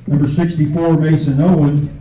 Number 64, Mason Owen.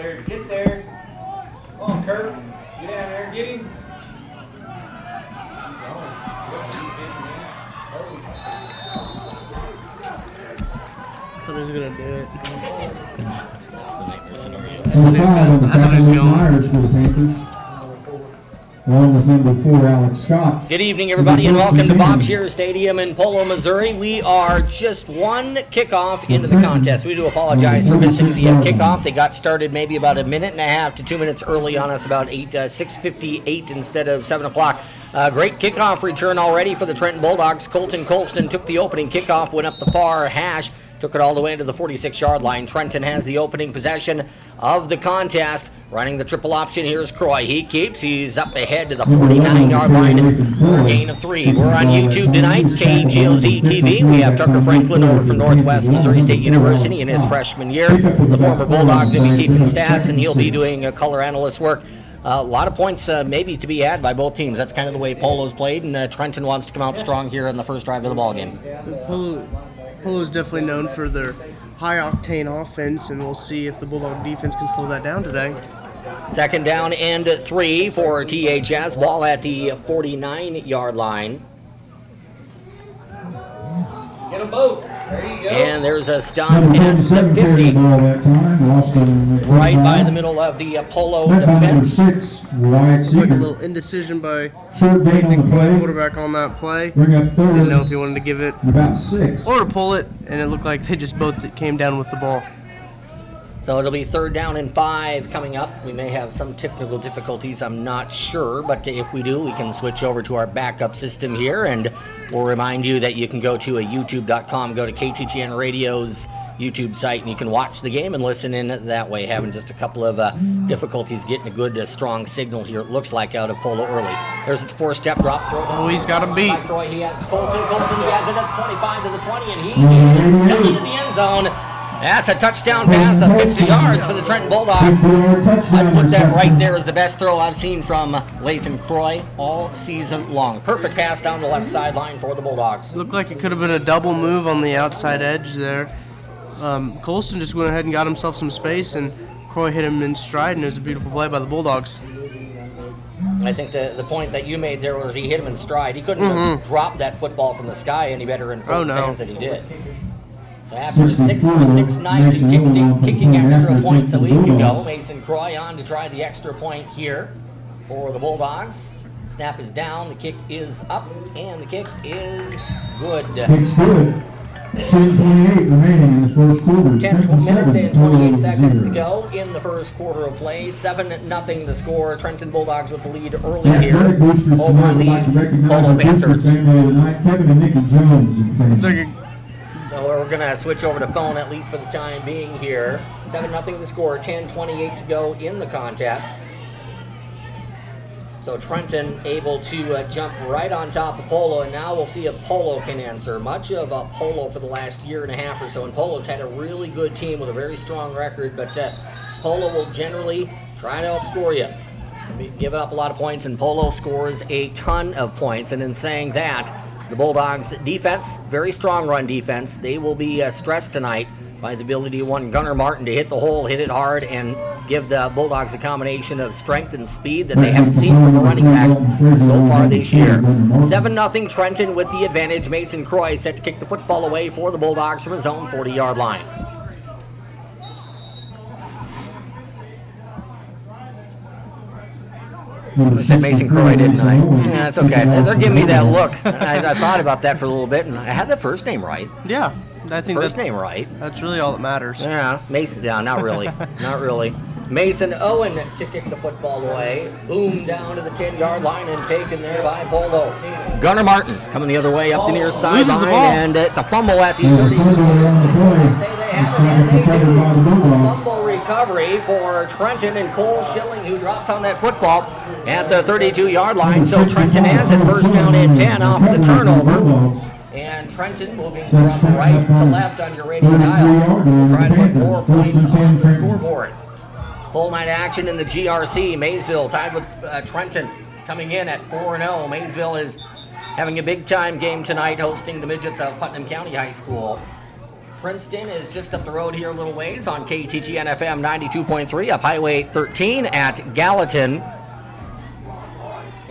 there. Get there. Come on, Kurt. Get down there. Get him. So who's going to do it? That's the nightmare scenario. Number 5 on the Pathfinder Myers for the Panthers. Along with number 4, Alex Scott. Good evening, everybody, and welcome to Bob Shearer Stadium in Polo, Missouri. We are just one kickoff into the contest. We do apologize for missing the kickoff. They got started maybe about a minute and a half to 2 minutes early on us, about 6:58 instead of 7 o'clock. Great kickoff return already for the Trenton Bulldogs. Colton Colston took the opening kickoff, went up the far hash, took it all the way to the 46-yard line. Trenton has the opening possession of the contest. Running the triple option, here's Croy. He keeps. He's up ahead to the 49-yard line for a gain of 3. We're on YouTube tonight, KGOZ TV. We have Tucker Franklin over from Northwest Missouri State University in his freshman year. The former Bulldog to be keeping stats, and he'll be doing color analyst work. A lot of points maybe to be had by both teams. That's kind of the way Polo's played, and Trenton wants to come out strong here in the first drive of the ballgame. Polo's definitely known for their high-octane offense, and we'll see if the Bulldog defense can slow that down today. Second down and 3 for THS. Ball at the 49-yard line. Get them both. There you go. And there's a stop at the 50. Right by the middle of the Polo defense. Like a little indecision by Nathan Croy, quarterback on that play. Didn't know if he wanted to give it or to pull it, and it looked like they just both came down with the ball. So it'll be 3rd down and 5 coming up. We may have some technical difficulties, I'm not sure, but if we do, we can switch over to our backup system here, and we'll remind you that you can go to youtube.com, go to KTTN Radio's YouTube site, and you can watch the game and listen in that way. Having just a couple of difficulties getting a good, strong signal here, it looks like, out of Polo early. There's a 4-step drop throw. Oh, he's got him beat. He has Colton. He has it at the 25 to the 20, and he is down into the end zone. That's a touchdown pass of 50 yards for the Trenton Bulldogs. I put that right there as the best throw I've seen from Lathan Croy all season long. Perfect pass down the left sideline for the Bulldogs. Looked like it could have been a double move on the outside edge there. Colston just went ahead and got himself some space, and Croy hit him in stride, and it was a beautiful play by the Bulldogs. I think the point that you made there was he hit him in stride. He couldn't have dropped that football from the sky any better in Colton's hands than he did. So after a 6-for-6 night and kicking extra points a week ago, Mason Croy on to try the extra point here for the Bulldogs. Snap is down, the kick is up, and the kick is good. Kick's good. 10:28 remaining in the first quarter. 10 minutes and 28 seconds to go in the first quarter of play. 7-0 the score. Trenton Bulldogs with the lead early here over the Polo Panthers. Kevin and Nikki Jones. So we're going to switch over to phone, at least for the time being here. 7-0 the score, 10:28 to go in the contest. So Trenton able to jump right on top of Polo, and now we'll see if Polo can answer. Much of Polo for the last year and a half or so, and Polo's had a really good team with a very strong record, but Polo will generally try to outscore you. Give up a lot of points, and Polo scores a ton of points, and in saying that, the Bulldogs' defense, very strong run defense. They will be stressed tonight by the ability of one Gunnar Martin to hit the hole, hit it hard, and give the Bulldogs a combination of strength and speed that they haven't seen from a running back so far this year. 7-0 Trenton with the advantage. Mason Croy set to kick the football away for the Bulldogs from his own 40-yard line. I said Mason Croy, didn't I? Yeah, that's okay. They're giving me that look. I thought about that for a little bit, and I had the first name right. Yeah, I think first name right. That's really all that matters. Yeah, Mason. Yeah, not really. Not really. Mason Owen to kick the football away. Boom down to the 10-yard line and taken there by Polo. Gunnar Martin coming the other way up the near sideline, and it's a fumble at the 30. Fumble recovery for Trenton and Cole Schilling, who drops on that football at the 32-yard line. So Trenton has it first down and 10 off the turnover. And Trenton moving from right to left on your radio dial. Trying to put more points on the scoreboard. Full night action in the GRC. Maysville tied with Trenton coming in at 4-0. Maysville is having a big time game tonight, hosting the Midgets of Putnam County High School. Princeton is just up the road here a little ways on KTTN FM 92.3 up Highway 13 at Gallatin.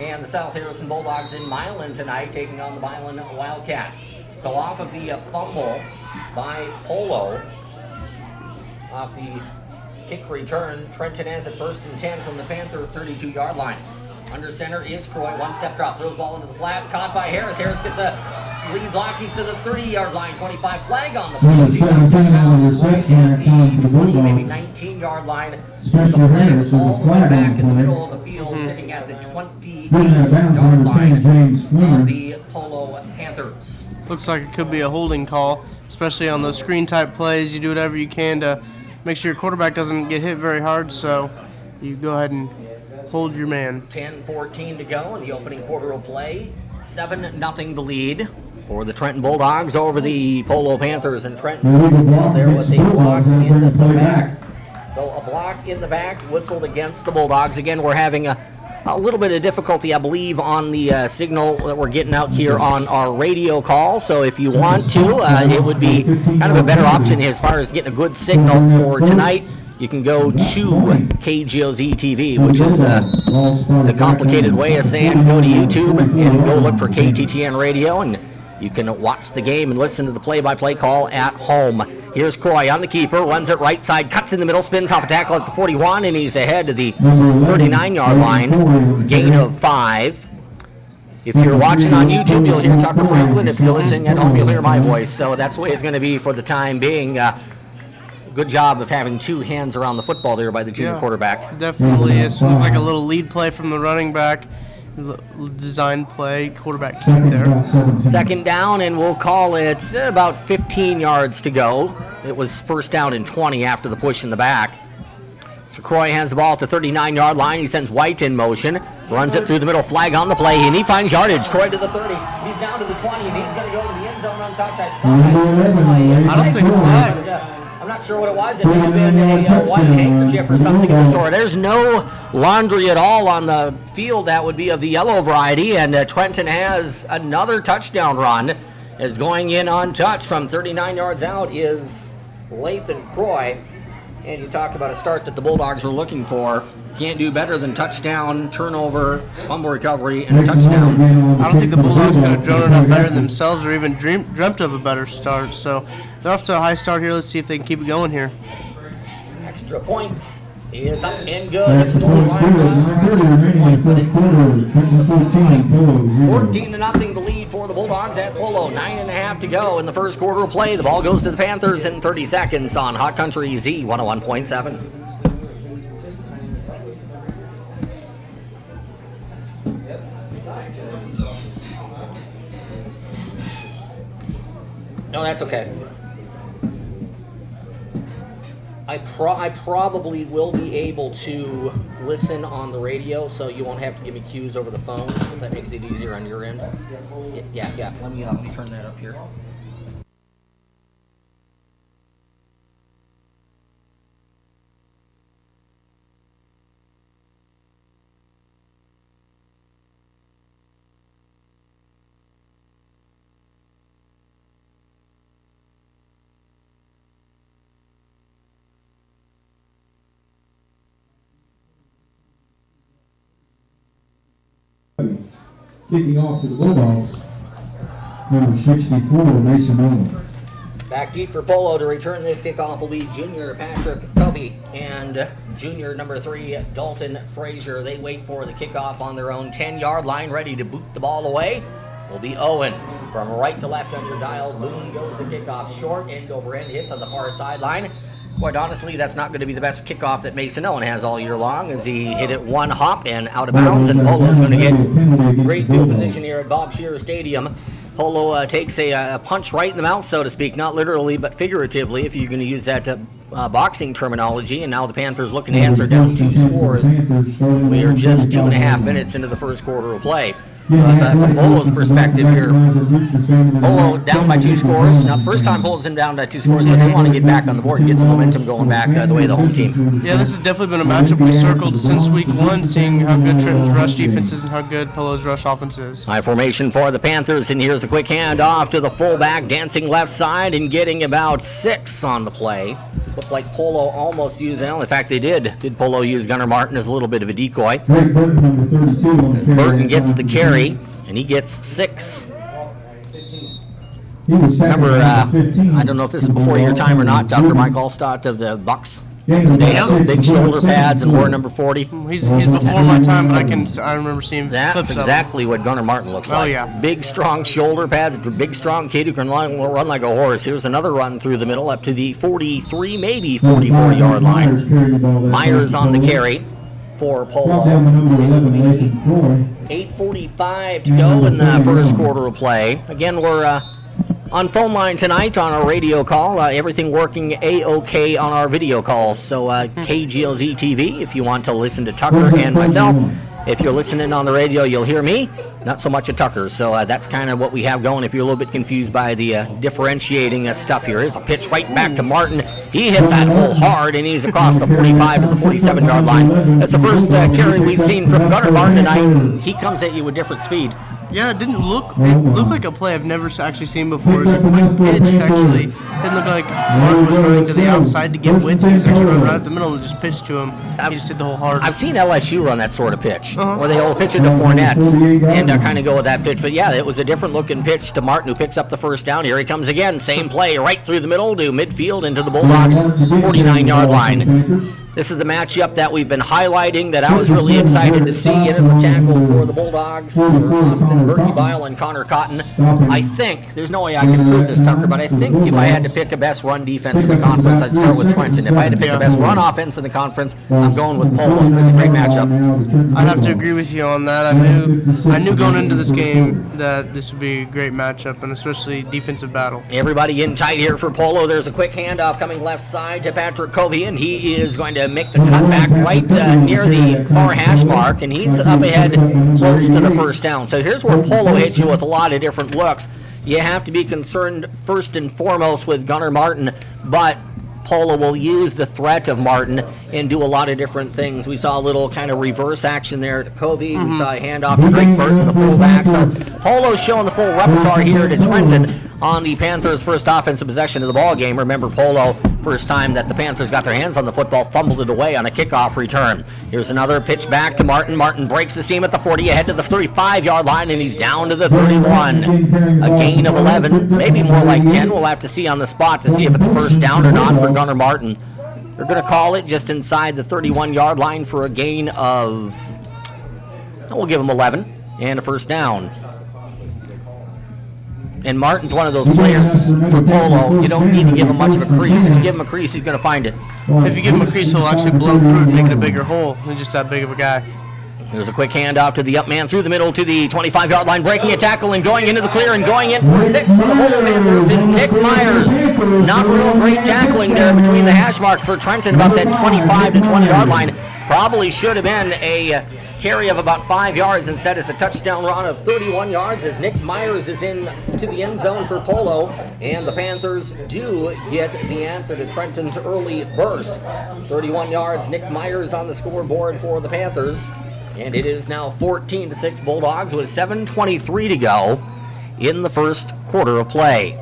And the South Harrison Bulldogs in Milan tonight taking on the Milan Wildcats. So off of the fumble by Polo, off the kick return, Trenton has it 1st and 10 from the Panther 32-yard line. Under center is Croy, one-step drop, throws ball into the flat, caught by Harris. Harris gets a lead block, he's to the 30-yard line, 25 flag on the play. 17 on the reception there coming for the 20, maybe Bulldogs. 19-yard line. Spencer Harris with All a the way flag back on in the the middle play. of the field, sitting at the Moving out of bounds, 28-yard number 10, line James Fleener. of the Polo Panthers. Looks like it could be a holding call, especially on those screen type plays. You do whatever you can to make sure your quarterback doesn't get hit very hard, so you go ahead and hold your man. 10-14 to go in the opening quarter of play. 7-0 the lead for the Trenton Bulldogs over the Polo Panthers, and Trenton there with a block in the back. So a block in the back whistled against the Bulldogs. Again, we're having a little bit of difficulty, I believe, on the signal that we're getting out here on our radio call. So if you want to, it would be kind of a better option as far as getting a good signal for tonight. You can go to KGOZ TV, which is the complicated way of saying go to YouTube and go look for KTTN Radio, and you can watch the game and listen to the play-by-play call at home. Here's Croy on the keeper, runs it right side, cuts in the middle, spins off a tackle at the 41, and he's ahead to the 39-yard line, gain of 5. If you're watching on YouTube, you'll hear Tucker Franklin. If you're listening at home, you'll hear my voice. So that's the way it's going to be for the time being. Good job of having two hands around the football there by the junior quarterback. Definitely. It looked like a little lead play from the running back. Design play, quarterback kick there. 2nd down, and we'll call it about 15 yards to go. It was 1st down and 20 after the push in the back. So Croy hands the ball at the 39-yard line. He sends White in motion, runs it through the middle, flag on the play, and he finds yardage. Croy to the 30. He's down to the 20, and he's going to go to the end zone untouched. I don't think flag. I'm not sure what it was. It may have been a white handkerchief or something of the sort. There's no laundry at all on the field that would be of the yellow variety, and Trenton has another touchdown run. Is going in untouched from 39 yards out is Lathan Croy. And you talk about a start that the Bulldogs were looking for. Can't do better than touchdown, turnover, fumble recovery, and a touchdown. I don't think the Bulldogs could have drawn it up better themselves or even dreamt of a better start. So they're off to a high start here. Let's see if they can keep it going here. Extra points is up and good. That's the point score. 9:30 remaining in the first quarter. Trenton 14, Polo 0. 14-0 the lead for the Bulldogs at Polo. 9.5 to go in the first quarter of play. The ball goes to the Panthers in 30 seconds on Hot Country Z 101.7. No, that's okay. I probably will be able to listen on the radio, so you won't have to give me cues over the phone, if that makes it easier on your end. Yeah. Let me turn that up here. Kicking off for the Bulldogs, number 64, Mason Owen. Back deep for Polo to return this kickoff will be junior Patrick Covey and junior number 3, Dalton Frazier. They wait for the kickoff on their own 10-yard line, ready to boot the ball away. Will be Owen. From right to left on your dial, Boone goes the kickoff short, end over end, hits on the far sideline. Quite honestly, that's not going to be the best kickoff that Mason Owen has all year long, as he hit it one hop and out of bounds, and Polo's going to get great field position here at Bob Shearer Stadium. Polo takes a punch right in the mouth, so to speak, not literally but figuratively, if you're going to use that boxing terminology, and now the Panthers looking to answer down 2 scores. We are just 2.5 minutes into the first quarter of play. From Polo's perspective here, Polo down by 2 scores. Not the first time Polo's been down by 2 scores, but they want to get back on the board and get some momentum going back the way of the home team. Yeah, this has definitely been a matchup we circled since week 1, seeing how good Trenton's rush defense is and how good Polo's rush offense is. High formation for the Panthers, and here's a quick handoff to the fullback, dancing left side and getting about 6 on the play. Looked like Polo almost used, well, in fact they did. Did Polo use Gunnar Martin as a little bit of a decoy? As Burton gets the carry, and he gets 6. Remember, I don't know if this is before your time or not, Tucker, Mike Allstott of the Bucks. They have those big shoulder pads and wore number 40. He's before my time, but I remember seeing That's clips exactly what Gunnar Martin looks like. Oh, yeah. Big, strong shoulder pads, big, strong kid who can run like a horse. Here's another run through the middle up to the 43, maybe 44-yard line. Myers on the carry for Polo. 8:45 to go in the first quarter of play. Again, we're on phone line tonight on our radio call. Everything working A-OK on our video calls. So KGLZ TV, if you want to listen to Tucker and myself. If you're listening on the radio, you'll hear me. Not so much a Tucker. So that's kind of what we have going. If you're a little bit confused by the differentiating stuff here. Here's a pitch right back to Martin. He hit that hole hard, and he's across the 45 to the 47-yard line. That's the first carry we've seen from Gunnar Martin tonight. He comes at you with different speed. Yeah, it looked like a play I've never actually seen before. It was a quick pitch, actually. Didn't look like Martin was running to the outside to get with him. He was actually running right at the middle and just pitched to him. He just hit the whole hard. I've seen LSU run that sort of pitch, where they hold pitch it to Fournette and kind of go with that pitch. But yeah, it was a different looking pitch to Martin, who picks up the first down. Here he comes again. Same play right through the middle to midfield into the Bulldog 49-yard line. This is the matchup that we've been highlighting that I was really excited to see. Into the tackle for the Bulldogs, for Austin Berkey Bile and Connor Cotton. I think, there's no way I can prove this, Tucker, but I think if I had to pick a best run defense in the conference, I'd start with Trenton. If I had to pick a best run offense in the conference, I'm going with Polo. It's a great matchup. I'd have to agree with you on that. I knew going into this game that this would be a great matchup, and especially defensive battle. Everybody in tight here for Polo. There's a quick handoff coming left side to Patrick Covey, and he is going to make the cutback right near the far hash mark, and he's up ahead close to the first down. So here's where Polo hits you with a lot of different looks. You have to be concerned first and foremost with Gunnar Martin, but Polo will use the threat of Martin and do a lot of different things. We saw a little kind of reverse action there to Covey. We saw a handoff to Drake Burton, the fullback. So Polo's showing the full repertoire here to Trenton on the Panthers' first offensive possession of the ball game. Remember, Polo, first time that the Panthers got their hands on the football, fumbled it away on a kickoff return. Here's another pitch back to Martin. Martin breaks the seam at the 40, ahead to the 35-yard line, and he's down to the 31. A gain of 11, maybe more like 10. We'll have to see on the spot to see if it's first down or not for Gunnar Martin. They're going to call it just inside the 31-yard line for a gain of, we'll give him 11, and a first down. And Martin's one of those players for Polo. You don't need to give him much of a crease. If you give him a crease, he's going to find it. If you give him a crease, he'll actually blow through and make it a bigger hole. He's just that big of a guy. There's a quick handoff to the up man through the middle to the 25-yard line, breaking a tackle and going into the clear and going in for 6 for the Polo Panthers is Nick Myers. Not real great tackling there between the hash marks for Trenton, about that 25 to 20-yard line. Probably should have been a carry of about 5 yards. Instead, it's a touchdown run of 31 yards as Nick Myers is in to the end zone for Polo, and the Panthers do get the answer to Trenton's early burst. 31 yards, Nick Myers on the scoreboard for the Panthers, and it is now 14-6 Bulldogs with 7:23 to go in the first quarter of play.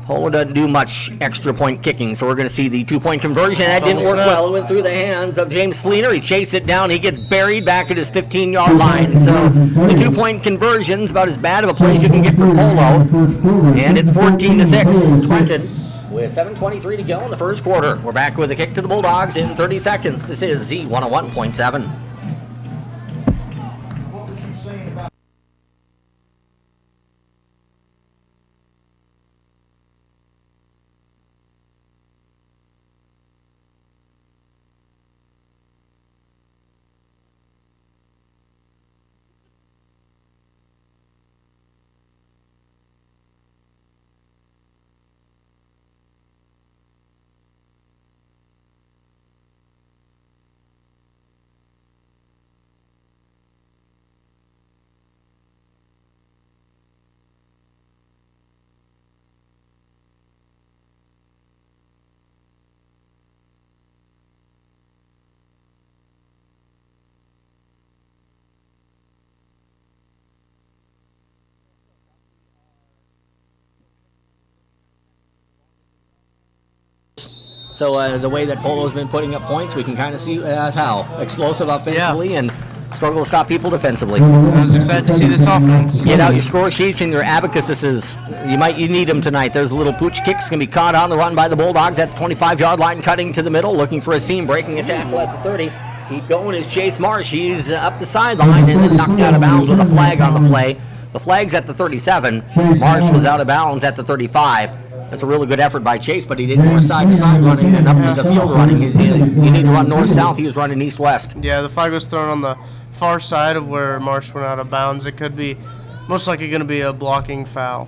Polo doesn't do much extra point kicking, so we're going to see the 2-point conversion. That didn't work well. It went through the hands of James Fleener. He chased it down. He gets buried back at his 15-yard line. So the 2-point conversion's about as bad of a play as you can get for Polo. And it's 14-6. Trenton with 7:23 to go in the first quarter. We're back with a kick to the Bulldogs in 30 seconds. This is Z101.7. So the way that Polo's been putting up points, we can kind of see how explosive offensively and struggle to stop people defensively. I was excited to see this offense. Get out your score sheets and your abacuses. You need them tonight. There's a little pooch kicks going to be caught on the run by the Bulldogs at the 25-yard line, cutting to the middle, looking for a seam, breaking a tackle at the 30. Keep going is Chase Marsh. He's up the sideline and then knocked out of bounds with a flag on the play. The flag's at the 37. Marsh was out of bounds at the 35. That's a really good effort by Chase, but he did more side-to-side running and up to the field running. You need to run north-south. He was running east-west. Yeah, the flag was thrown on the far side of where Marsh went out of bounds. It could be most likely going to be a blocking foul.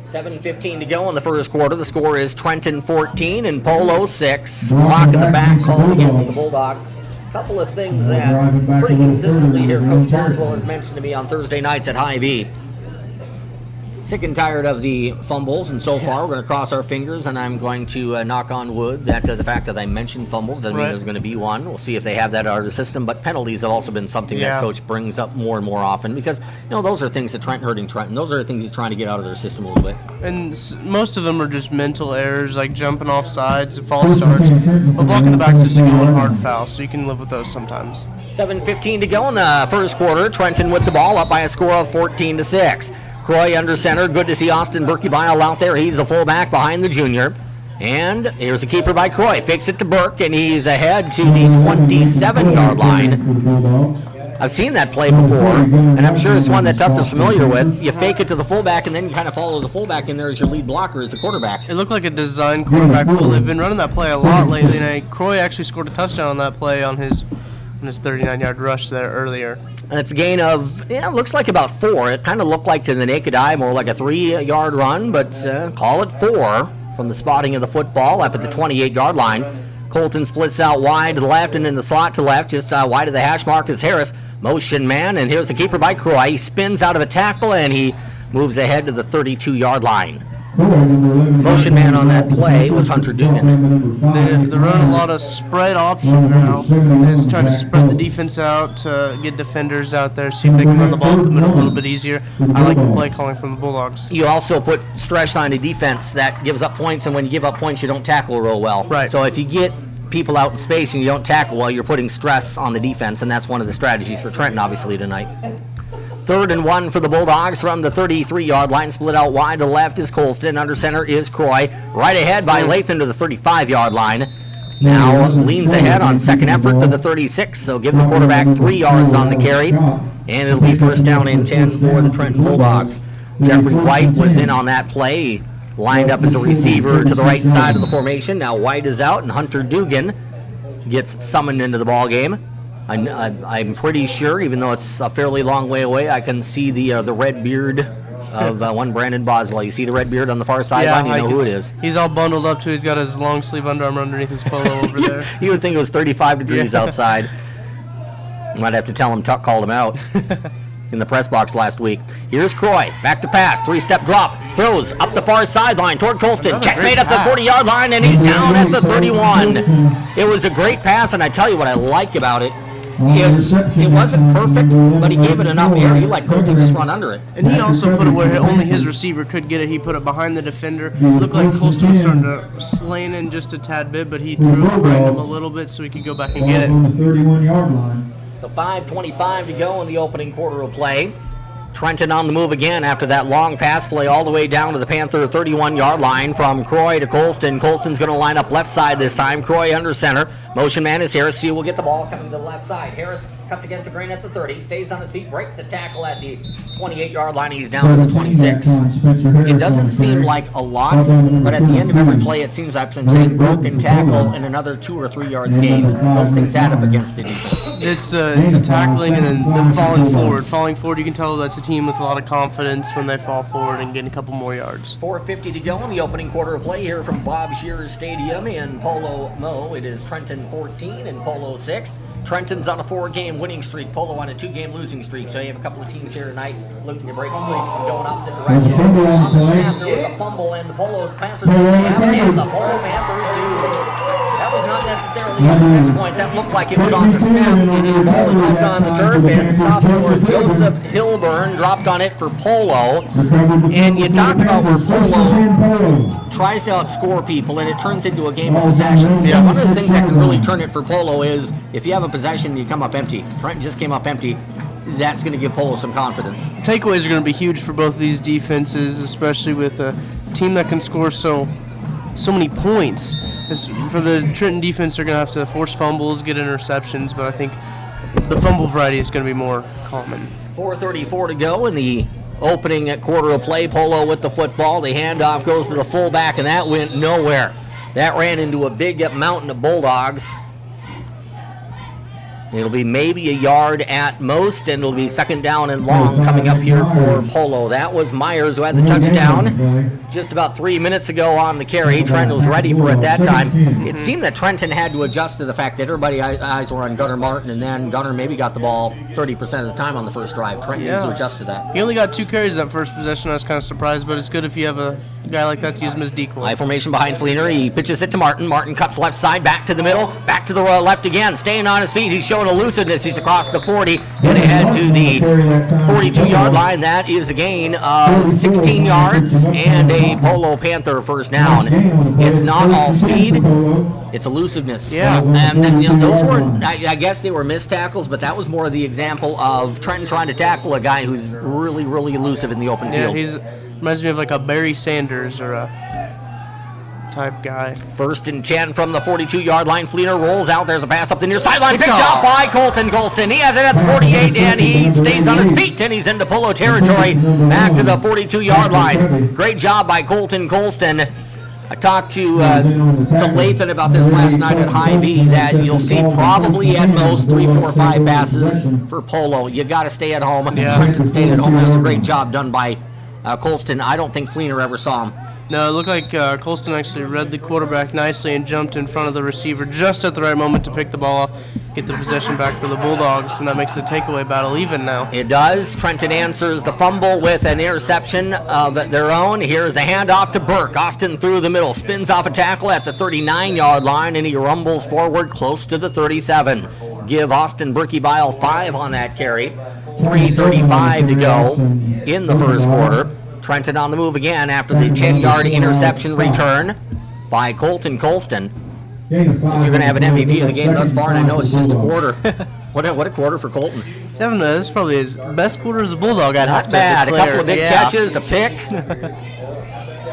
7:15 to go in the first quarter. The score is Trenton 14 and Polo 6. Block in the back called against the Bulldogs. Couple of things that's pretty consistently here. Coach Boswell has mentioned to me on Thursday nights at Hy-Vee. Sick and tired of the fumbles, and so far we're going to cross our fingers, and I'm going to knock on wood that the fact that I mentioned fumbles doesn't mean there's going to be one. We'll see if they have that out of the system, but penalties have also been something that Coach brings up more and more often because, those are things that hurting Trenton. Those are the things he's trying to get out of their system a little bit. And most of them are just mental errors, like jumping off sides and false starts. But blocking the back is just a going hard foul, so you can live with those sometimes. 7:15 to go in the first quarter. Trenton with the ball up by a score of 14-6. Croy under center. Good to see Austin Berkebile out there. He's the fullback behind the junior. And here's a keeper by Croy. Fakes it to Burke, and he's ahead to the 27-yard line. I've seen that play before, and I'm sure it's one that Tucker's familiar with. You fake it to the fullback, and then you kind of follow the fullback in there as your lead blocker as the quarterback. It looked like a design quarterback pull. They've been running that play a lot lately, and Croy actually scored a touchdown on that play on his 39-yard rush there earlier. And it's a gain of, looks like about 4. It kind of looked like to the naked eye more like a 3-yard run, but call it 4 from the spotting of the football up at the 28-yard line. Colton splits out wide to the left and in the slot to the left, just wide of the hash mark is Harris. Motion man, and here's the keeper by Croy. He spins out of a tackle, and he moves ahead to the 32-yard line. Motion man on that play was Hunter Dugan. They're running a lot of spread option now. They're just trying to spread the defense out to get defenders out there, see if they can run the ball up the middle a little bit easier. I like the play calling from the Bulldogs. You also put stress on a defense that gives up points, and when you give up points, you don't tackle real well. Right. So if you get people out in space and you don't tackle well, you're putting stress on the defense, and that's one of the strategies for Trenton, obviously, tonight. 3rd and 1 for the Bulldogs from the 33-yard line. Split out wide to the left is Colston. Under center is Croy. Right ahead by Lathan to the 35-yard line. Now leans ahead on second effort to the 36, so give the quarterback 3 yards on the carry. And it'll be first down and 10 for the Trenton Bulldogs. Jeffrey White was in on that play. Lined up as a receiver to the right side of the formation. Now White is out, and Hunter Dugan gets summoned into the ball game. I'm pretty sure, even though it's a fairly long way away, I can see the red beard of one Brandon Boswell. You see the red beard on the far sideline? You know who it is. He's all bundled up, too. He's got his long sleeve underarm underneath his polo over there. You would think it was 35 degrees outside. You might have to tell him Tuck called him out in the press box last week. Here's Croy. Back to pass. 3-step drop. Throws up the far sideline toward Colston. Catch made up the 40-yard line, and he's down at the 31. It was a great pass, and I tell you what I like about it. It wasn't perfect, but he gave it enough air. He let Colton just run under it. And he also put it where only his receiver could get it. He put it behind the defender. It looked like Colston was starting to slane in just a tad bit, but he threw it behind him a little bit so he could go back and get it. On the 31-yard line. So 5:25 to go in the opening quarter of play. Trenton on the move again after that long pass play all the way down to the Panther 31-yard line from Croy to Colston. Colston's going to line up left side this time. Croy under center. Motion man is Harris. He will get the ball coming to the left side. Harris cuts against the grain at the 30. Stays on his feet. Breaks a tackle at the 28-yard line. He's down to the 26. It doesn't seem like a lot, but at the end of every play, it seems like I'm saying broken tackle and another 2 or 3 yards gained. Those things add up against the defense. It's the tackling and then them falling forward. Falling forward, you can tell that's a team with a lot of confidence when they fall forward and get a couple more yards. 4:50 to go in the opening quarter of play here from Bob Shearer Stadium in Polo Mo. It is Trenton 14 and Polo 6. Trenton's on a 4-game winning streak. Polo on a 2-game losing streak. So you have a couple of teams here tonight looking to break streaks and going opposite direction. On the snap, there was a fumble, and the Polo Panthers have it, and the Polo Panthers do. That was not necessarily at the pitch point. That looked like it was on the snap. And the ball was left on the turf, and sophomore Joseph Hilburn dropped on it for Polo. And you talk about where Polo tries to outscore people, and it turns into a game of possessions. Yeah. One of the things that can really turn it for Polo is if you have a possession and you come up empty. Trenton just came up empty. That's going to give Polo some confidence. Takeaways are going to be huge for both of these defenses, especially with a team that can score so many points. For the Trenton defense, they're going to have to force fumbles, get interceptions, but I think the fumble variety is going to be more common. 4:34 to go in the opening quarter of play. Polo with the football. The handoff goes to the fullback, and that went nowhere. That ran into a big mountain of Bulldogs. It'll be maybe a yard at most, and it'll be second down and long coming up here for Polo. That was Myers who had the touchdown just about 3 minutes ago on the carry. Trenton was ready for it that time. It seemed that Trenton had to adjust to the fact that everybody's eyes were on Gunnar Martin, and then Gunnar maybe got the ball 30% of the time on the first drive. Trenton needs to adjust to that. He only got 2 carries that first possession. I was kind of surprised, but it's good if you have a guy like that to use him as decoy. High formation behind Fleener. He pitches it to Martin. Martin cuts left side, back to the middle, back to the left again, staying on his feet. He's showing elusiveness. He's across the 40 and ahead to the 42-yard line. That is a gain of 16 yards and a Polo Panther first down. It's not all speed. It's elusiveness. Yeah. And then, those weren't, I guess they were missed tackles, but that was more the example of Trenton trying to tackle a guy who's really, really elusive in the open field. Yeah, reminds me of like a Barry Sanders or a type guy. 1st and 10 from the 42-yard line. Fleener rolls out. There's a pass up the near sideline. Picked up by Colton Golston. He has it at the 48, and he stays on his feet, and he's into Polo territory. Back to the 42-yard line. Great job by Colton Golston. I talked to Lathan about this last night at Hy-Vee, that you'll see probably at most 3, 4, 5 passes for Polo. You got to stay at home. Yeah. Trenton stayed at home. That was a great job done by Colston. I don't think Fleener ever saw him. No, it looked like Colston actually read the quarterback nicely and jumped in front of the receiver just at the right moment to pick the ball off, get the possession back for the Bulldogs, and that makes the takeaway battle even now. It does. Trenton answers the fumble with an interception of their own. Here's the handoff to Burke. Austin through the middle, spins off a tackle at the 39-yard line, and he rumbles forward close to the 37. Give Austin Berkey-Bile 5 on that carry. 3:35 to go in the first quarter. Trenton on the move again after the 10-yard interception return by Colton Colston. If you're going to have an MVP of the game thus far, and I know it's just a quarter, what a quarter for Colton. This is probably his best quarter as a Bulldog, I'd have to bad. declare. A couple of big catches, a pick.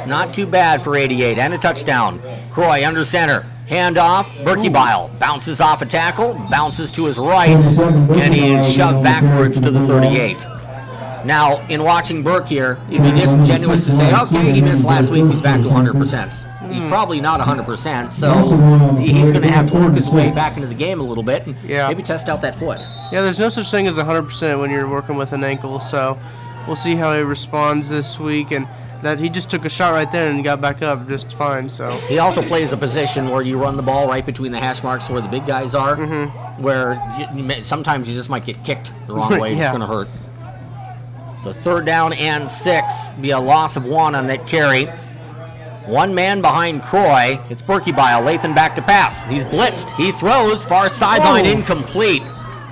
Not too bad for 88, and a touchdown. Croy under center. Handoff, Berkey-Bile bounces off a tackle, bounces to his right, and he is shoved backwards to the 38. Now, in watching Burke here, it'd be disingenuous to say, okay, he missed last week, he's back to 100%. He's probably not 100%, so he's going to have to work his way back into the game a little bit and maybe test out that foot. Yeah, there's no such thing as 100% when you're working with an ankle, so we'll see how he responds this week. And that he just took a shot right there and got back up just fine. So he also plays a position where you run the ball right between the hash marks where the big guys are, where sometimes you just might get kicked the wrong way. It's going to hurt. So 3rd down and 6, be a loss of 1 on that carry. One man behind Croy. It's Berkey-Bile. Lathan back to pass. He's blitzed. He throws. Far sideline incomplete.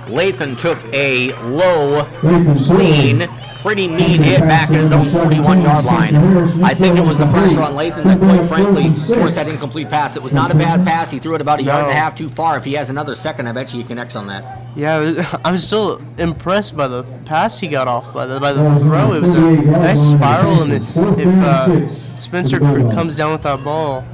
Lathan took a low, clean, pretty neat hit back at his own 41-yard line. I think it was the pressure on Lathan that, quite frankly, forced that incomplete pass. It was not a bad pass. He threw it about a yard and a half too far. If he has another second, I bet you he connects on that. Yeah, I was still impressed by the pass he got off, by the throw. It was a nice spiral, and if Spencer comes down with that ball,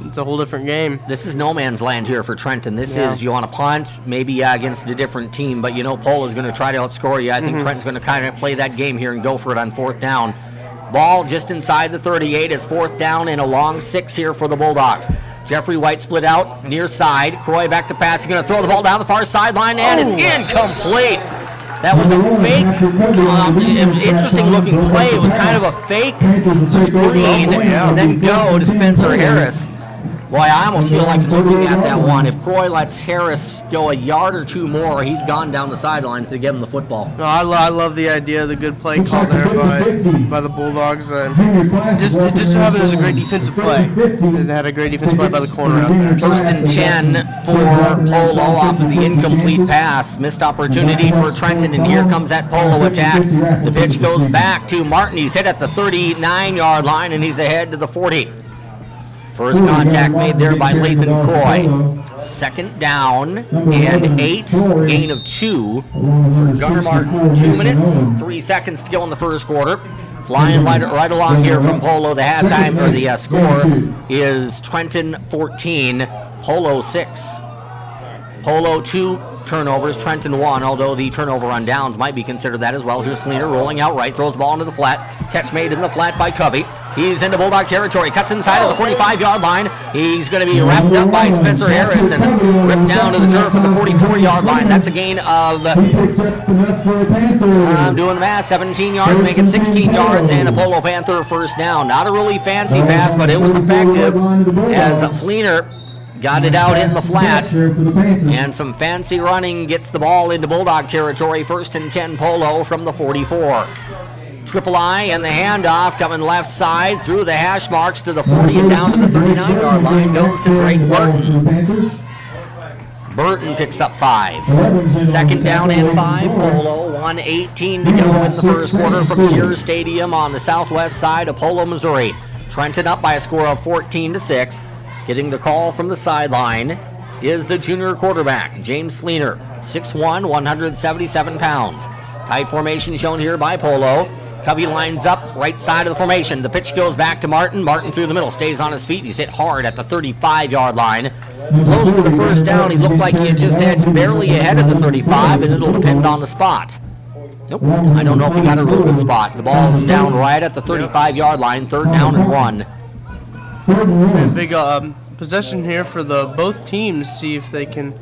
it's a whole different game. This is no man's land here for Trenton. This is, you want to punt, maybe against a different team, but Polo's going to try to outscore you. I think Trenton's going to kind of play that game here and go for it on 4th down. Ball just inside the 38. It's 4th down and a long 6 here for the Bulldogs. Jeffrey White split out, near side. Croy back to pass. He's going to throw the ball down the far sideline, and it's incomplete. That was a fake, interesting-looking play. It was kind of a fake screen and then go to Spencer Harris. Boy, I almost feel like looking at that one. If Croy lets Harris go a yard or two more, he's gone down the sideline to give him the football. No, I love the idea, the good play call there by the Bulldogs. Just to have it as a great defensive play. They had a great defensive play by the corner out there. First and 10 for Polo off of the incomplete pass. Missed opportunity for Trenton, and here comes that Polo attack. The pitch goes back to Martin. He's hit at the 39-yard line, and he's ahead to the 40. First contact made there by Lathan Croy. Second down and 8, gain of 2 for Gunnar Martin. 2 minutes, 3 seconds to go in the first quarter. Flying right along here from Polo. The halftime, or the score is Trenton 14, Polo 6. Polo 2 turnovers, Trenton 1, although the turnover on downs might be considered that as well. Here's Fleener rolling out right, throws the ball into the flat. Catch made in the flat by Covey. He's into Bulldog territory, cuts inside of the 45-yard line. He's going to be wrapped up by Spencer Harris and ripped down to the turf at the 44-yard line. That's a gain of, I'm doing the math, 17 yards, make it 16 yards, and a Polo Panther first down. Not a really fancy pass, but it was effective as Fleener got it out in the flat, and some fancy running gets the ball into Bulldog territory. First and 10 Polo from the 44. Triple I and the handoff coming left side through the hash marks to the 40 and down to the 39-yard line goes to Drake Burton. Burton picks up 5. Second down and 5 Polo. 1:18 to go in the first quarter from Shears Stadium on the southwest side of Polo, Missouri. Trenton up by a score of 14-6. Getting the call from the sideline is the junior quarterback, James Fleener, 6'1", 177 pounds. Tight formation shown here by Polo. Covey lines up right side of the formation. The pitch goes back to Martin. Martin through the middle, stays on his feet. He's hit hard at the 35-yard line. Close to the first down. He looked like he had just edged barely ahead of the 35, and it'll depend on the spot. Nope, I don't know if he got a real good spot. The ball's down right at the 35-yard line, third down and 1. Big possession here for both teams. See if they can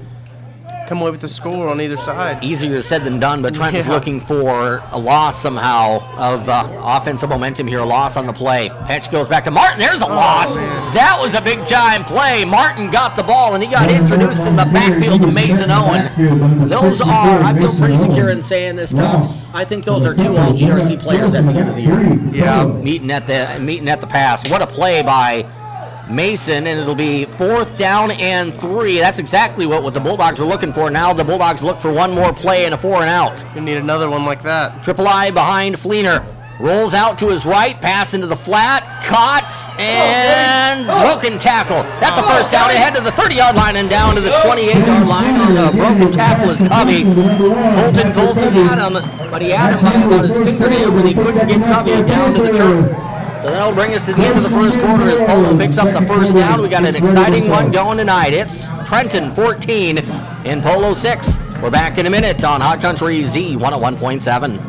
come away with the score on either side. Easier said than done, but Trent is looking for a loss somehow of offensive momentum here. A loss on the play. Pitch goes back to Martin. There's a loss. Man. That was a big time play. Martin got the ball and he got introduced in the backfield to Mason Owen. Those are, I feel pretty secure in saying this, Tom. I think those are 2 all GRC players at the end of the year. Yeah, meeting at the pass. What a play by Mason, and it'll be 4th down and 3. That's exactly what the Bulldogs are looking for. Now the Bulldogs look for one more play and a 4 and out. You need another one like that. Triple I behind Fleener. Rolls out to his right, pass into the flat, caught, and broken tackle. That's a first down, ahead to the 30-yard line and down to the 28-yard line on a broken tackle is Covey. Colton had him, but he had him by about his fingernail, and he couldn't get Covey down to the turf. So that'll bring us to the end of the first quarter as Polo picks up the first down. We got an exciting one going tonight. It's Trenton 14 and Polo 6. We're back in a minute on Hot Country Z 101.7.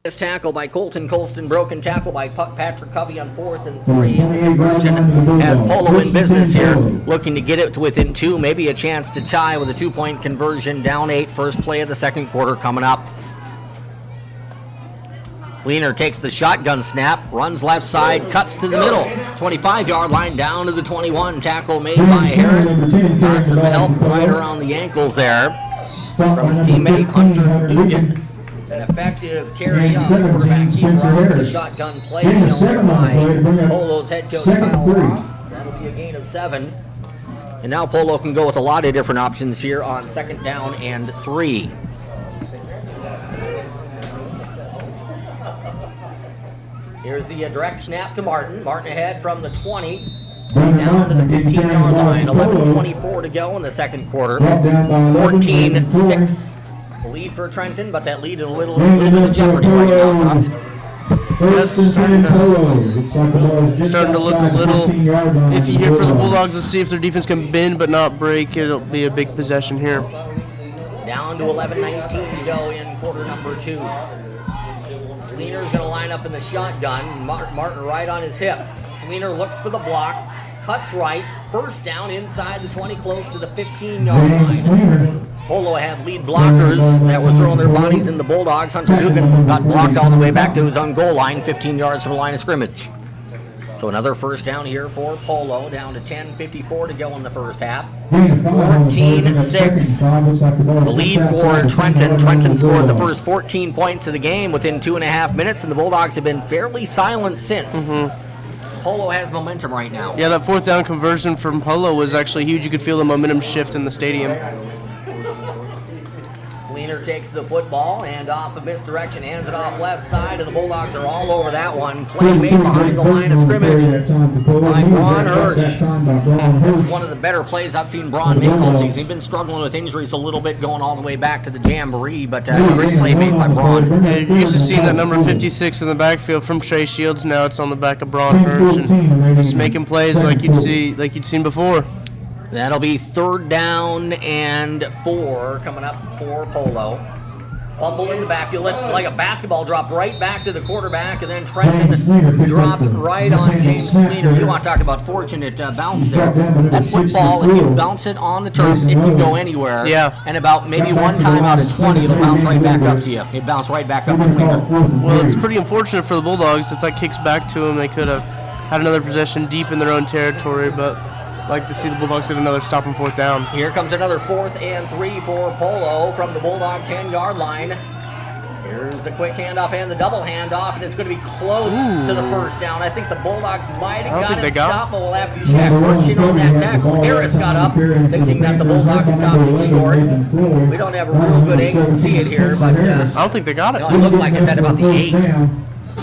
This tackle by Colton Colston, broken tackle by Patrick Covey on 4th and 3. And the conversion has Polo in business here, looking to get it to within 2, maybe a chance to tie with a 2-point conversion, down 8, first play of the second quarter coming up. Fleener takes the shotgun snap, runs left side, cuts to the middle. 25-yard line down to the 21. Tackle made by Harris. Got some help right around the ankles there from his teammate Hunter Dugan. An effective carry on the quarterback keeper on the shotgun play shown there by Polo's head coach Kyle Ross. That'll be a gain of 7. And now Polo can go with a lot of different options here on 2nd down and 3. Here's the direct snap to Martin. Martin ahead from the 20 down to the 15-yard line. 11:24 to go in the second quarter. 14-6. Lead for Trenton, but that lead in a little bit of jeopardy right now, Tuck. That's starting to look a little iffy here for the Bulldogs. Let's see if their defense can bend but not break. It'll be a big possession here. Down to 11:19 to go in quarter number 2. Fleener's going to line up in the shotgun. Martin right on his hip. Fleener looks for the block, cuts right, first down inside the 20, close to the 15-yard line. Polo had lead blockers that were throwing their bodies in the Bulldogs. Hunter Dugan got blocked all the way back to his own goal line, 15 yards from the line of scrimmage. So another first down here for Polo, down to 10:54 to go in the first half. 14-6. The lead for Trenton. Trenton scored the first 14 points of the game within 2.5 minutes, and the Bulldogs have been fairly silent since. Polo has momentum right now. Yeah, that 4th down conversion from Polo was actually huge. You could feel the momentum shift in the stadium. Fleener takes the football and off of misdirection, hands it off left side, and the Bulldogs are all over that one. Play made behind the line of scrimmage by Braun Hirsch. That's one of the better plays I've seen Braun make all season. He's been struggling with injuries a little bit going all the way back to the Jamboree, but a great play made by Braun. Yeah, you're used to seeing that number 56 in the backfield from Trey Shields. Now it's on the back of Braun Hirsch, and just making plays like you'd seen before. That'll be 3rd down and 4 coming up for Polo. Fumble in the backfield, like a basketball dropped right back to the quarterback, and then Trenton dropped right on James Fleener. You want to talk about fortunate bounce there. That football, if you bounce it on the turf, it can go anywhere. Yeah. And about maybe one time out of 20, it'll bounce right back up to you. It bounced right back up to Fleener. Well, it's pretty unfortunate for the Bulldogs. If that kicks back to them, they could have had another possession deep in their own territory, but like to see the Bulldogs get another stop on 4th down. Here comes another 4th and 3 for Polo from the Bulldog 10-yard line. Here's the quick handoff and the double handoff, and it's going to be close to the first down. I think the Bulldogs might have got it stopped, but we'll have to check. Working on that tackle, Harris got up, thinking that the Bulldogs stopped it short. We don't have a real good angle to see it here, but I don't think they got it. no, it looks like it's at about the 8. It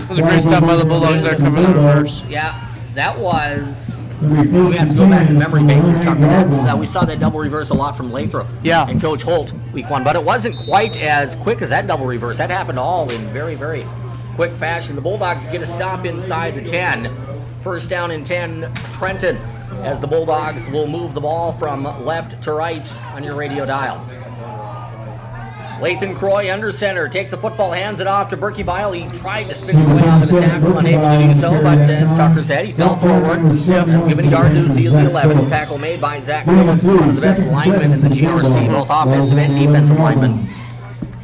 was a great stop by the Bulldogs there, covering the reverse. Yeah, that was... We have to go back to memory bank, Tucker. We saw that double reverse a lot from Lathrop and Coach Holt week 1, but it wasn't quite as quick as that double reverse. That happened all in very, very quick fashion. The Bulldogs get a stop inside the 10. First down and 10, Trenton, as the Bulldogs will move the ball from left to right on your radio dial. Lathan Croy under center, takes the football, hands it off to Berkey Bile. He tried to spin his way out of the tackle, unable to do so, but as Tucker said, he fell forward. That'll give it a yard to the 11. Tackle made by Zach Phillips, one of the best linemen in the GRC, both offensive and defensive linemen.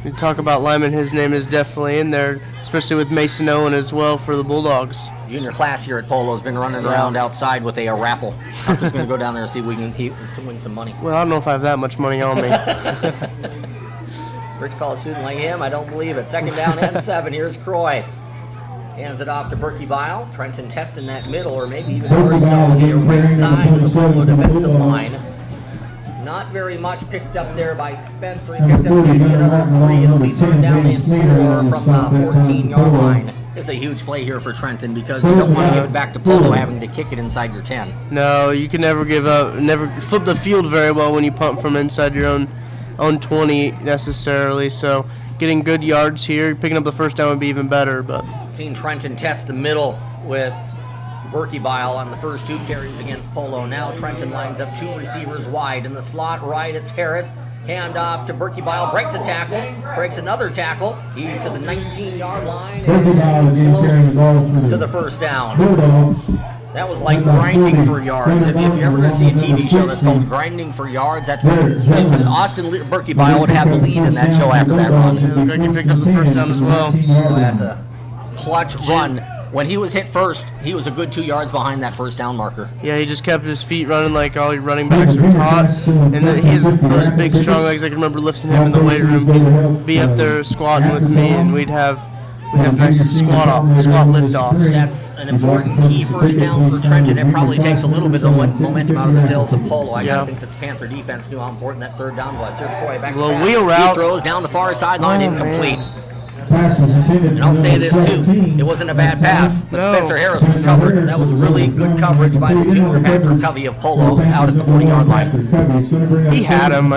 You talk about linemen, his name is definitely in there, especially with Mason Owen as well for the Bulldogs. Junior class here at Polo has been running around outside with a raffle. I'm just going to go down there and see if we can win some money. Well, I don't know if I have that much money on me. Rich calls a student like him, I don't believe it. 2nd down and 7, here's Croy. Hands it off to Berkey Bile. Trenton testing that middle, or maybe even more so, the right side of the Polo defensive line. Not very much picked up there by Spencer. He picked up maybe another 3. It'll be 3rd down and 4 from the 14-yard line. It's a huge play here for Trenton because you don't want to give it back to Polo having to kick it inside your 10. No, you can never give up, never flip the field very well when you punt from inside your own 20 necessarily, so getting good yards here, picking up the first down would be even better. But seen Trenton test the middle with Berkey Bile on the first 2 carries against Polo. Now Trenton lines up 2 receivers wide. In the slot right, it's Harris. Hand off to Berkey Bile, breaks a tackle, breaks another tackle. He's to the 19-yard line and close to the first down. That was like grinding for yards. If you're ever going to see a TV show that's called Grinding for Yards, that's what Austin Berkey Bile would have the lead in that show after that run. Looks like he picked up the first down as well. That's a clutch run. When he was hit first, he was a good 2 yards behind that first down marker. Yeah, he just kept his feet running like all your running backs are taught. And then he has those big, strong legs. I can remember lifting him in the weight room. He'd be up there squatting with me, and we'd have nice squat lift offs. That's an important key first down for Trenton. It probably takes a little bit of momentum out of the sails of Polo. I gotta think that the Panther defense knew how important that third down was. There's Corey back to Little pass. wheel route. He throws down the far sideline, incomplete. Man. And I'll say this too, it wasn't a bad pass, but Spencer Harris was covered. That was really good coverage by the junior Panther Covey of Polo out at the 40-yard line. He had him.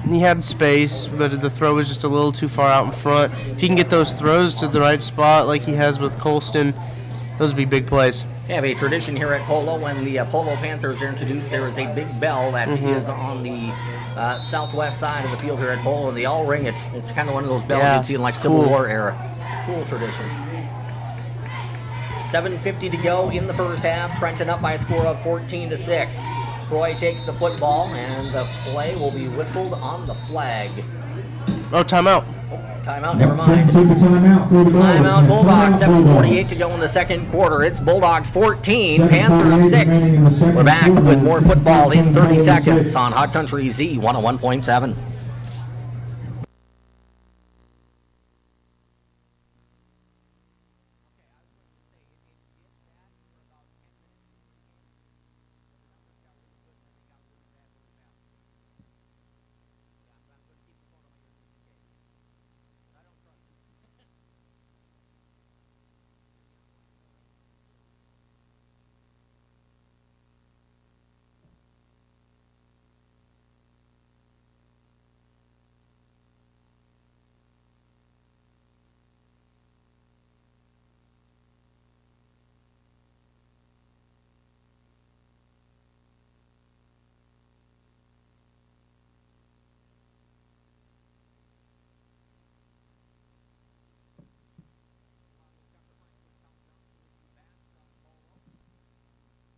He had space, but the throw was just a little too far out in front. If he can get those throws to the right spot like he has with Colston, those would be big plays. We have a tradition here at Polo. When the Polo Panthers are introduced, there is a big bell that is on the southwest side of the field here at Polo, and they all ring it. It's kind of one of those bells you'd see in like Civil War era. Cool tradition. 7:50 to go in the first half. Trenton up by a score of 14-6. Croy takes the football, and the play will be whistled on the flag. Oh, timeout. Timeout, never mind. Timeout, Bulldogs, 7:48 to go in the second quarter. It's Bulldogs 14, Panthers 6. We're back with more football in 30 seconds on Hot Country Z 101.7.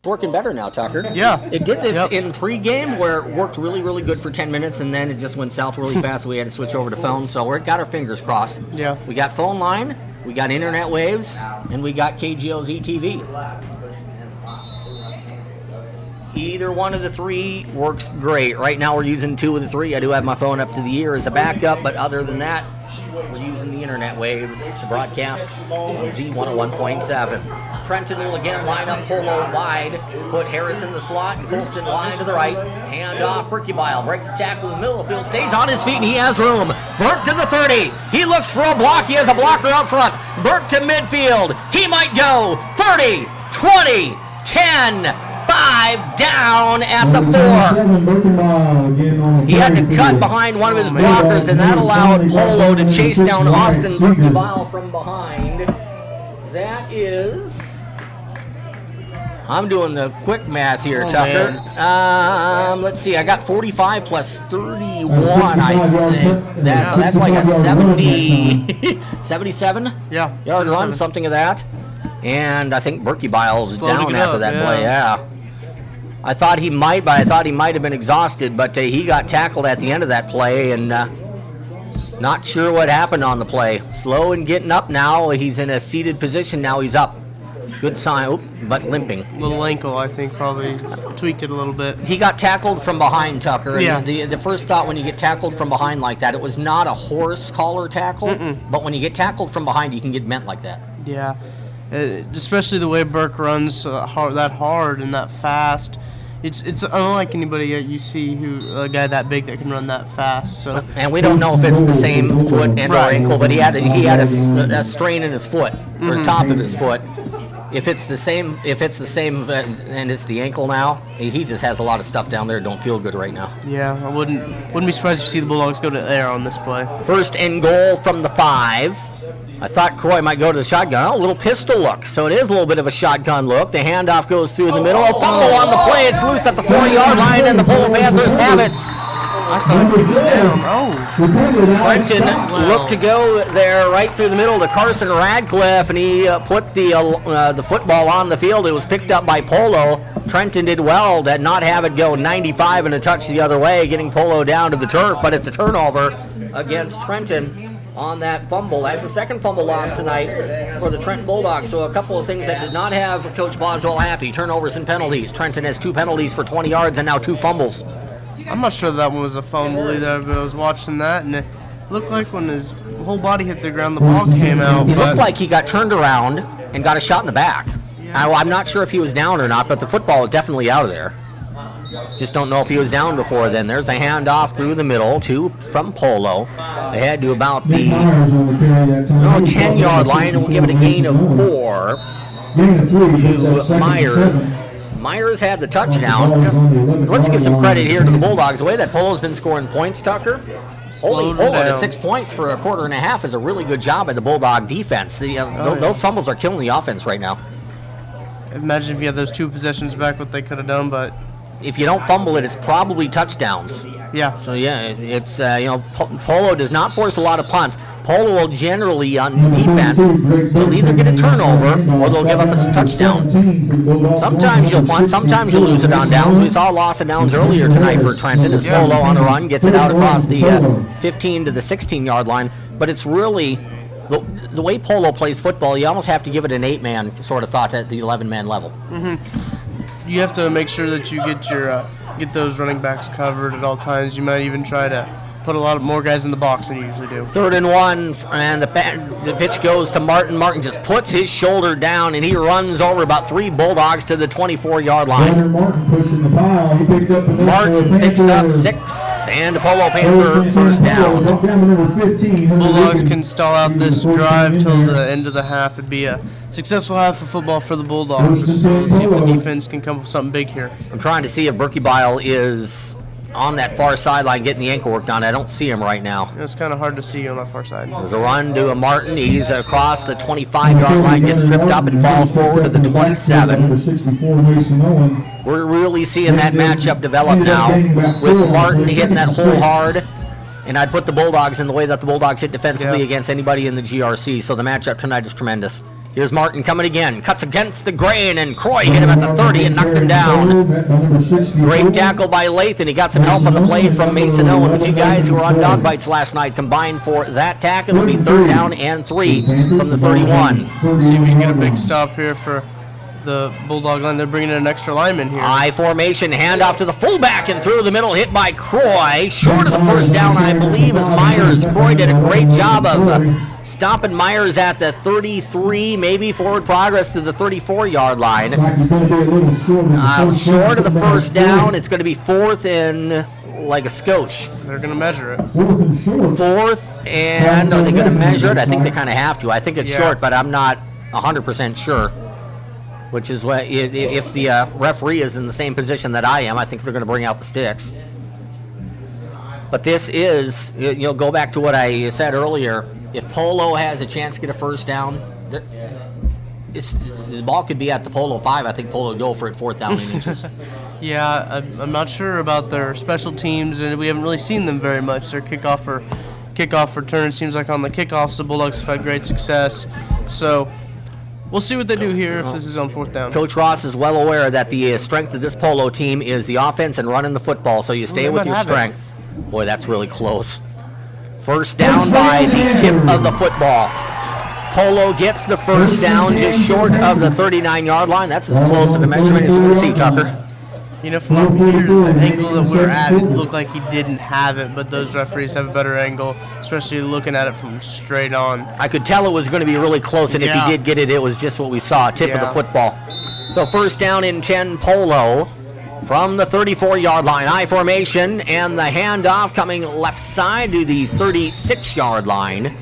It's working better now, Tucker. Yeah. It did this in pregame where it worked really, really good for 10 minutes, and then it just went south really fast, so we had to switch over to phone. So we got our fingers crossed. Yeah. We got phone line, we got internet waves, and we got KGOZ TV. Either one of the three works great. Right now we're using 2 of the 3. I do have my phone up to the ear as a backup, but other than that, we're using the internet waves to broadcast Z101.7. Trenton will again line up Polo wide, put Harris in the slot, and Colston line to the right. Hand off, Berkebile breaks the tackle in the middle of the field, stays on his feet, and he has room. Burke to the 30. He looks for a block. He has a blocker up front. Burke to midfield. He might go 30, 20, 10, 5 down at the 4. He had to cut behind one of his blockers, and that allowed Polo to chase down Austin Berkebile from behind. That is... I'm doing the quick math here, Tucker. Let's see. I got 45 plus 31, I think. So that's like a 70, 77 yard run, something of that. And I think Berkebile's down after that play, I thought he might, but I thought he might have been exhausted, but he got tackled at the end of that play, and not sure what happened on the play. Slow and getting up now. He's in a seated position now. He's up. Good sign, but limping. Little ankle, I think, probably tweaked it a little bit. He got tackled from behind, Tucker. And the first thought when you get tackled from behind like that, it was not a horse collar tackle, but when you get tackled from behind, you can get bent like that. Yeah, especially the way Burke runs that hard and that fast. It's unlike anybody you see a guy that big that can run that fast. So and we don't know if it's the same foot and or ankle, but he had a strain in his foot or top of his foot. If it's the same, and it's the ankle now, he just has a lot of stuff down there. Don't feel good right now. Yeah, I wouldn't be surprised to see the Bulldogs go to air on this play. First and goal from the 5. I thought Croy might go to the shotgun. Oh, a little pistol look. So it is a little bit of a shotgun look. The handoff goes through the middle. A fumble on the play. It's loose at the 4-yard line, and the Polo Panthers have it. I thought he was down. Trenton looked to go there right through the middle to Carson Radcliffe, and he put the football on the field. It was picked up by Polo. Trenton did well to not have it go 95 and a touch the other way, getting Polo down to the turf, but it's a turnover against Trenton on that fumble. That's the second fumble loss tonight for the Trenton Bulldogs. So a couple of things that did not have Coach Boswell happy. Turnovers and penalties. Trenton has 2 penalties for 20 yards and now 2 fumbles. I'm not sure that one was a fumble either, but I was watching that, and it looked like when his whole body hit the ground, the ball came out. It looked like he got turned around and got a shot in the back. I'm not sure if he was down or not, but the football is definitely out of there. Just don't know if he was down before then. There's a handoff through the middle from Polo. Ahead to about the 10-yard line, and we'll give it a gain of 4 to Myers. Myers had the touchdown. Let's give some credit here to the Bulldogs. The way that Polo's been scoring points, Tucker, holding Polo to 6 points for a quarter and a half is a really good job by the Bulldog defense. Those fumbles are killing the offense right now. Imagine if you had those 2 possessions back, what they could have done, but if you don't fumble it, it's probably touchdowns. yeah. So yeah, it's Polo does not force a lot of punts. Polo will generally on defense, they'll either get a turnover or they'll give up a touchdown. Sometimes you'll punt, sometimes you'll lose it on downs. We saw a loss of downs earlier tonight for Trenton as Polo on a run gets it out across the 15 to the 16-yard line. But it's really the way Polo plays football, you almost have to give it an 8-man sort of thought at the 11-man level. You have to make sure that you get those running backs covered at all times. You might even try to put a lot more guys in the box than you usually do. 3rd and 1, and the pitch goes to Martin. Martin just puts his shoulder down, and he runs over about 3 Bulldogs to the 24-yard line. Martin picks up 6, and a Polo Panther first down. Bulldogs can stall out this drive till the end of the half. It'd be a successful half of football for the Bulldogs. See if the defense can come up with something big here. I'm trying to see if Berkebile is on that far sideline getting the ankle work done. I don't see him right now. It's kind of hard to see on that far side. There's a run to a Martin. He's across the 25-yard line, gets tripped up and falls forward to the 27. We're really seeing that matchup develop now with Martin hitting that hole hard. And I'd put the Bulldogs in the way that the Bulldogs hit defensively against anybody in the GRC. So the matchup tonight is tremendous. Here's Martin coming again. Cuts against the grain, and Croy hit him at the 30 and knocked him down. Great tackle by Lathan. He got some help on the play from Mason Owen. The 2 guys who were on dog bites last night combined for that tackle. It'll be 3rd down and 3 from the 31. See if we can get a big stop here for the Bulldog line. They're bringing in an extra lineman here. I formation, handoff to the fullback and through the middle, hit by Croy. Short of the first down, I believe, is Myers. Croy did a great job of stopping Myers at the 33, maybe forward progress to the 34-yard line. Short of the first down, it's going to be 4th and like a scotch. They're going to measure it. 4th, and are they going to measure it? I think they kind of have to. I think it's short, but I'm not 100% sure. Which is what, if the referee is in the same position that I am, I think they're going to bring out the sticks. But this is, go back to what I said earlier. If Polo has a chance to get a first down, the ball could be at the Polo 5. I think Polo would go for it 4th down in inches. Yeah, I'm not sure about their special teams, and we haven't really seen them very much. Their kickoff return seems like on the kickoffs, the Bulldogs have had great success. So we'll see what they do here if this is on 4th down. Coach Ross is well aware that the strength of this Polo team is the offense and running the football, so you stay with your strength. Boy, that's really close. First down by the tip of the football. Polo gets the first down just short of the 39-yard line. That's as close of a measurement as you can see, Tucker. From up here, the angle that we're at, it looked like he didn't have it, but those referees have a better angle, especially looking at it from straight on. I could tell it was going to be really close, and if he did get it, it was just what we saw, tip of the football. So first down and 10, Polo from the 34-yard line. I formation, and the handoff coming left side to the 36-yard line.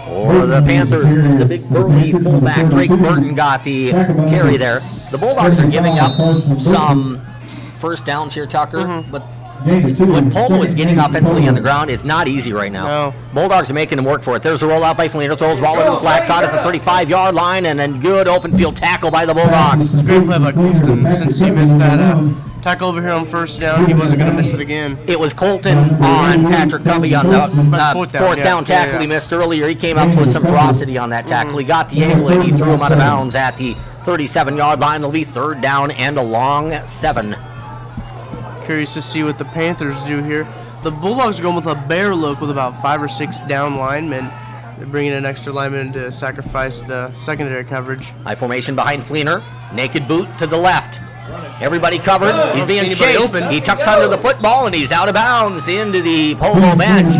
For the Panthers, the big burly fullback, Drake Burton, got the carry there. The Bulldogs are giving up some first downs here, Tucker, but what Polo is getting offensively on the ground is not easy right now. No. Bulldogs are making them work for it. There's a rollout by Felino, throws the ball into the flat, caught at the 35-yard line, and then good open field tackle by the Bulldogs. It's a great play by Colston. Since he missed that tackle over here on first down, he wasn't going to miss it again. It was Colton on Patrick Covey on the fourth down tackle he missed earlier. He came up with some ferocity on that tackle. He got the angle, and he threw him out of bounds at the 37-yard line. It'll be 3rd down and a long 7. Curious to see what the Panthers do here. the Bulldogs are going with a bear look with about 5 or 6 down linemen. They're bringing an extra lineman to sacrifice the secondary coverage. High formation behind Fleener. Naked boot to the left. Everybody covered. He's being chased. Open. He tucks under the football, and he's out of bounds into the Polo bench.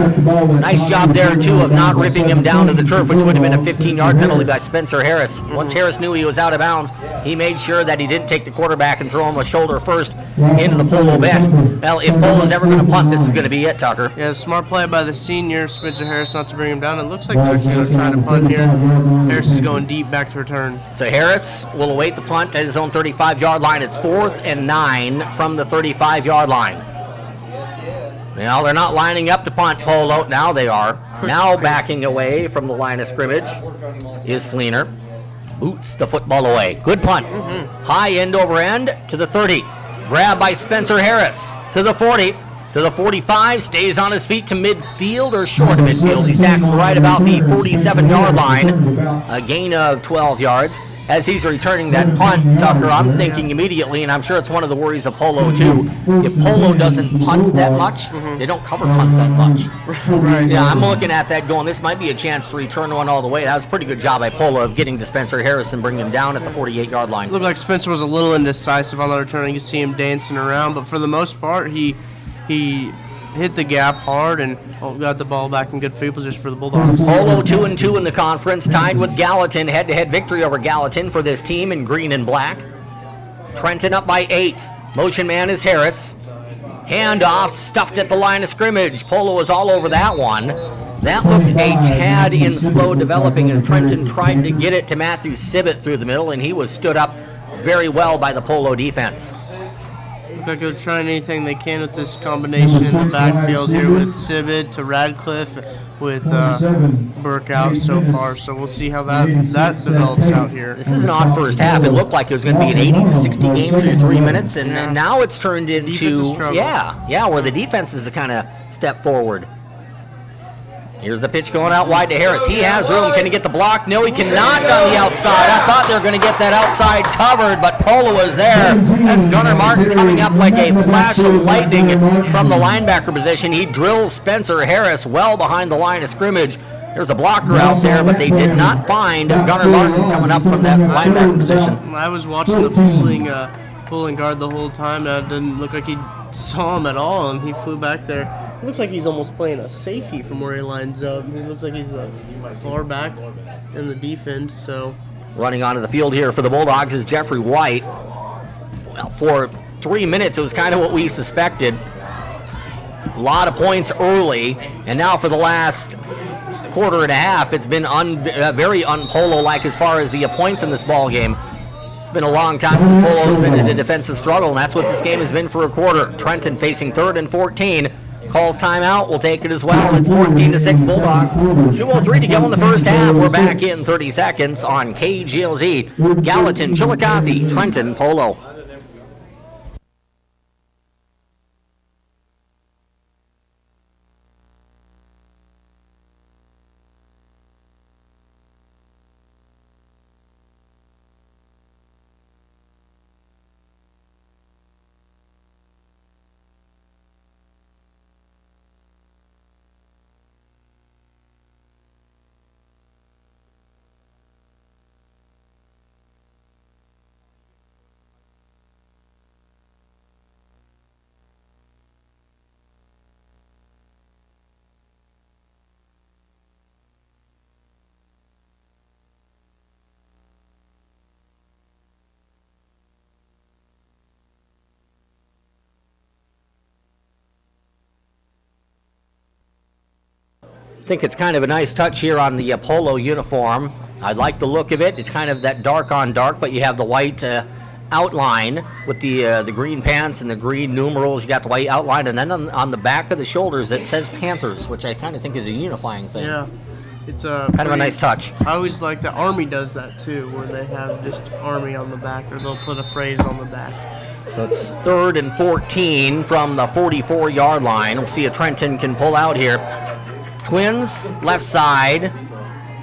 Nice job there, too, of not ripping him down to the turf, which would have been a 15-yard penalty by Spencer Harris. Once Harris knew he was out of bounds, he made sure that he didn't take the quarterback and throw him a shoulder first into the Polo bench. Well, if Polo's ever going to punt, this is going to be it, Tucker. Yeah, smart play by the senior, Spencer Harris, not to bring him down. It looks like they're actually going to try to punt here. Harris is going deep back to return. So Harris will await the punt at his own 35-yard line. It's 4th and 9 from the 35-yard line. Well, they're not lining up to punt, Polo. Now they are. Now backing away from the line of scrimmage is Fleener. Boots the football away. Good punt. High end over end to the 30. Grab by Spencer Harris to the 40. To the 45. Stays on his feet to midfield or short of midfield. He's tackled right about the 47-yard line. A gain of 12 yards. As he's returning that punt, Tucker, I'm thinking immediately, and I'm sure it's one of the worries of Polo too, if Polo doesn't punt that much, they don't cover punt that much. Right. Yeah, I'm looking at that going, this might be a chance to return one all the way. That was a pretty good job by Polo of getting to Spencer Harris and bringing him down at the 48-yard line. Looked like Spencer was a little indecisive on the return. You can see him dancing around, but for the most part, he hit the gap hard and got the ball back in good field position for the Bulldogs. Polo 2-2 in the conference, tied with Gallatin. Head-to-head victory over Gallatin for this team in green and black. Trenton up by 8. Motion man is Harris. Handoff stuffed at the line of scrimmage. Polo was all over that one. That looked a tad in slow developing as Trenton tried to get it to Matthew Sibbett through the middle, and he was stood up very well by the Polo defense. Look like they're trying anything they can with this combination in the backfield here with Sibbett to Radcliffe with Burke out so far. So we'll see how that develops out here. This is an odd first half. It looked like it was going to be an 80-60 game through 3 minutes, and now it's turned into, where the defense is a kind of step forward. Here's the pitch going out wide to Harris. He has room. Can he get the block? No, he cannot on the outside. I thought they were going to get that outside covered, but Polo was there. That's Gunnar Martin coming up like a flash of lightning from the linebacker position. He drills Spencer Harris well behind the line of scrimmage. There's a blocker out there, but they did not find Gunnar Martin coming up from that linebacker position. I was watching the pulling guard the whole time, and it didn't look like he saw him at all, and he flew back there. It looks like he's almost playing a safety from where he lines up. He looks like he's the far back in the defense. So running onto the field here for the Bulldogs is Jeffrey White. Well, for 3 minutes, it was kind of what we suspected. A lot of points early, and now for the last quarter and a half, it's been very un-Polo-like as far as the points in this ball game. It's been a long time since Polo has been in a defensive struggle, and that's what this game has been for a quarter. Trenton facing 3rd and 14. Calls timeout. We'll take it as well. It's 14-6 Bulldogs. 2:03 to go in the first half. We're back in 30 seconds on KGLZ. Gallatin, Chillicothe, Trenton, Polo. I think it's kind of a nice touch here on the Polo uniform. I like the look of it. It's kind of that dark on dark, but you have the white outline with the green pants and the green numerals. You got the white outline, and then on the back of the shoulders it says Panthers, which I kind of think is a unifying thing. Yeah, it's a kind of a nice touch. I always like the Army does that too, where they have just Army on the back, or they'll put a phrase on the back. So it's 3rd and 14 from the 44-yard line. We'll see if Trenton can pull out here. Twins, left side.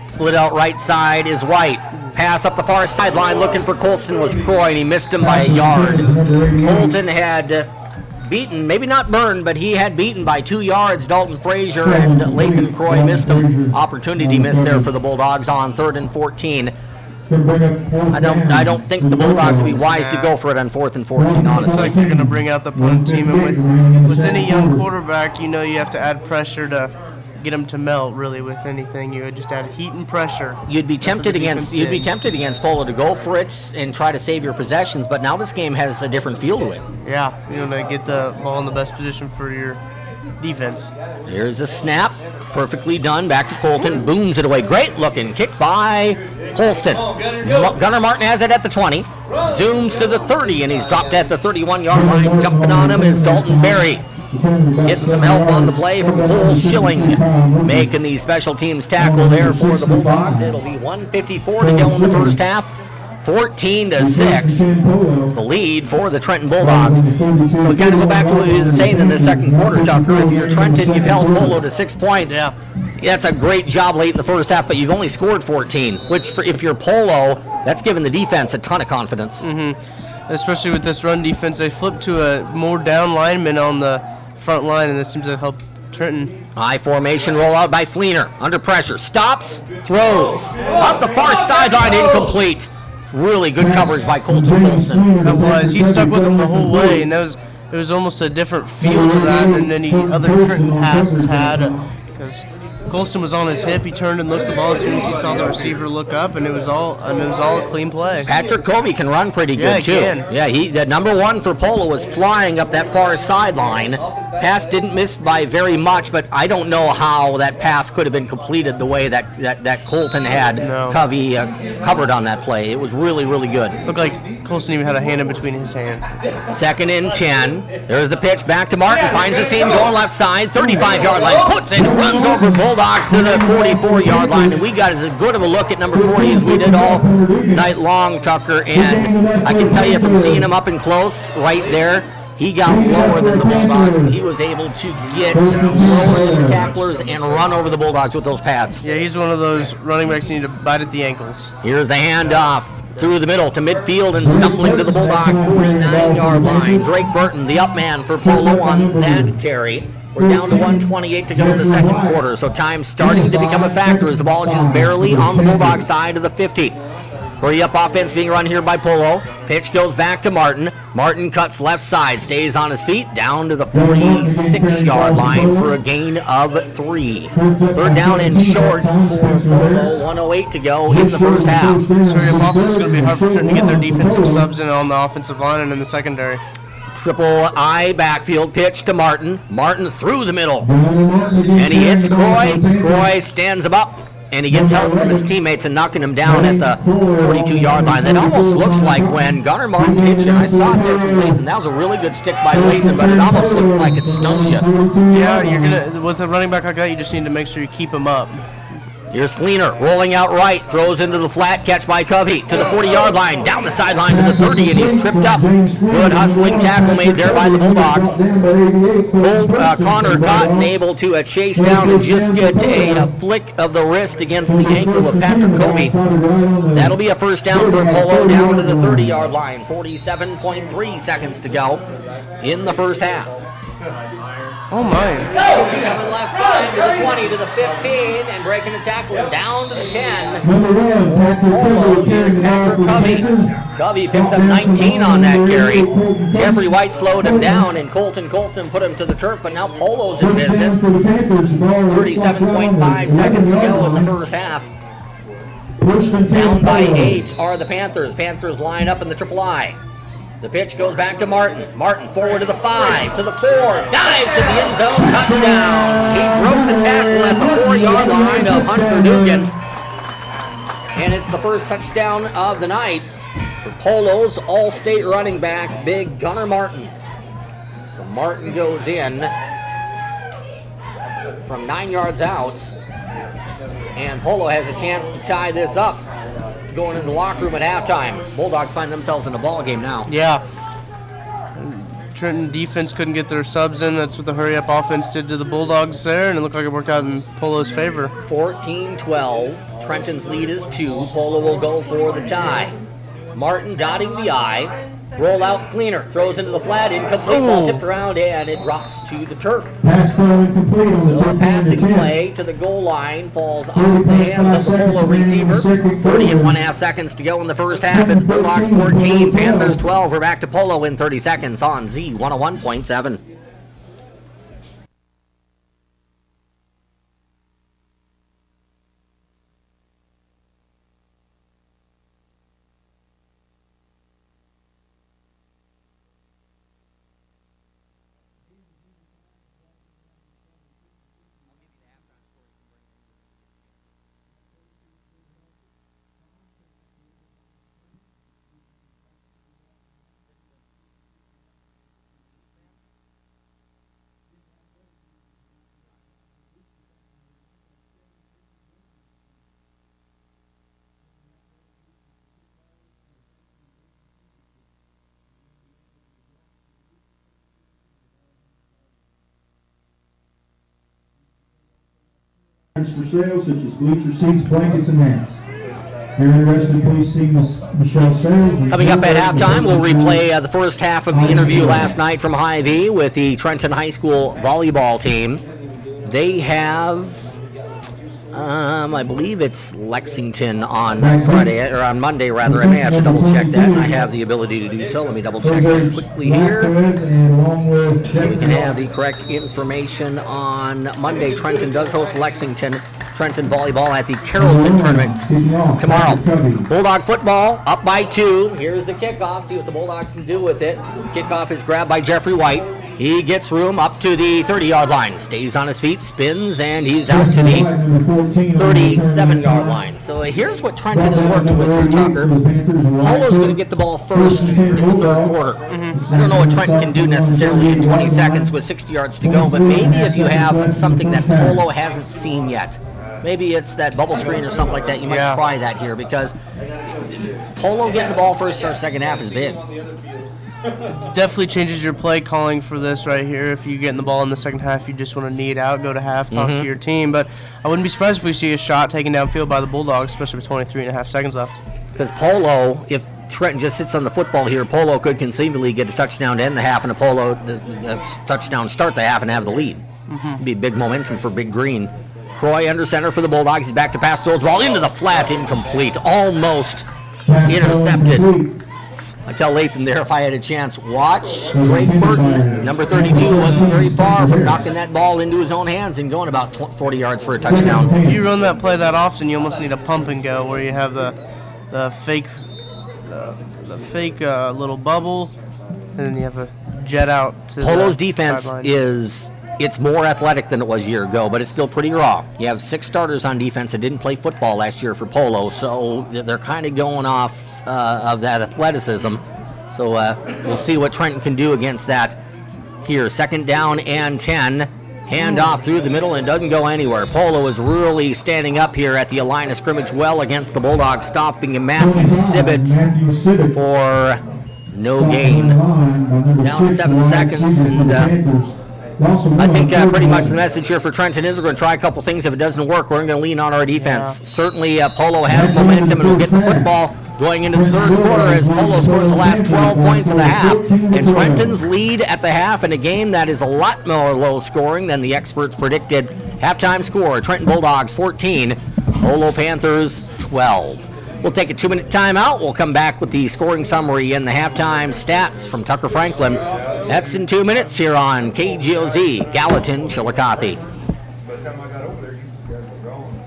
Split out right side is White. Pass up the far sideline looking for Colston was Croy, and he missed him by a yard. Colton had beaten, maybe not burned, but he had beaten by 2 yards Dalton Frazier, and Lathan Croy missed an opportunity missed there for the Bulldogs on 3rd and 14. I don't think the Bulldogs would be wise to go for it on 4th and 14, It's honestly. like they're going to bring out the punt team, and with any young quarterback, you know you have to add pressure to get him to melt. Really, with anything, you would just add heat and pressure. You'd be That's what tempted the against defense did. Polo to go for it and try to save your possessions, but now this game has a different feel to it. Yeah, you know, to get the ball in the best position for your defense. Here's a snap, perfectly done. Back to Colton, booms it away. Great looking kick by Holston. Gunnar Martin has it at the 20, zooms to the 30, and he's dropped at the 31-yard line. Jumping on him is Dalton Berry. Getting some help on the play from Cole Schilling, making the special teams tackle there for the Bulldogs. It'll be 1:54 to go in the first half. 14-6, the lead for the Trenton Bulldogs. So we kind of go back to what we were saying in the second quarter, Tucker. If you're Trenton, you've held Polo to 6 points. Yeah. That's a great job late in the first half, but you've only scored 14, which if you're Polo, that's given the defense a ton of confidence. Especially with this run defense, they flipped to a more down lineman on the front line, and this seems to help Trenton. High formation rollout by Fleener. Under pressure. Stops. Throws. Up the far sideline. Incomplete. Really good coverage by Colton Colston. It was. He stuck with him the whole way, and it was almost a different feel to that than any other Trenton pass has had. Because Colston was on his hip, he turned and looked the ball as soon as he saw the receiver look up, and it was all a clean play. Patrick Covey can run pretty good, Yeah, he too. can. Yeah, the number one for Polo was flying up that far sideline. Pass didn't miss by very much, but I don't know how that pass could have been completed the way that Colton had Covey covered on that play. It was really, really good. Looked like Colston even had a hand in between his hand. 2nd and 10. There's the pitch back to Martin. Finds the seam going left side. 35-yard line. Puts it. Runs over Bulldogs to the 44-yard line. And we got as good of a look at number 40 as we did all night long, Tucker. And I can tell you from seeing him up and close right there, he got lower than the Bulldogs, and he was able to get lower than the tacklers and run over the Bulldogs with those pads. Yeah, he's one of those running backs you need to bite at the ankles. Here's the handoff through the middle to midfield and stumbling to the Bulldog 49-yard line. Drake Burton, the up man for Polo on that carry. We're down to 1:28 to go in the second quarter, so time starting to become a factor as the ball just barely on the Bulldog side of the 50. Hurry-up offense being run here by Polo. Pitch goes back to Martin. Martin cuts left side, stays on his feet, down to the 46-yard line for a gain of 3. 3rd down and short for Polo. 1:08 to go in the first half. So your offense is going to be hard for Trenton to get their defensive subs in on the offensive line and in the secondary. Triple I backfield pitch to Martin. Martin through the middle. And he hits Croy. Croy stands him up. And he gets help from his teammates and knocking him down at the 42-yard line. That almost looks like when Gunnar Martin hits you. I saw it there from Lathan. That was a really good stick by Lathan, but it almost looks like it snubbed you. Yeah, you're gonna with a running back like that, you just need to make sure you keep him up. Here's Fleener rolling out right, throws into the flat, catch by Covey to the 40-yard line, down the sideline to the 30, and he's tripped up. Good hustling tackle made there by the Bulldogs. Connor Cotton able to chase down and just get a flick of the wrist against the ankle of Patrick Covey. That'll be a first down for Polo down to the 30-yard line. 47.3 seconds to go in the first half. Oh my. Coming left side to the 20 to the 15 and breaking the tackle down to the 10. Polo, here's Patrick Covey. Covey picks up 19 on that carry. Jeffrey White slowed him down and Colton Colston put him to the turf, but now Polo's in business. 37.5 seconds to go in the first half. Down by 8 are the Panthers. Panthers line up in the triple I. The pitch goes back to Martin. Martin forward to the 5, to the 4, dives to the end zone, touchdown. He broke the tackle at the 4-yard line of Hunter Dugan. And it's the first touchdown of the night for Polo's all-state running back, big Gunnar Martin. So Martin goes in from 9 yards out. And Polo has a chance to tie this up going into the locker room at halftime. Bulldogs find themselves in a ball game now. Yeah. Trenton defense couldn't get their subs in. That's what the hurry-up offense did to the Bulldogs there, and it looked like it worked out in Polo's favor. 14-12. Trenton's lead is 2. Polo will go for the tie. Martin dotting the I. Roll out, Cleaner throws into the flat, incomplete, ball tipped around, and it drops to the turf. Pass throw incomplete on the So a 2-point passing attempt. play to the goal line falls off the hands of the Polo receiver. 30.5 seconds to go in the first half. It's Bulldogs 14, Panthers 12. We're back to Polo in 30 seconds on Z101.7. For sale, such as bleacher seats, blankets, and hats. If you're interested, please see Michelle Sales. Coming up at halftime, we'll replay the first half of the interview last night from Hy-Vee with the Trenton High School volleyball team. They have, I believe it's Lexington on Friday, or on Monday rather. I may have to double check that, and I have the ability to do so. Let me double check that quickly here. We can have the correct information on Monday. Trenton does host Lexington. Trenton volleyball at the Carrollton tournament tomorrow. Bulldog football up by 2. Here's the kickoff. See what the Bulldogs can do with it. Kickoff is grabbed by Jeffrey White. He gets room up to the 30-yard line. Stays on his feet, spins, and he's out to the 37-yard line. So here's what Trenton is working with here, Tucker. Polo's going to get the ball first in the third quarter. I don't know what Trenton can do necessarily in 20 seconds with 60 yards to go, but maybe if you have something that Polo hasn't seen yet, maybe it's that bubble screen or something like that, you might try that here, because Polo getting the ball first or second half is big. Definitely changes your play calling for this right here. If you get in the ball in the second half, you just want to knee it out, go to half, talk to your team. But I wouldn't be surprised if we see a shot taken downfield by the Bulldogs, especially with 23.5 seconds left. Because Polo, if Trenton just sits on the football here, Polo could conceivably get a touchdown to end the half and a Polo touchdown start the half and have the lead. It'd be big momentum for Big Green. Croy under center for the Bulldogs. He's back to pass, throws ball into the flat, incomplete, almost intercepted. I tell Lathan there, if I had a chance, watch Drake Burton. Number 32 wasn't very far from knocking that ball into his own hands and going about 40 yards for a touchdown. If you run that play that often, you almost need a pump and go where you have the fake little bubble, and then you have a jet out to Polo's the defense sideline. it's more athletic than it was a year ago, but it's still pretty raw. You have 6 starters on defense that didn't play football last year for Polo, so they're kind of going off of that athleticism. So we'll see what Trenton can do against that here. 2nd down and 10. Hand off through the middle and doesn't go anywhere. Polo is really standing up here at the line of scrimmage well against the Bulldogs, stopping Matthew Sibbett for no gain. Down to 7 seconds, and I think pretty much the message here for Trenton is we're going to try a couple things. If it doesn't work, we're going to lean on our defense. Certainly, Polo has momentum and will get the football going into the third quarter as Polo scores the last 12 points of the half. And Trenton's lead at the half in a game that is a lot more low scoring than the experts predicted. Halftime score, Trenton Bulldogs 14, Polo Panthers 12. We'll take a 2-minute timeout. We'll come back with the scoring summary and the halftime stats from Tucker Franklin. That's in 2 minutes here on KGOZ, Gallatin, Chillicothe. By the time I got over there, you guys were gone.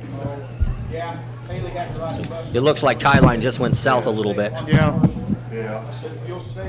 Yeah, Haley got the right bus. It looks like Tie Line just went south a little bit. Yeah. Yeah. You'll see.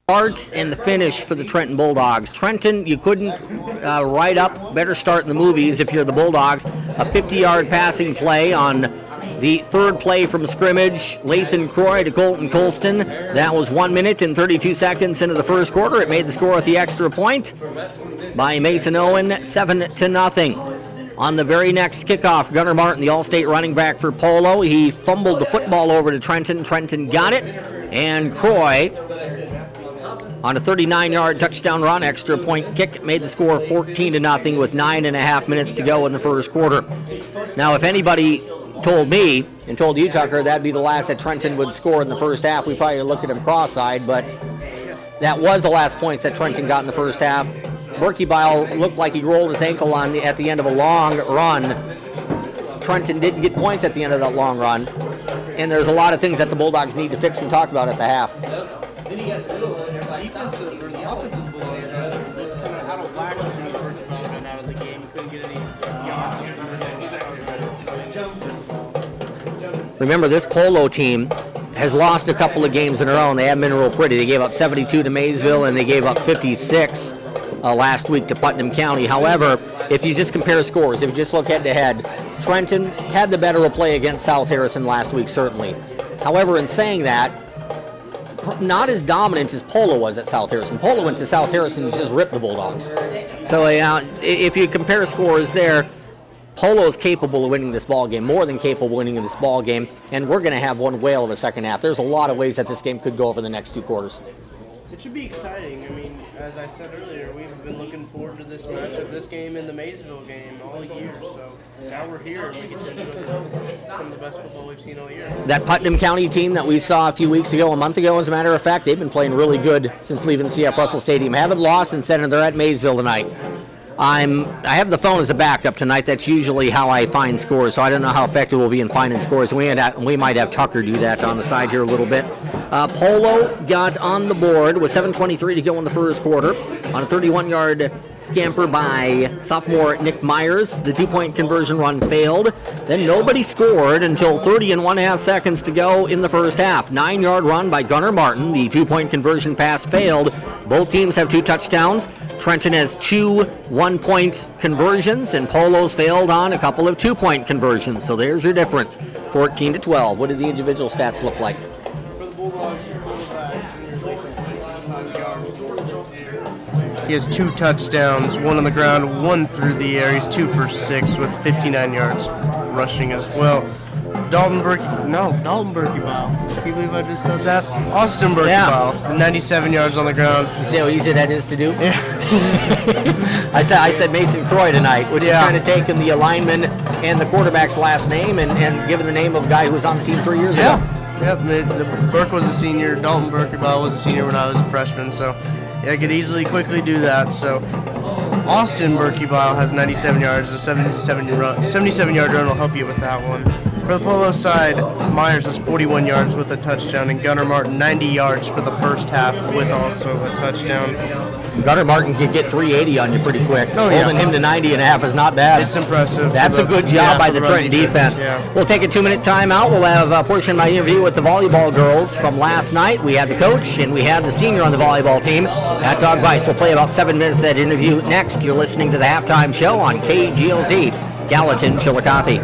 Start and the finish for the Trenton Bulldogs. Trenton, you couldn't write up better start in the movies if you're the Bulldogs. A 50-yard passing play on the third play from scrimmage. Lathan Croy to Colton Colston. That was 1 minute and 32 seconds into the first quarter. It made the score at the extra point by Mason Owen, 7-0. On the very next kickoff, Gunnar Martin, the All-State running back for Polo, he fumbled the football over to Trenton. Trenton got it, and Croy, on a 39-yard touchdown run, extra point kick, made the score 14-0 with 9.5 minutes to go in the first quarter. Now, if anybody told me and told you, Tucker, that'd be the last that Trenton would score in the first half, we probably look at him cross-eyed, but that was the last points that Trenton got in the first half. Berkebile looked like he rolled his ankle at the end of a long run. Trenton didn't get points at the end of that long run, and there's a lot of things that the Bulldogs need to fix and talk about at the half. Offensive Bulldogs out of whack as soon as Berkebile got out of the game. He couldn't get any yards. Remember, this Polo team has lost a couple of games in a row, and they haven't been real pretty. They gave up 72 to Maysville, and they gave up 56 last week to Putnam County. However, if you just compare scores, if you just look head-to-head, Trenton had the better of play against South Harrison last week, certainly. However, in saying that, not as dominant as Polo was at South Harrison. Polo went to South Harrison and just ripped the Bulldogs. So if you compare scores there, Polo is capable of winning this ball game, more than capable of winning this ball game, and we're going to have one whale of a second half. There's a lot of ways that this game could go over the next two quarters. It should be exciting. I mean, as I said earlier, we've been looking forward to this matchup, this game and the Maysville game all year. So now we're here and we get to enjoy some of the best football we've seen all year. That Putnam County team that we saw a month ago, as a matter of fact, they've been playing really good since leaving CF Russell Stadium. Haven't lost since then, and they're at Maysville tonight. I have the phone as a backup tonight. That's usually how I find scores, so I don't know how effective we'll be in finding scores. We might have Tucker do that on the side here a little bit. Polo got on the board with 7:23 to go in the first quarter on a 31-yard scamper by sophomore Nick Myers. The two-point conversion run failed. Then nobody scored until 30.5 seconds to go in the first half. 9-yard run by Gunnar Martin. The two-point conversion pass failed. Both teams have 2 touchdowns. Trenton has 2 one-point conversions, and Polo's failed on a couple of 2-point conversions. So there's your difference, 14-12. What did the individual stats look like? For the Bulldogs, quarterback, junior Lathan, 55 yards. He has 2 touchdowns, 1 on the ground, 1 through the air. He's 2 for 6 with 59 yards rushing as well. Dalton Berkebile. Can you believe I just said that? Austin Berkebile, 97 yards on the ground. You see how easy that is to do? Yeah. I said Mason Croy tonight, which is kind of taking the lineman and the quarterback's last name and giving the name of a guy who was on the team 3 years ago. Yep, Burke was a senior. Dalton Berkebile was a senior when I was a freshman, so I could quickly do that. So Austin Berkebile has 97 yards. A 77-yard run will help you with that one. For the Polo side, Myers has 41 yards with a touchdown, and Gunnar Martin 90 yards for the first half with also a touchdown. Gunnar Martin can get 380 on you pretty quick. Oh, yeah. Holding him to 90.5 is not bad. It's impressive. That's a good job by the Trenton defense. Yeah. We'll take a 2-minute timeout. We'll have a portion of my interview with the volleyball girls from last night. We had the coach and we had the senior on the volleyball team at Dog Bites. We'll play about 7 minutes of that interview next. You're listening to the halftime show on KGLZ, Gallatin, Chillicothe.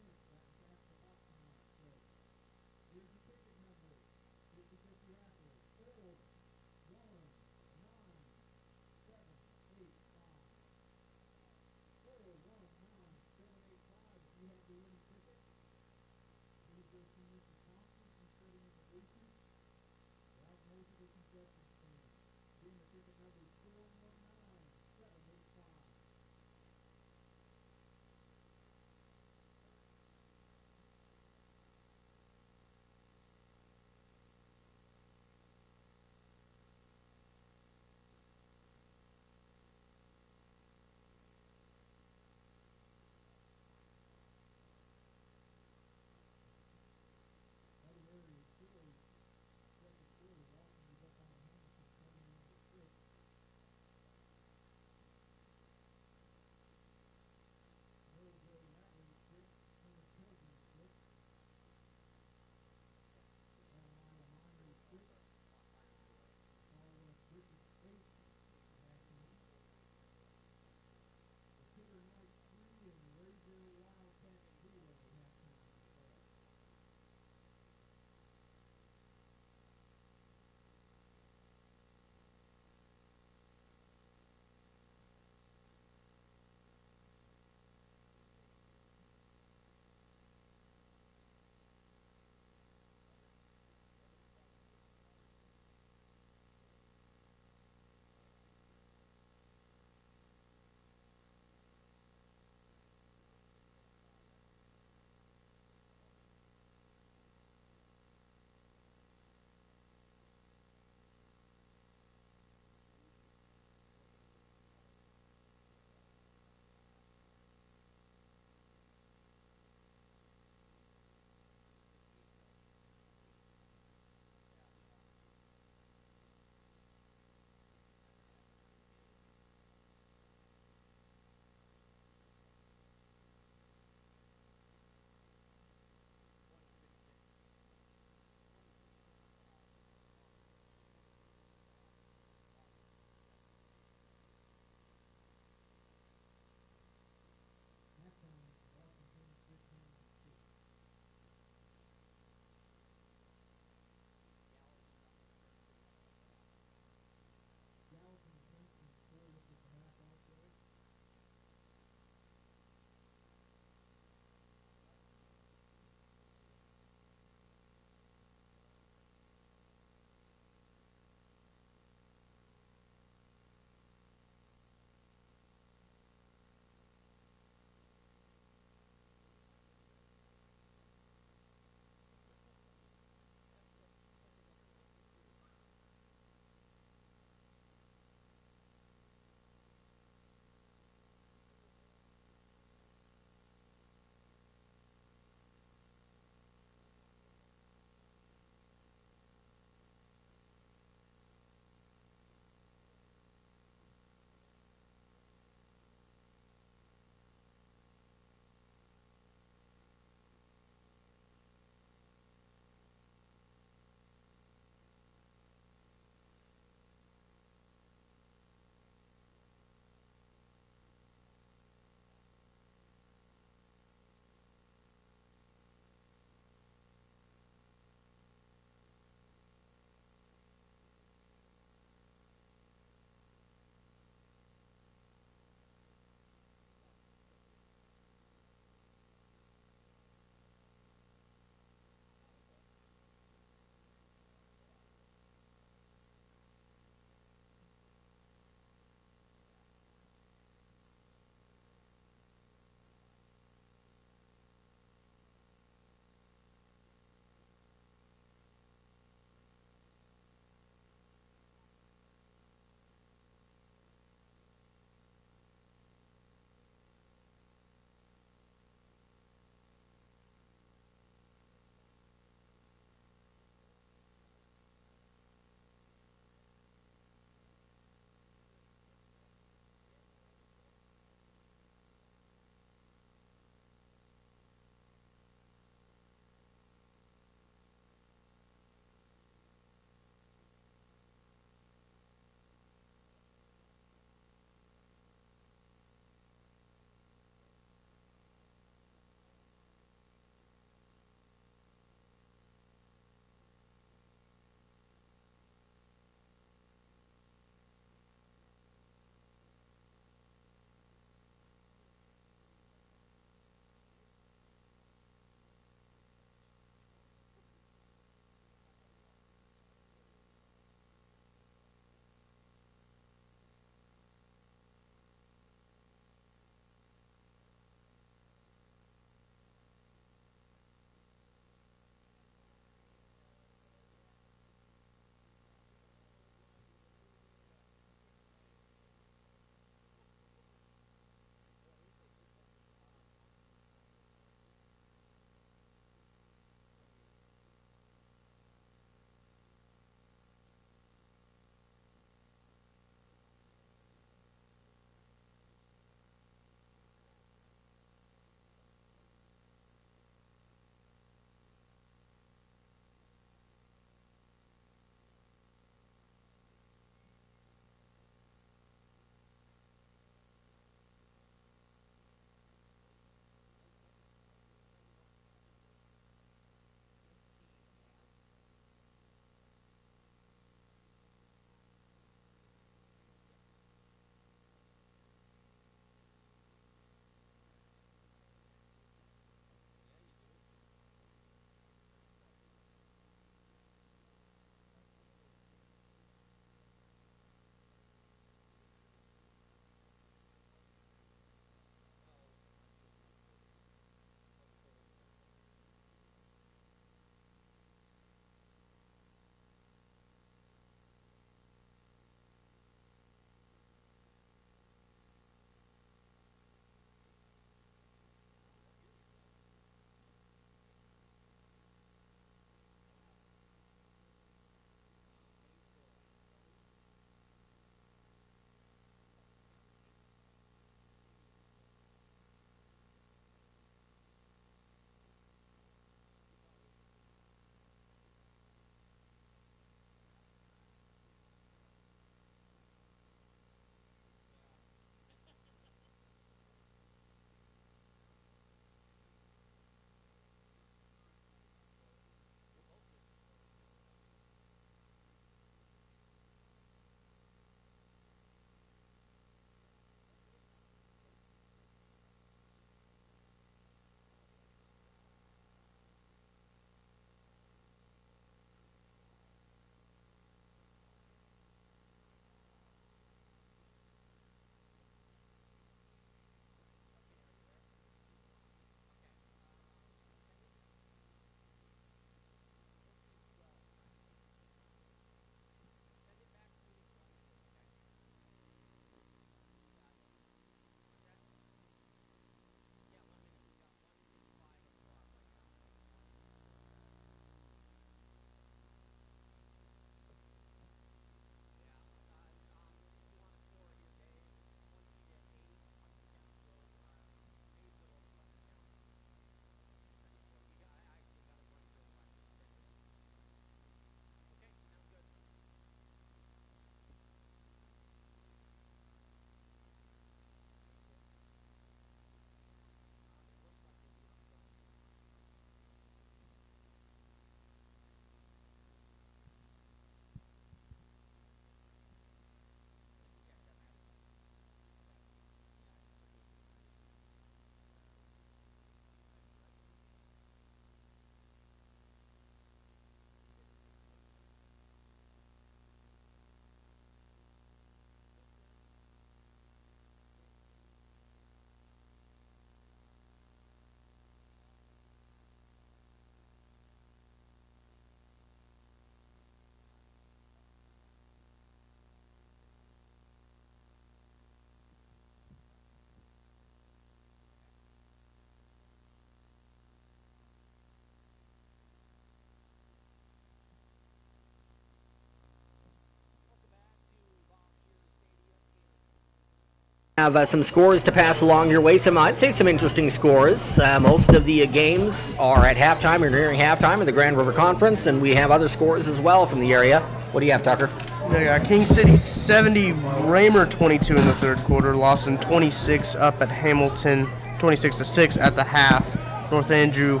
Have some scores to pass along your way. I'd say some interesting scores. Most of the games are at halftime or nearing halftime in the Grand River Conference, and we have other scores as well from the area. What do you have, Tucker? They got King City 70, Raymer 22 in the third quarter, Lawson 26 up at Hamilton, 26-6 at the half. North Andrew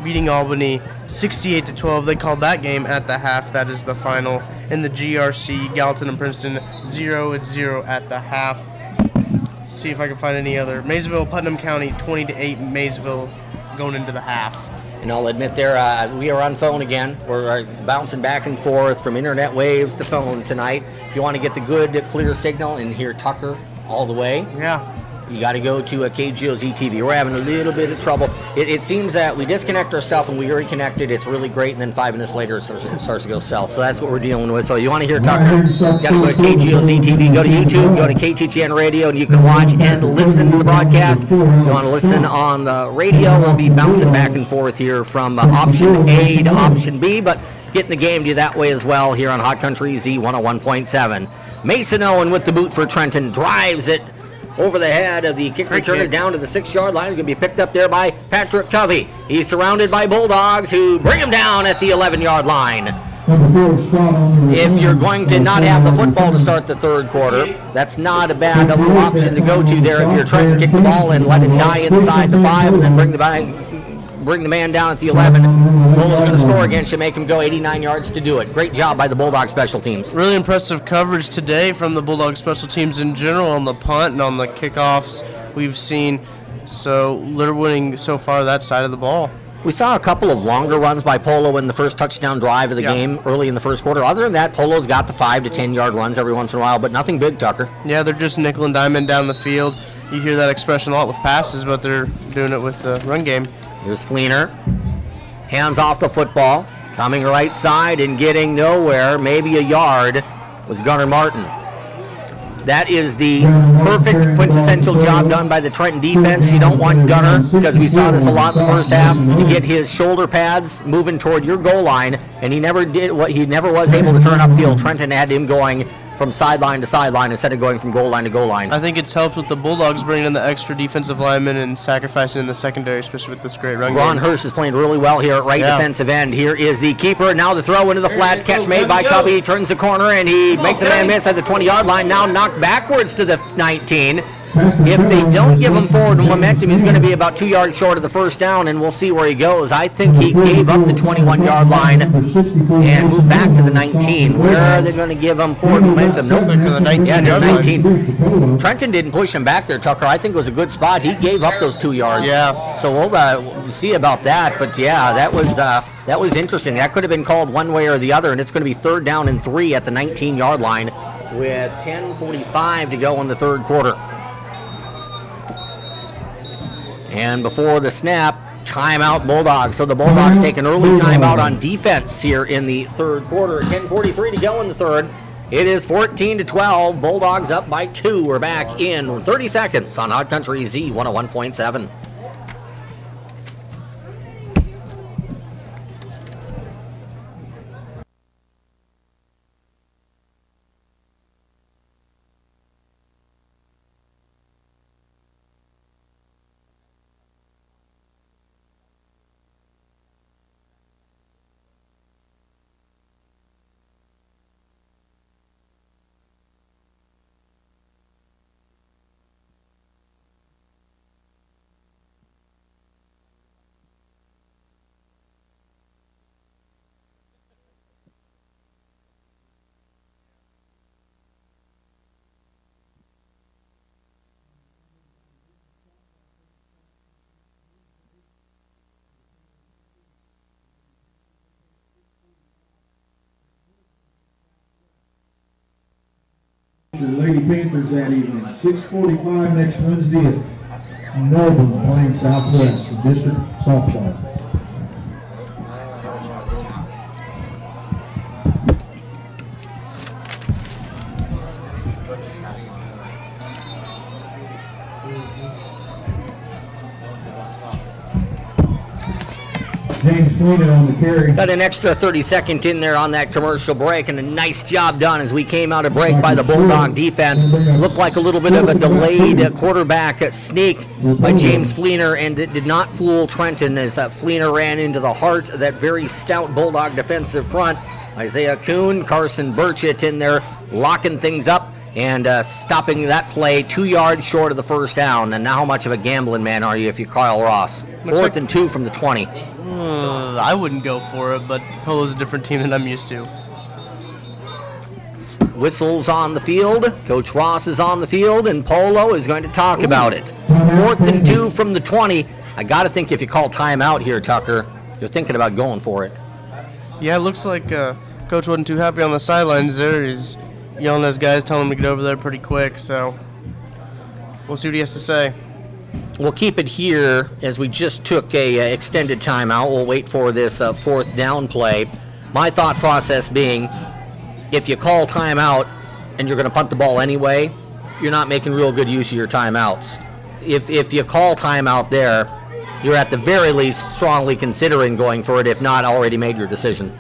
beating Albany 68-12. They called that game at the half. That is the final. In the GRC, Gallatin and Princeton 0-0 at the half. See if I can find any other. Maysville, Putnam County 20-8. Maysville going into the half. And I'll admit we are on phone again. We're bouncing back and forth from internet waves to phone tonight. If you want to get the good, clear signal and hear Tucker all the way, Yeah. you got to go to a KGOZ TV. We're having a little bit of trouble. It seems that we disconnect our stuff and we reconnect it. It's really great, and then 5 minutes later it starts to go south. So that's what we're dealing with. So you want to hear Tucker, you got to go to KGOZ TV, go to YouTube, go to KTTN Radio, and you can watch and listen to the broadcast. If you want to listen on the radio, we'll be bouncing back and forth here from option A to option B, but getting the game to you that way as well here on Hot Country Z 101.7. Mason Owen with the boot for Trenton drives it over the head of the kick returner down to the 6-yard line. It's going to be picked up there by Patrick Covey. He's surrounded by Bulldogs who bring him down at the 11-yard line. If you're going to not have the football to start the third quarter, that's not a bad option to go to there. If you're trying to kick the ball and let it die inside the 5 and then bring the man down at the 11, Polo's going to score against you, make him go 89 yards to do it. Great job by the Bulldog special teams. Really impressive coverage today from the Bulldog special teams in general on the punt and on the kickoffs we've seen. So they're winning so far that side of the ball. We saw a couple of longer runs by Polo in the first touchdown drive of the game early in the first quarter. Other than that, Polo's got the 5 to 10 yard runs every once in a while, but nothing big, Tucker. Yeah, they're just nickel and diamond down the field. You hear that expression a lot with passes, but they're doing it with the run game. Here's Fleener. Hands off the football. Coming right side and getting nowhere, maybe a yard, was Gunnar Martin. That is the perfect quintessential job done by the Trenton defense. You don't want Gunnar, because we saw this a lot in the first half, to get his shoulder pads moving toward your goal line, and he never was able to turn upfield. Trenton had him going from sideline to sideline instead of going from goal line to goal line. I think it's helped with the Bulldogs bringing in the extra defensive linemen and sacrificing in the secondary, especially with this great run Ron game. Hirsch is playing really well here at right defensive end. Here is the keeper. Now the throw into the flat. Catch made by Covey. He turns the corner and he makes a man miss at the 20-yard line. Now knocked backwards to the 19. If they don't give him forward momentum, he's going to be about 2 yards short of the first down, and we'll see where he goes. I think he gave up the 21-yard line and moved back to the 19. Where are they going to give him forward momentum? Nope. To the 19. Trenton didn't push him back there, Tucker. I think it was a good spot. He gave up those 2 yards. Yeah. So we'll see about that. But yeah, that was interesting. That could have been called one way or the other, and it's going to be 3rd down and 3 at the 19-yard line with 10:45 to go in the third quarter. And before the snap, timeout Bulldogs. So the Bulldogs take an early timeout on defense here in the third quarter. 10:43 to go in the third. It is 14-12. Bulldogs up by 2. We're back in 30 seconds on Hot Country Z 101.7. Lady Panthers that evening. 6:45 next Wednesday at Melbourne playing Southwest for district softball. James Fleenan on the carry. Got an extra 30-second in there on that commercial break, and a nice job done as we came out of break by the Bulldog defense. Looked like a little bit of a delayed quarterback sneak by James Fleener, and it did not fool Trenton as Fleener ran into the heart of that very stout Bulldog defensive front. Isaiah Kuhn, Carson Burchett in there locking things up and stopping that play 2 yards short of the first down. And now how much of a gambling man are you if you're Kyle Ross? 4th and 2 from the 20. I wouldn't go for it, but Polo's a different team than I'm used to. Whistles on the field. Coach Ross is on the field, and Polo is going to talk about it. 4th and 2 from the 20. I got to think if you call timeout here, Tucker, you're thinking about going for it. Yeah, it looks like Coach wasn't too happy on the sidelines there. He's yelling at his guys, telling them to get over there pretty quick, so we'll see what he has to say. We'll keep it here as we just took a extended timeout. We'll wait for this 4th down play. My thought process being, if you call timeout and you're going to punt the ball anyway, you're not making real good use of your timeouts. If you call timeout there, you're at the very least strongly considering going for it, if not already made your decision.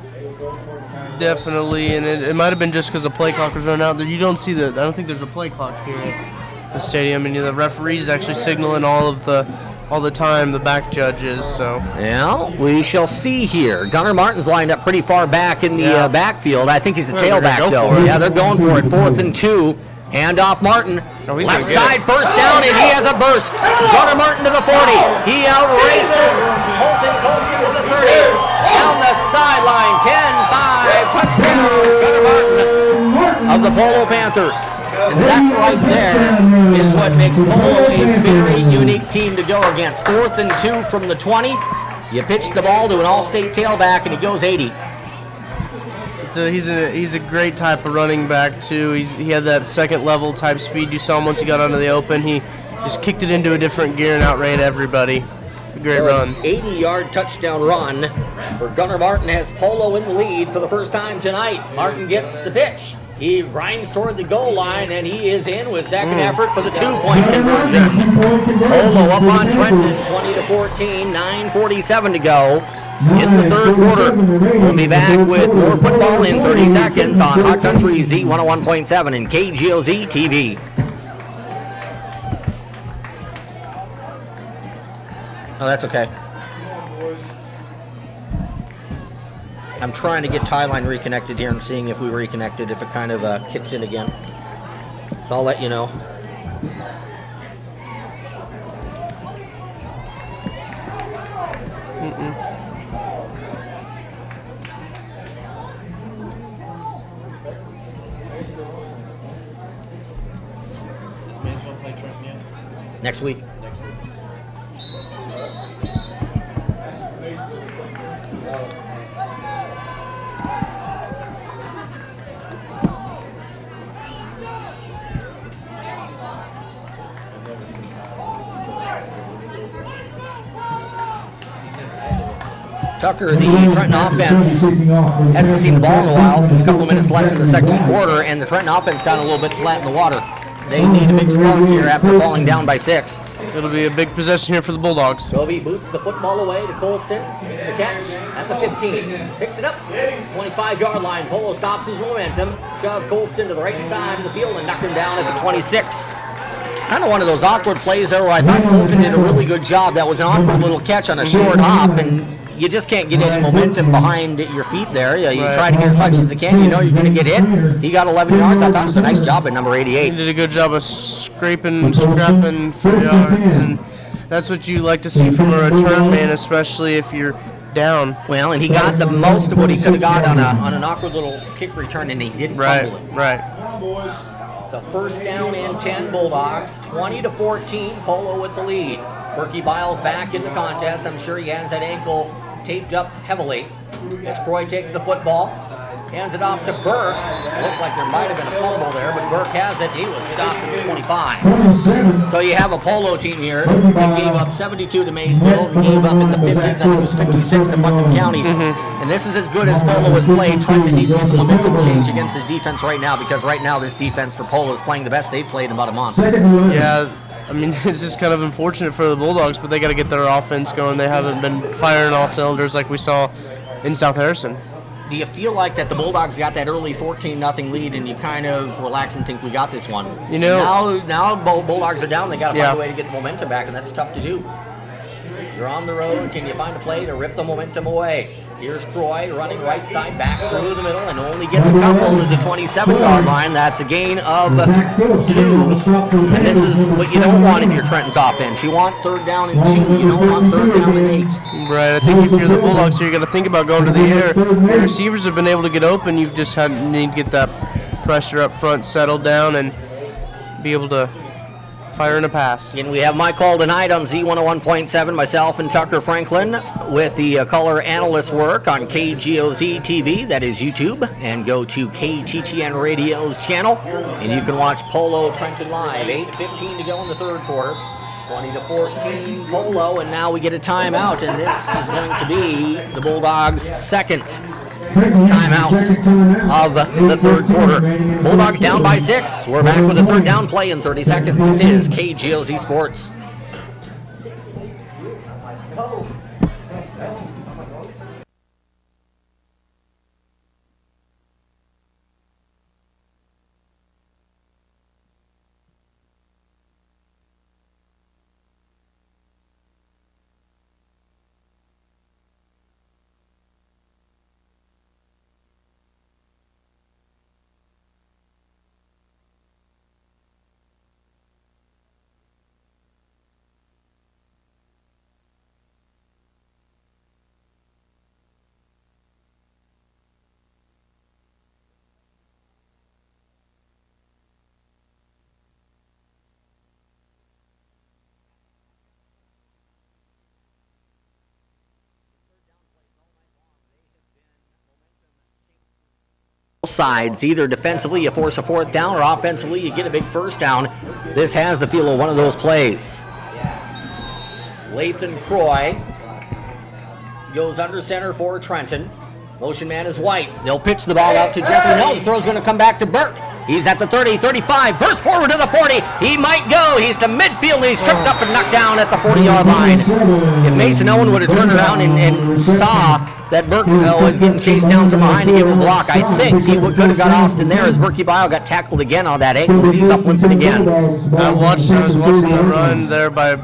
Definitely, and it might have been just because the play clock was running out there. You don't see I don't think there's a play clock here at the stadium, and the referees actually signaling all the time, the back judges. So yeah, we shall see here. Gunnar Martin's lined up pretty far back in the backfield. I think he's a tailback though. Yeah, they're going for it. 4th and 2. Hand off Martin. Left side, first down, and he has a burst. Gunnar Martin to the 40. He outraces Colton to the 30. Down the sideline, 10-5, touchdown, Gunnar Martin of the Polo Panthers. And that right there is what makes Polo a very unique team to go against. 4th and 2 from the 20. You pitch the ball to an all-state tailback, and he goes 80. So he's a great type of running back too. He had that second level type speed. You saw him once he got onto the open. He just kicked it into a different gear and outran everybody. A great run. 80-yard touchdown run for Gunnar Martin has Polo in the lead for the first time tonight. Martin gets the pitch. He grinds toward the goal line, and he is in with second effort for the 2-point conversion. Polo up on Trenton, 20-14, 9:47 to go. In the 3rd quarter. We'll be back with more football in 30 seconds on Hot Country Z101.7 and KGOZ TV. Oh, that's okay. I'm trying to get Tyline reconnected here and seeing if we reconnected, if it kind of kicks in again. So I'll let you know. Next week. Tucker, the Trenton offense hasn't seen the ball in a while since a couple of minutes left in the 2nd quarter, and the Trenton offense got a little bit flat in the water. They need a big spark here after falling down by 6. It'll be a big possession here for the Bulldogs. Covey boots the football away to Colston. Makes the catch at the 15. Picks it up. 25-yard line. Polo stops his momentum. Shove Colston to the right side of the field and knock him down at the 26. Kind of one of those awkward plays there where I thought Colton did a really good job. That was an awkward little catch on a short hop, and you just can't get any momentum behind your feet there. You try to get as much as you can. You know you're going to get hit. He got 11 yards. I thought it was a nice job at number 88. He did a good job of scrapping for yards, and that's what you like to see from a return man, especially if you're down. Well, and he got the most of what he could have got on an awkward little kick return, and he didn't fumble it. Right. So 1st down and 10 Bulldogs, 20-14, Polo with the lead. Berkey Biles back in the contest. I'm sure he has that ankle taped up heavily. As Croy takes the football, hands it off to Burke. Looked like there might have been a fumble there, but Burke has it. He was stopped at the 25. So you have a Polo team here. They gave up 72 to Maysville and gave up in the 50s. I think it was 56 to Putnam County. And this is as good as Polo has played. Trenton needs to get the momentum change against his defense right now, because right now this defense for Polo is playing the best they've played in about a month. Yeah, I mean, it's just kind of unfortunate for the Bulldogs, but they got to get their offense going. They haven't been firing all cylinders like we saw in South Harrison. Do you feel like that the Bulldogs got that early 14-0 lead and you kind of relax and think we got this one? You know, now Bulldogs are down. They got to find a way to get the momentum back, and that's tough to do. You're on the road. Can you find a play to rip the momentum away? Here's Croy running right side back through the middle and only gets a couple to the 27-yard line. That's a gain of 2. And this is what you don't want if you're Trenton's offense. You want 3rd down and 2. You don't want 3rd down and 8. Right. I think if you're the Bulldogs here, you got to think about going to the air. Your receivers have been able to get open. You've just need to get that pressure up front settled down and be able to fire in a pass. And we have my call tonight on Z101.7, myself and Tucker Franklin with the color analyst work on KGOZ TV, that is YouTube, and go to KTTN Radio's channel, and you can watch Polo Trenton live. 8:15 to go in the 3rd quarter, 20-14 Polo, and now we get a timeout, and this is going to be the Bulldogs' 2nd timeouts of the 3rd quarter. Bulldogs down by 6. We're back with a 3rd down play in 30 seconds. This is KGOZ Sports. Sides, either defensively you force a 4th down or offensively you get a big 1st down. This has the feel of one of those plays. Lathan Croy goes under center for Trenton. Motion man is White. They'll pitch the ball out to Jeffrey. No, the throw's going to come back to Burke. He's at the 30, 35, bursts forward to the 40. He might go. He's to midfield. He's tripped up and knocked down at the 40-yard line. If Mason Owen would have turned around and saw that Burke was getting chased down from behind to give him a block, I think he could have got Austin there as Berkey Bile got tackled again on that ankle, but he's up limping again. I was watching the run there by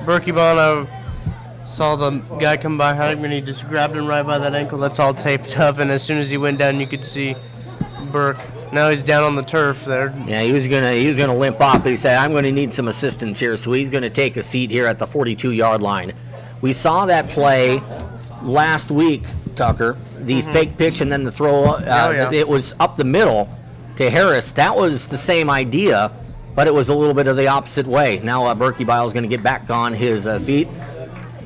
Berkey Bile. I saw the guy come behind him and he just grabbed him right by that ankle. That's all taped up, and as soon as he went down, you could see Burke. Now he's down on the turf there. Yeah, he was gonna limp off, but he said, I'm gonna need some assistance here, so he's gonna take a seat here at the 42-yard line. We saw that play last week, Tucker, the fake pitch and then the throw. It was up the middle to Harris. That was the same idea, but it was a little bit of the opposite way. Now Berkey Bile's going to get back on his feet.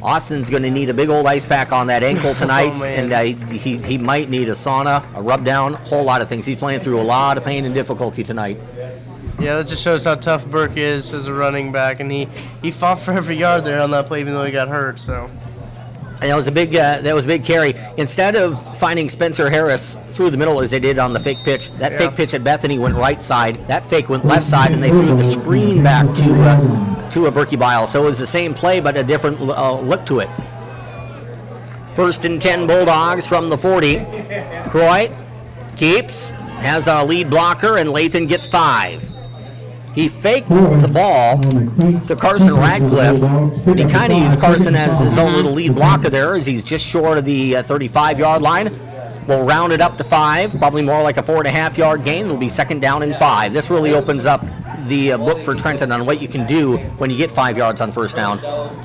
Austin's going to need a big old ice pack on that ankle tonight, and he might need a sauna, a rub down, a whole lot of things. He's playing through a lot of pain and difficulty tonight. Yeah, that just shows how tough Burke is as a running back, and he fought for every yard there on that play, even though he got hurt. So. And that was a big carry. Instead of finding Spencer Harris through the middle as they did on the fake pitch, that fake pitch at Bethany went right side. That fake went left side, and they threw the screen back to a Berkey Bile. So it was the same play, but a different look to it. 1st and 10 Bulldogs from the 40. Croy keeps, has a lead blocker, and Lathan gets 5. He faked the ball to Carson Radcliffe, and he kind of used Carson as his own little lead blocker there as he's just short of the 35-yard line. We'll round it up to 5, probably more like a 4.5-yard gain. It'll be 2nd down and 5. This really opens up the book for Trenton on what you can do when you get 5 yards on 1st down.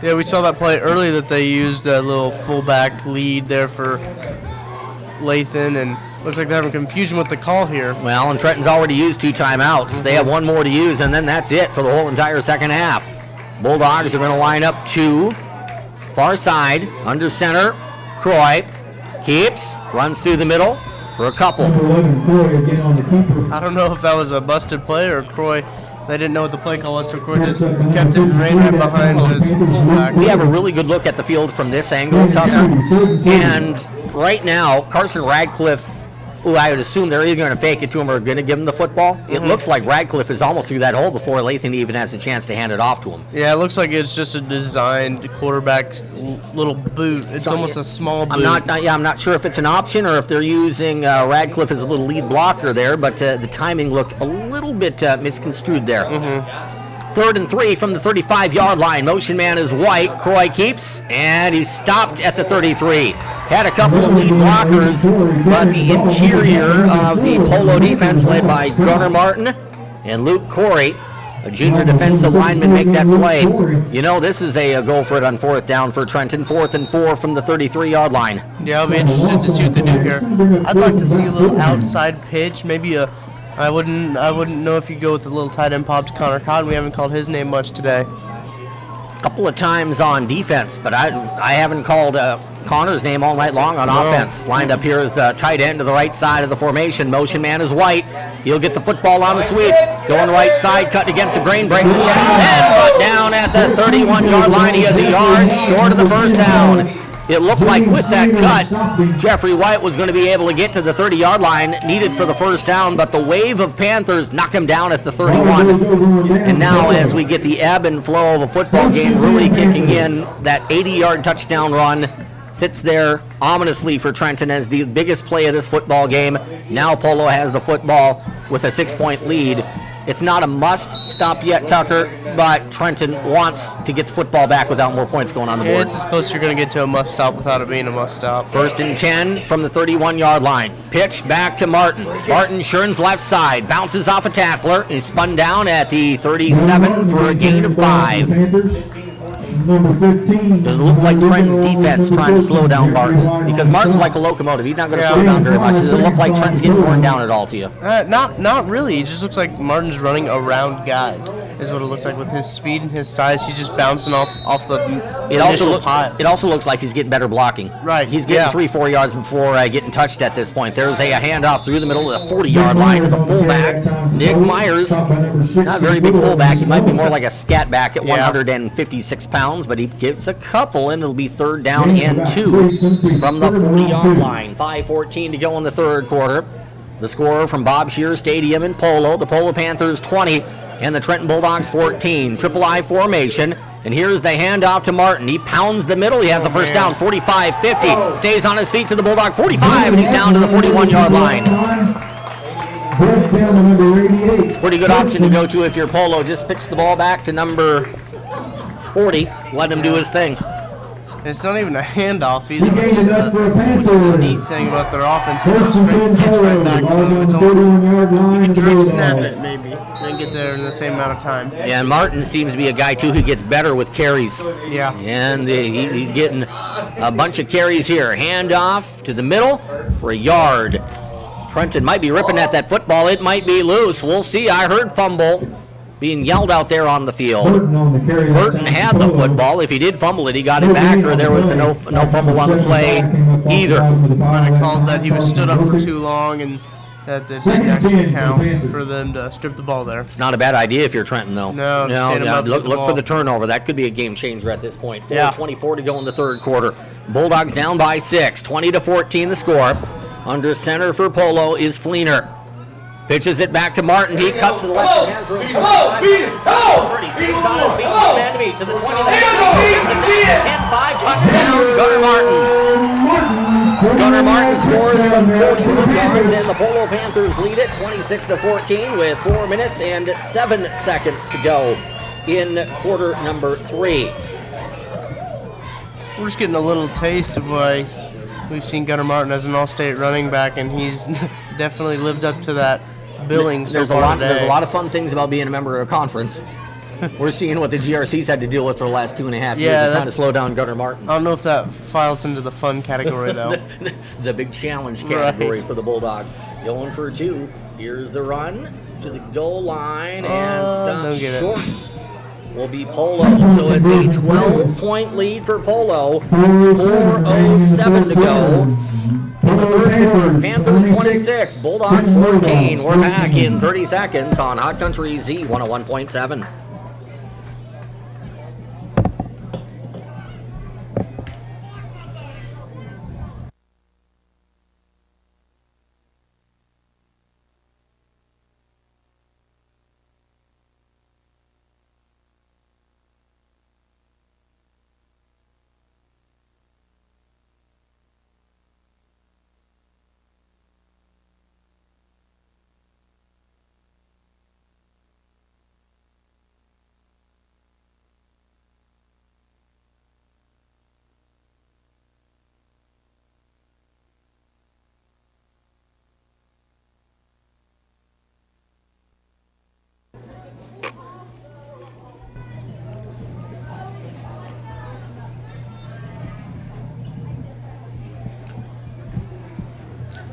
Yeah, we saw that play early that they used a little fullback lead there for Lathan, and looks like they're having confusion with the call here. Well, and Trenton's already used 2 timeouts. They have 1 more to use, and then that's it for the whole entire second half. Bulldogs are going to line up 2. Far side, under center, Croy keeps, runs through the middle for a couple. I don't know if that was a busted play or Croy. They didn't know what the play call was, so Croy just kept it and ran right behind his fullback. We have a really good look at the field from this angle, Tucker. And right now, Carson Radcliffe who I would assume they're either going to fake it to him or going to give him the football. It looks like Radcliffe is almost through that hole before Lathan even has a chance to hand it off to him. Yeah, it looks like it's just a designed quarterback little boot. It's almost a small boot. I'm not sure if it's an option or if they're using Radcliffe as a little lead blocker there, but the timing looked a little bit misconstrued there. 3rd and 3 from the 35-yard line. Motion man is White. Croy keeps, and he's stopped at the 33. Had a couple of lead blockers, but the interior of the Polo defense led by Gunnar Martin and Luke Corey, a junior defensive lineman, make that play. You know, this is a go for it on 4th down for Trenton. 4th and 4 from the 33-yard line. Yeah, I'll be interested to see what they do here. I'd like to see a little outside pitch, maybe I wouldn't know if you go with a little tight end pop to Connor Cotton. We haven't called his name much today. A couple of times on defense, but I haven't called Connor's name all night long on offense. Lined up here is the tight end to the right side of the formation. Motion man is White. He'll get the football on the sweep. Going right side, cut against the grain, breaks a tackle, and brought down at the 31-yard line. He has a yard short of the first down. It looked like with that cut, Jeffrey White was going to be able to get to the 30-yard line, needed for the first down, but the wave of Panthers knock him down at the 31. And now as we get the ebb and flow of a football game really kicking in, that 80-yard touchdown run sits there ominously for Trenton as the biggest play of this football game. Now Polo has the football with a 6-point lead. It's not a must stop yet, Tucker, but Trenton wants to get the football back without more points going on the board. It's as close as you're going to get to a must stop without it being a must stop. 1st and 10 from the 31-yard line. Pitch back to Martin. Martin churns left side, bounces off a tackler, and spun down at the 37 for a gain of 5. Does it look like Trenton's defense trying to slow down Martin? Because Martin's like a locomotive. He's not going to slow down very much. Does it look like Trenton's getting worn down at all to you? Not really. It just looks like Martin's running around guys, is what it looks like with his speed and his size. He's just bouncing off the initial pile. It also looks like he's getting better blocking. Right. He's getting 3-4 yards before getting touched at this point. There's a handoff through the middle of the 40-yard line to the fullback, Nick Myers. Not a very big fullback. He might be more like a scat back at 156 pounds, but he gives a couple, and it'll be 3rd down and 2 from the 40-yard line. 5:14 to go in the 3rd quarter. The score from Bob Shear Stadium in Polo, the Polo Panthers 20 and the Trenton Bulldogs 14. Triple I formation, and here's the handoff to Martin. He pounds the middle. He has the first down, 45-50. Stays on his feet to the Bulldog 45, and he's down to the 41-yard line. It's a pretty good option to go to if you're Polo. Just pitch the ball back to number 40. Let him do his thing. It's not even a handoff either, which is a neat thing about their offense. It's a straight pitch right back to them. It's only, you can direct snap it maybe, then get there in the same amount of time. Yeah, and Martin seems to be a guy, too, who gets better with carries. Yeah. And he's getting a bunch of carries here. Handoff to the middle for a yard. Trenton might be ripping at that football. It might be loose. We'll see. I heard fumble being yelled out there on the field. Burton had the football. If he did fumble it, he got it back, or there was no fumble on the play either. Might have called that he was stood up for too long and that didn't actually count for them to strip the ball there. It's not a bad idea if you're Trenton, though. No, look for the turnover. That could be a game changer at this point. 4:24 to go in the 3rd quarter. Bulldogs down by 6, 20-14 the score. Under center for Polo is Fleener. Pitches it back to Martin. He cuts to the left and has room. 30 stays on his feet. Man to beat to the 20. 10-5 touchdown. Gunnar Martin scores from 41 yards, and the Polo Panthers lead it 26-14 with 4 minutes and 7 seconds to go in quarter number 3. We're just getting a little taste of why we've seen Gunnar Martin as an all-state running back, and he's definitely lived up to that billing there's so far today. There's a lot of fun things about being a member of a conference. We're seeing what the GRC's had to deal with for the last 2.5 years. They're trying to slow down Gunnar Martin. I don't know if that files into the fun category, though. The big challenge category for the Bulldogs. Going for 2. Here's the run to the goal line, and stop shorts will be Polo. So it's a 12-point lead for Polo. 4:07 to go in the 3rd quarter. Panthers 26, Bulldogs 14. We're back in 30 seconds on Hot Country Z 101.7.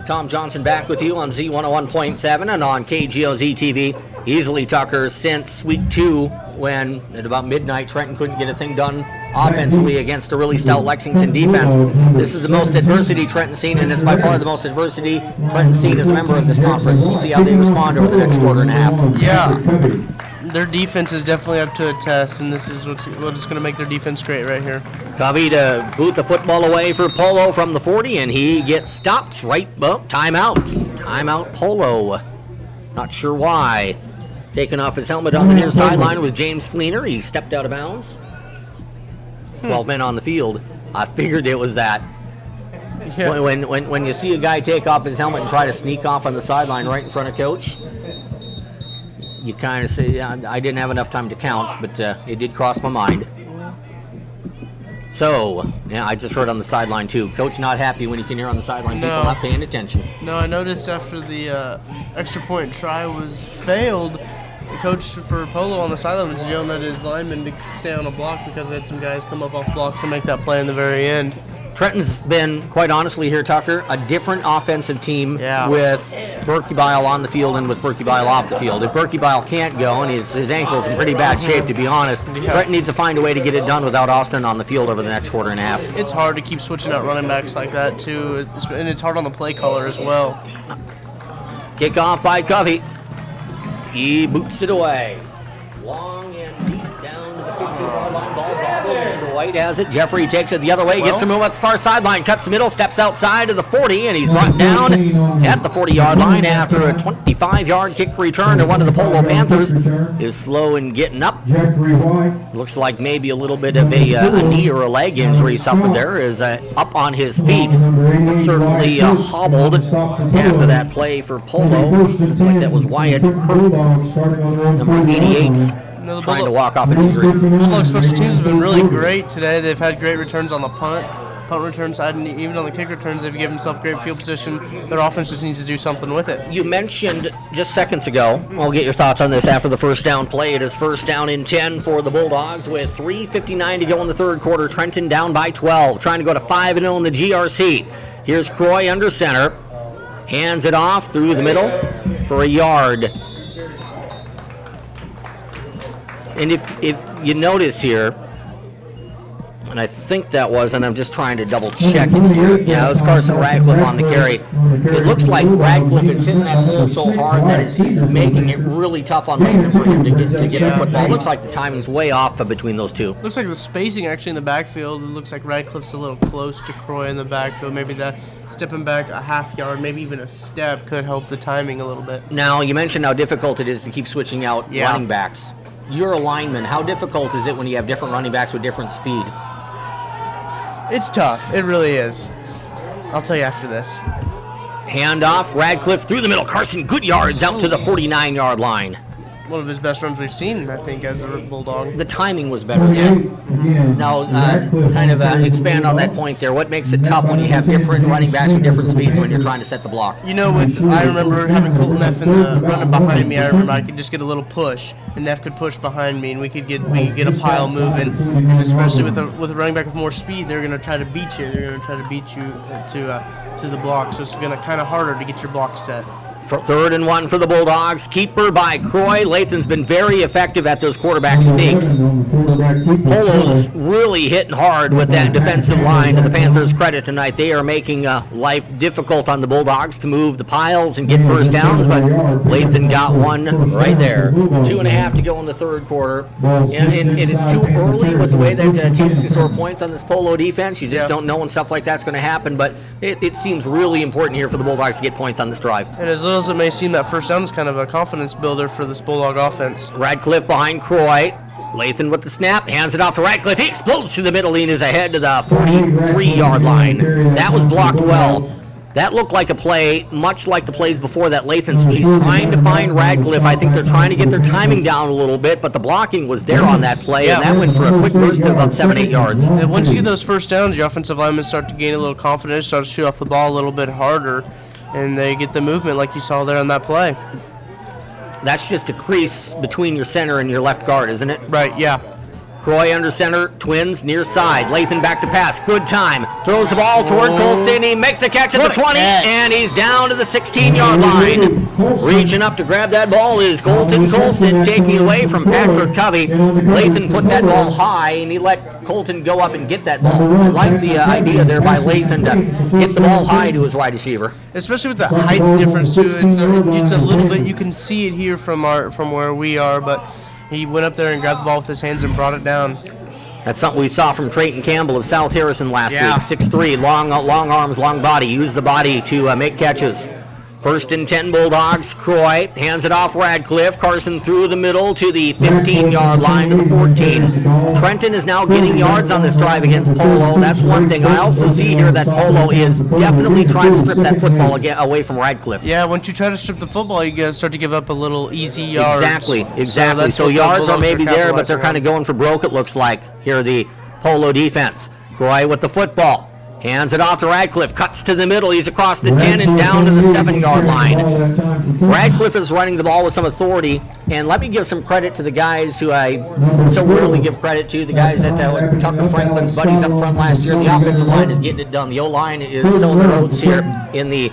Tom Johnson back with you on Z101.7 and on KGOZ TV. Easily, Tucker, since week 2, when at about midnight Trenton couldn't get a thing done offensively against a really stout Lexington defense. This is the most adversity Trenton's seen, and it's by far the most adversity Trenton's seen as a member of this conference. We'll see how they respond over the next quarter and a half. Yeah, their defense is definitely up to a test, and this is what's going to make their defense great right here. Covey to boot the football away for Polo from the 40, and he gets stopped right. Timeout. Timeout Polo. Not sure why. Taking off his helmet on the near sideline was James Fleener. He stepped out of bounds. 12 men on the field. I figured it was that. Yeah. When you see a guy take off his helmet and try to sneak off on the sideline right in front of coach, you kind of say, I didn't have enough time to count, but it did cross my mind. So, yeah, I just heard on the sideline too. Coach not happy when you can hear on the sideline people not paying attention. No, I noticed after the extra point try was failed, the coach for Polo on the sideline was yelling at his linemen to stay on a block because they had some guys come up off blocks and make that play in the very end. Trenton's been, quite honestly here, Tucker, a different offensive team with Berkey Bile on the field and with Berkey Bile off the field. If Berkey Bile can't go, and his ankle's in pretty bad shape, to be honest, Trenton needs to find a way to get it done without Austin on the field over the next quarter and a half. It's hard to keep switching out running backs like that, too, and it's hard on the play caller as well. Kickoff by Covey. He boots it away. Long and deep down to the 15-yard line. Ball bobbled, and White has it. Jeffrey takes it the other way, gets a move at the far sideline, cuts the middle, steps outside to the 40, and he's brought down at the 40-yard line after a 25-yard kick return to one of the Polo Panthers. Is slow in getting up. Looks like maybe a little bit of a knee or a leg injury suffered there. Is up on his feet. Certainly hobbled after that play for Polo. Looks like that was Wyatt Hurt, number 88. Trying to walk off an injury. Bulldogs special teams have been really great today. They've had great returns on the punt return side, and even on the kick returns, they've given themselves great field position. Their offense just needs to do something with it. You mentioned just seconds ago, I'll get your thoughts on this after the first down play. It is first down and 10 for the Bulldogs with 3:59 to go in the third quarter. Trenton down by 12, trying to go to 5-0 in the GRC. Here's Croy under center. Hands it off through the middle for a yard. And if you notice here, and I think that was, and I'm just trying to double check it here. Yeah, it was Carson Radcliffe on the carry. It looks like Radcliffe is hitting that hole so hard that he's making it really tough on Lincoln for him to get the football. It looks like the timing's way off between those two. Looks like the spacing actually in the backfield. It looks like Radcliffe's a little close to Croy in the backfield. Maybe that stepping back a half yard, maybe even a step could help the timing a little bit. Now, you mentioned how difficult it is to keep switching out running backs. You're a lineman. How difficult is it when you have different running backs with different speed? It's tough. It really is. I'll tell you after this. Handoff, Radcliffe through the middle. Carson, good yards out to the 49-yard line. One of his best runs we've seen, I think, as a Bulldog. The timing was better. Now, kind of expand on that point there. What makes it tough when you have different running backs with different speeds when you're trying to set the block? You know, I remember having Colton Neff running behind me. I remember I could just get a little push, and Neff could push behind me, and we could get a pile moving. And especially with a running back with more speed, they're going to try to beat you. They're going to try to beat you to the block. So it's going to kind of harder to get your block set. For 3rd and 1 for the Bulldogs. Keeper by Croy. Lathan's been very effective at those quarterback sneaks. Polo's really hitting hard with that defensive line. To the Panthers' credit tonight, they are making life difficult on the Bulldogs to move the piles and get first downs, but Lathan got one right there. 2.5 to go in the third quarter. And it's too early with the way that teams can score points on this Polo defense. You just don't know when stuff like that's going to happen, but it seems really important here for the Bulldogs to get points on this drive. And as little as it may seem, that first down is kind of a confidence builder for this Bulldog offense. Radcliffe behind Croy. Lathan with the snap, hands it off to Radcliffe. He explodes through the middle and is ahead to the 43-yard line. That was blocked well. That looked like a play, much like the plays before that. He's trying to find Radcliffe. I think they're trying to get their timing down a little bit, but the blocking was there on that play, and that went for a quick burst of about 7-8 yards. And once you get those first downs, your offensive linemen start to gain a little confidence, start to shoot off the ball a little bit harder, and they get the movement like you saw there on that play. That's just a crease between your center and your left guard, isn't it? Right, yeah. Croy under center, Twins near side. Lathan back to pass. Good time. Throws the ball toward Colston. He makes a catch at the 20, and he's down to the 16-yard line. Reaching up to grab that ball is Colton Colston, taking away from Patrick Covey. Lathan put that ball high, and he let Colton go up and get that ball. I like the idea there by Lathan to hit the ball high to his wide receiver. Especially with the height difference too. It's a little bit. You can see it here from where we are, but he went up there and grabbed the ball with his hands and brought it down. That's something we saw from Trayton Campbell of South Harrison last week. 6'3", long arms, long body. Used the body to make catches. 1st and 10 Bulldogs. Croy hands it off Radcliffe. Carson through the middle to the 15-yard line to the 14. Trenton is now getting yards on this drive against Polo. That's one thing. I also see here that Polo is definitely trying to strip that football away from Radcliffe. Yeah, once you try to strip the football, you got to start to give up a little easy yards. Exactly. So yards are maybe there, but they're kind of going for broke, it looks like. Here the Polo defense. Croy with the football. Hands it off to Radcliffe, cuts to the middle, he's across the 10 and down to the 7-yard line. Radcliffe is running the ball with some authority, and let me give some credit to the guys who I so rarely give credit to, the guys that Tucker Franklin's buddies up front last year. The offensive line is getting it done. The O-line is sowing their oats here in the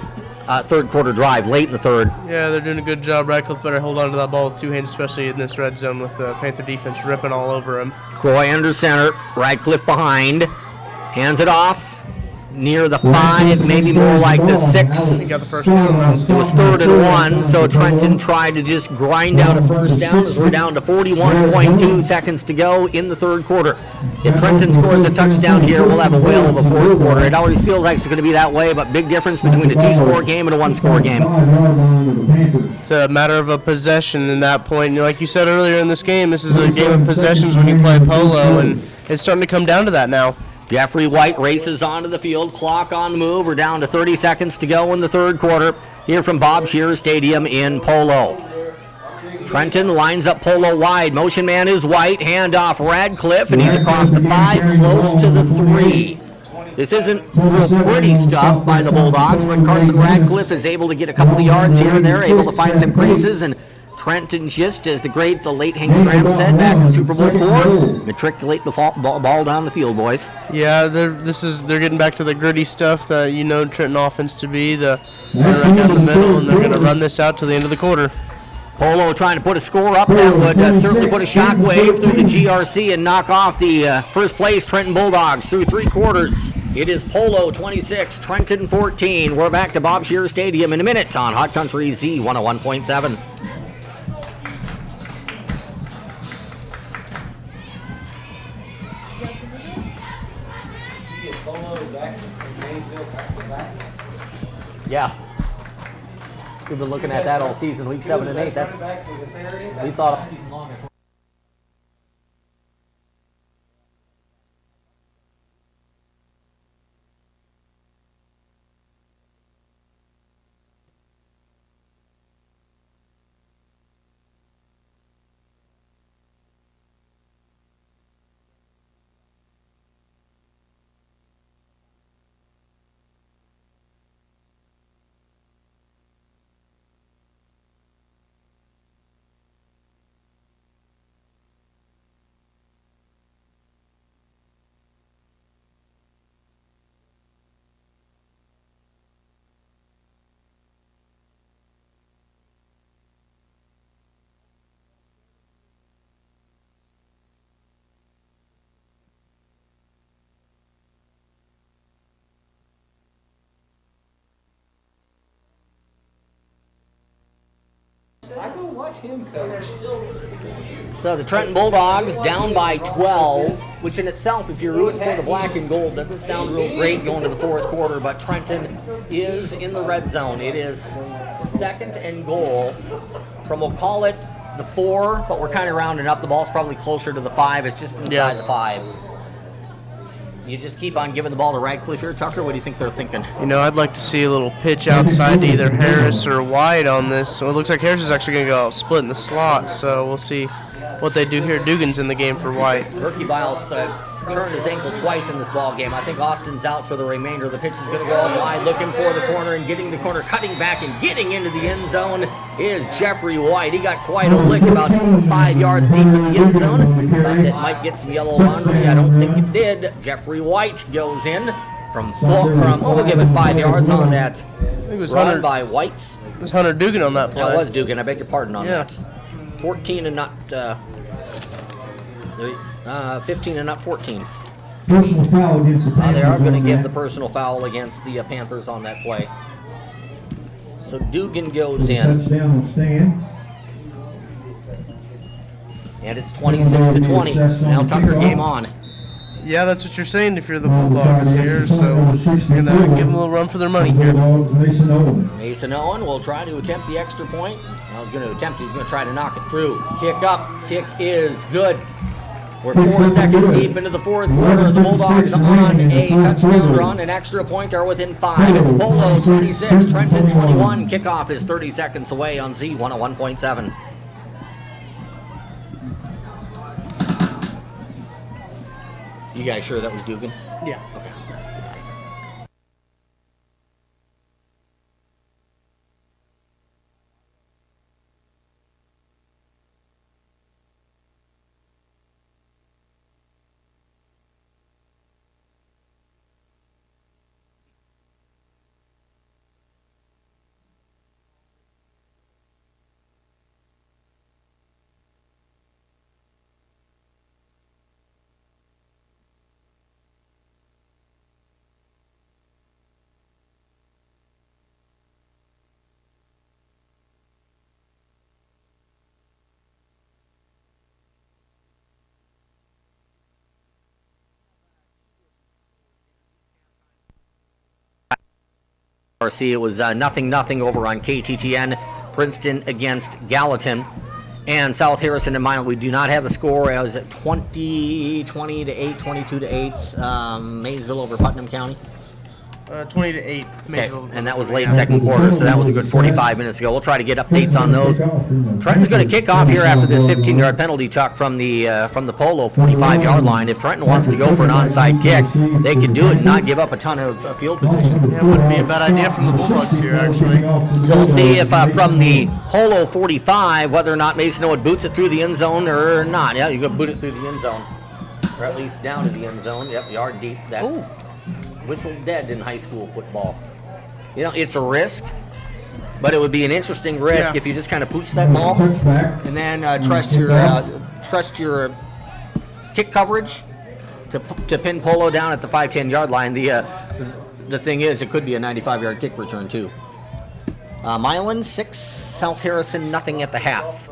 third quarter drive, late in the third. Yeah, they're doing a good job. Radcliffe better hold on to that ball with 2 hands, especially in this red zone with the Panther defense ripping all over him. Croy under center, Radcliffe behind, hands it off. Near the 5, maybe more like the 6. He got the first down though. It was 3rd and 1, so Trenton tried to just grind out a first down as we're down to 41.2 seconds to go in the third quarter. If Trenton scores a touchdown here, we'll have a whale of a fourth quarter. It always feels like it's going to be that way, but big difference between a 2-score game and a 1-score game. It's a matter of a possession in that point. Like you said earlier in this game, this is a game of possessions when you play Polo, and it's starting to come down to that now. Jeffrey White races onto the field, clock on the move. We're down to 30 seconds to go in the third quarter here from Bob Shearer Stadium in Polo. Trenton lines up Polo wide. Motion man is White, handoff Radcliffe, and he's across the 5, close to the 3. This isn't real pretty stuff by the Bulldogs, but Carson Radcliffe is able to get a couple of yards here and there, able to find some creases, and Trenton, just as the late Hank Stram said back in Super Bowl IV, matriculate the ball down the field, boys. Yeah, they're getting back to the gritty stuff that you know Trenton offense to be. They're right down the middle, and they're going to run this out to the end of the quarter. Polo trying to put a score up that would certainly put a shockwave through the GRC and knock off the first place Trenton Bulldogs through 3 quarters. It is Polo 26, Trenton 14. We're back to Bob Shearer Stadium in a minute on Hot Country Z 101.7. Yeah. We've been looking at that all season, week 7 and 8. We thought season long. I go watch him coach. So the Trenton Bulldogs down by 12, which in itself, if you're rooting for the black and gold, doesn't sound real great going to the fourth quarter, but Trenton is in the red zone. It is 2nd and goal from, we'll call it the 4, but we're kind of rounding up. The ball's probably closer to the 5. It's just inside the 5. You just keep on giving the ball to Radcliffe here, Tucker. What do you think they're thinking? You know, I'd like to see a little pitch outside to either Harris or White on this. So it looks like Harris is actually going to go split in the slot, so we'll see what they do here. Dugan's in the game for White. Ricky Biles turned his ankle twice in this ball game. I think Austin's out for the remainder. The pitch is going to go out wide, looking for the corner and getting the corner, cutting back and getting into the end zone is Jeffrey White. He got quite a lick, about 5 yards deep in the end zone. Thought it might get some yellow laundry. I don't think it did. Jeffrey White goes in from we'll give it 5 yards on that It was run Hunter, by White. it was Hunter Dugan on that play. Yeah, it was Dugan. I beg your pardon on Yeah. that. 14 and not 15 and not 14. Personal foul against the Panthers. They are going to on give that. the personal foul against the Panthers on that play. So Dugan goes in, Touchdown on Stan. and it's 26-20. Now Tucker game on. Yeah, that's what you're saying if you're the Bulldogs here. So you're gonna give them a little run for their money here. Bulldogs, Mason Owen. Mason Owen will try to attempt the extra point. Well, he's going to attempt. He's going to try to knock it through. Kick up. Kick is good. We're 4 seconds deep into the fourth quarter. The Bulldogs on a touchdown run. An extra point are within 5. It's Polo 26, Trenton 21. Kickoff is 30 seconds away on Z101.7. You guys sure that was Dugan? Yeah. Okay. It was 0-0 over on KTTN. Princeton against Gallatin. And South Harrison and Milan, we do not have the score. It was at 20 to 8, 22 to 8. Maysville over Putnam County. 20 to 8. Okay, and that was late second quarter, so that was a good 45 minutes ago. We'll try to get updates on those. Trenton's going to kick off here after this 15-yard penalty tuck from the Polo 45-yard line. If Trenton wants to go for an onside kick, they can do it and not give up a ton of field position. Yeah, it wouldn't be a bad idea from the Bulldogs here, actually. So we'll see if from the Polo 45, whether or not Mason Owen boots it through the end zone or not. Yeah, you're going to boot it through the end zone, or at least down to the end zone. Yep, yard deep. That's whistle dead in high school football. You know, it's a risk, but it would be an interesting risk if you just kind of pooch that ball and then trust your kick coverage to pin Polo down at the 5-10 yard line. The thing is, it could be a 95-yard kick return too. Milan 6, South Harrison nothing at the half.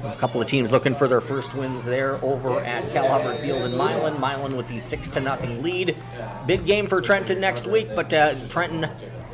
A couple of teams looking for their first wins there over at Cal Hubbard Field in Milan. Milan with the 6-0 lead. Big game for Trenton next week, but Trenton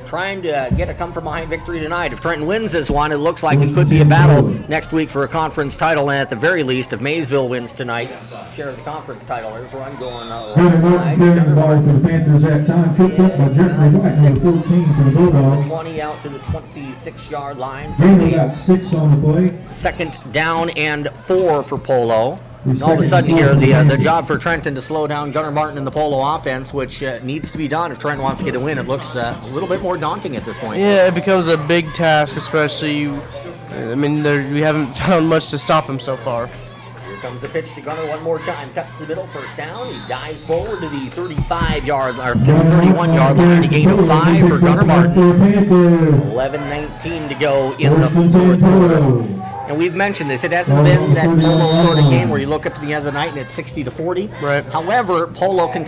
trying to get a come-from-behind victory tonight. If Trenton wins this one, it looks like it could be a battle next week for a conference title, and at the very least, if Maysville wins tonight, share the conference title. There's a run going right side. Carrying the ball for the Panthers at time. Picked up by Jeffrey White, number 14 for the Bulldogs. 20 out to the 26-yard line. Gainer got 6 on the play. Second down and 4 for Polo. And all of a sudden here, the job for Trenton to slow down Gunnar Martin in the Polo offense, which needs to be done if Trenton wants to get a win. It looks a little bit more daunting at this point. Yeah, it becomes a big task, especially, we haven't found much to stop him so far. Here comes the pitch to Gunnar one more time. Cuts the middle, first down. He dives forward to the 35-yard, or to the 31-yard line. A gain of 5 for Gunnar Martin. 11:19 to go in the fourth quarter. And we've mentioned this. It hasn't been that Polo sort of game where you look up at the end of the night and it's 60-40. Right. However, Polo can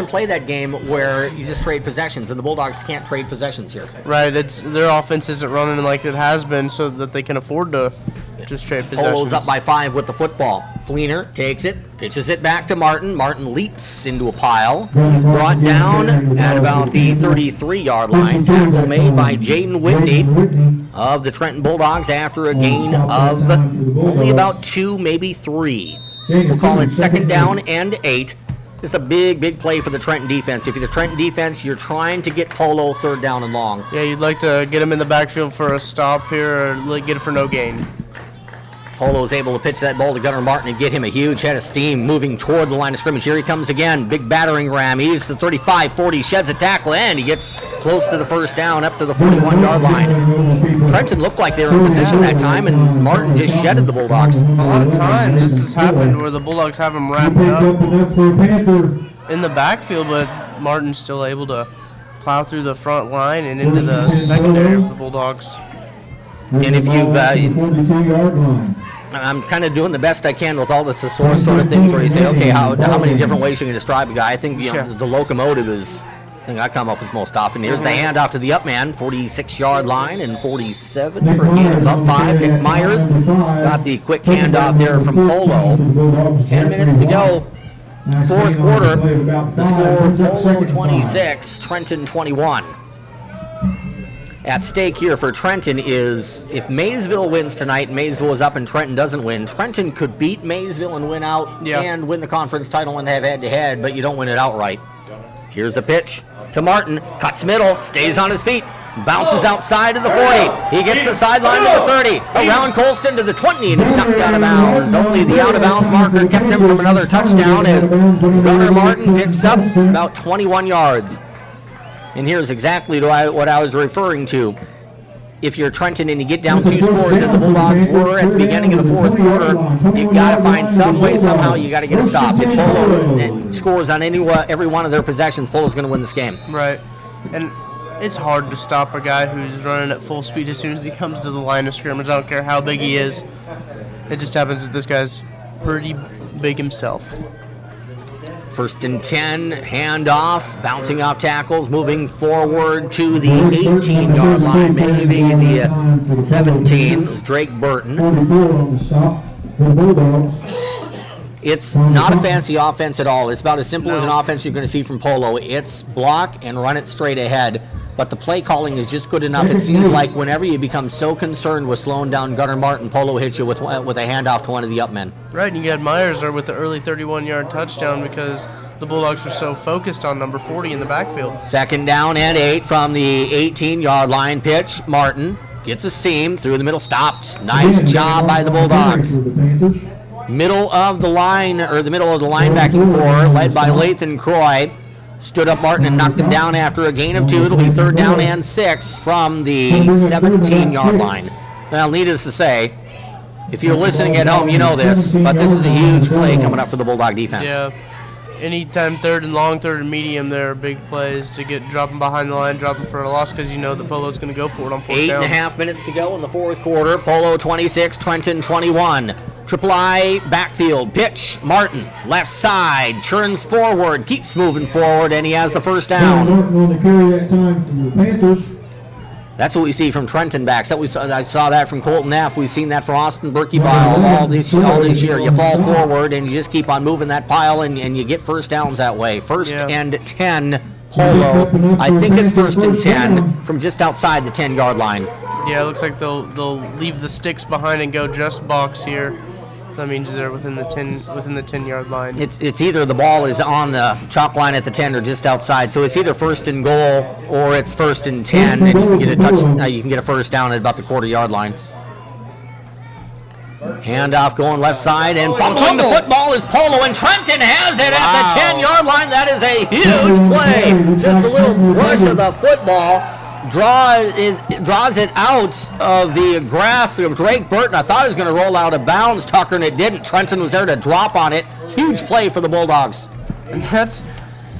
play that game where you just trade possessions, and the Bulldogs can't trade possessions here. Right, their offense isn't running like it has been, so that they can afford to just trade possessions. Polo's up by 5 with the football. Fleener takes it, pitches it back to Martin. Martin leaps into a pile. He's brought down at about the 33-yard line. Tackle made by Jaden Whitney of the Trenton Bulldogs after a gain of only about 2, maybe 3. We'll call it second down and 8. This is a big, big play for the Trenton defense. If you're the Trenton defense, you're trying to get Polo third down and long. Yeah, you'd like to get him in the backfield for a stop here or get it for no gain. Polo's able to pitch that ball to Gunnar Martin and get him a huge head of steam moving toward the line of scrimmage. Here he comes again. Big battering ram. He's to 35, 40, sheds a tackle, and he gets close to the first down, up to the 41-yard line. Trenton looked like they were in position that time, and Martin just shedded the Bulldogs. A lot of times this has happened where the Bulldogs have him wrapped up in the backfield, but Martin's still able to plow through the front line and into the secondary of the Bulldogs. And if you've, I'm kind of doing the best I can with all the sort of things where you say, okay, how many different ways you can describe a guy? I think the locomotive is the thing I come up with most often. Here's the handoff to the up man, 46-yard line, and 47 for a gain of about 5. Nick Myers got the quick handoff there from Polo. 10 minutes to go. Fourth quarter. The score, Polo 26, Trenton 21. At stake here for Trenton is if Maysville wins tonight, Maysville is up and Trenton doesn't win. Trenton could beat Maysville and win out and win the conference title and have head-to-head, but you don't win it outright. Here's the pitch to Martin. Cuts middle, stays on his feet, bounces outside to the 40. He gets the sideline to the 30. Around Colston to the 20, and he's knocked out of bounds. Only the out-of-bounds marker kept him from another touchdown as Gunnar Martin picks up about 21 yards. And here's exactly what I was referring to. If you're Trenton and you get down 2 scores as the Bulldogs were at the beginning of the fourth quarter, you've got to find some way, somehow, you got to get a stop. If Polo scores on every one of their possessions, Polo's going to win this game. Right. And it's hard to stop a guy who's running at full speed as soon as he comes to the line of scrimmage. I don't care how big he is. It just happens that this guy's pretty big himself. First and 10, handoff, bouncing off tackles, moving forward to the 18-yard line, maybe the 17. It was Drake Burton. It's not a fancy offense at all. It's about as simple as an offense you're going to see from Polo. It's block and run it straight ahead. But the play calling is just good enough. It seems like whenever you become so concerned with slowing down Gunnar Martin, Polo hits you with a handoff to one of the up men. Right, and you got Myers there with the early 31-yard touchdown because the Bulldogs were so focused on number 40 in the backfield. Second down and 8 from the 18-yard line. Pitch, Martin gets a seam through the middle, stops. Nice job by the Bulldogs. Middle of the line, or the middle of the linebacking core, led by Lathan Croy. Stood up Martin and knocked him down after a gain of 2. It'll be third down and 6 from the 17-yard line. Well, needless to say, if you're listening at home, you know this, but this is a huge play coming up for the Bulldog defense. Yeah. Anytime third and long, third and medium, there are big plays to get dropping behind the line, dropping for a loss because you know the Polo's going to go for it on fourth down. 8.5 minutes to go in the fourth quarter. Polo 26, Trenton 21. Triple I backfield. Pitch, Martin, left side, churns forward, keeps moving forward, and he has the first down. Martin on the carry that time from the Panthers. That's what we see from Trenton backs. I saw that from Colton Neff. We've seen that from Austin Berkey-Bile all this year. You fall forward and you just keep on moving that pile and you get first downs that way. First and 10, Polo. I think it's first and 10 from just outside the 10-yard line. Yeah, it looks like they'll leave the sticks behind and go just box here. That means they're within the 10-yard line. It's either the ball is on the chalk line at the 10 or just outside. So it's either first and goal or it's first and 10, and you can get you can get a first down at about the quarter-yard line. Handoff going left side, and fumbling the football is Polo, and Trenton has it at the 10-yard line. That is a huge play. Just a little push of the football. Draws it out of the grass of Drake Burton. I thought it was going to roll out of bounds, Tucker, and it didn't. Trenton was there to drop on it. Huge play for the Bulldogs. And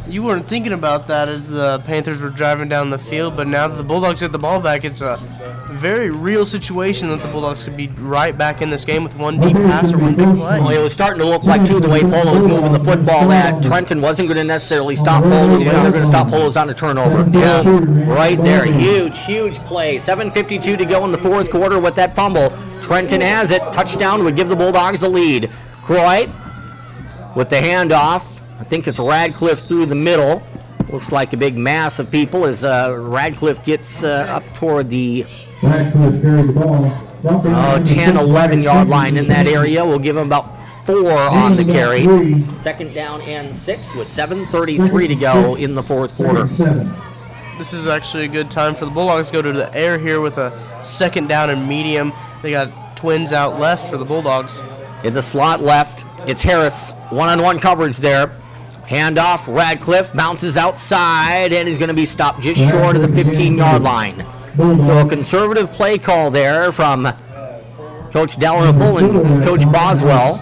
you weren't thinking about that as the Panthers were driving down the field, but now that the Bulldogs get the ball back, it's a very real situation that the Bulldogs could be right back in this game with one deep pass or one big play. Well, it was starting to look like, too, the way Polo was moving the football, that Trenton wasn't going to necessarily stop Polo, but they're going to stop Polo's on a turnover. Boom, right there. Huge play. 7:52 to go in the fourth quarter with that fumble. Trenton has it. Touchdown would give the Bulldogs a lead. Croy with the handoff. I think it's Radcliffe through the middle. Looks like a big mass of people as Radcliffe gets up toward the 10, 11-yard line in that area. We'll give him about 4 on the carry. Second down and 6 with 7:33 to go in the fourth quarter. This is actually a good time for the Bulldogs to go to the air here with a second down and medium. They got twins out left for the Bulldogs. In the slot left, it's Harris. One-on-one coverage there. Handoff, Radcliffe bounces outside, and he's going to be stopped just short of the 15-yard line. So a conservative play call there from Coach Dalrymple and Coach Boswell.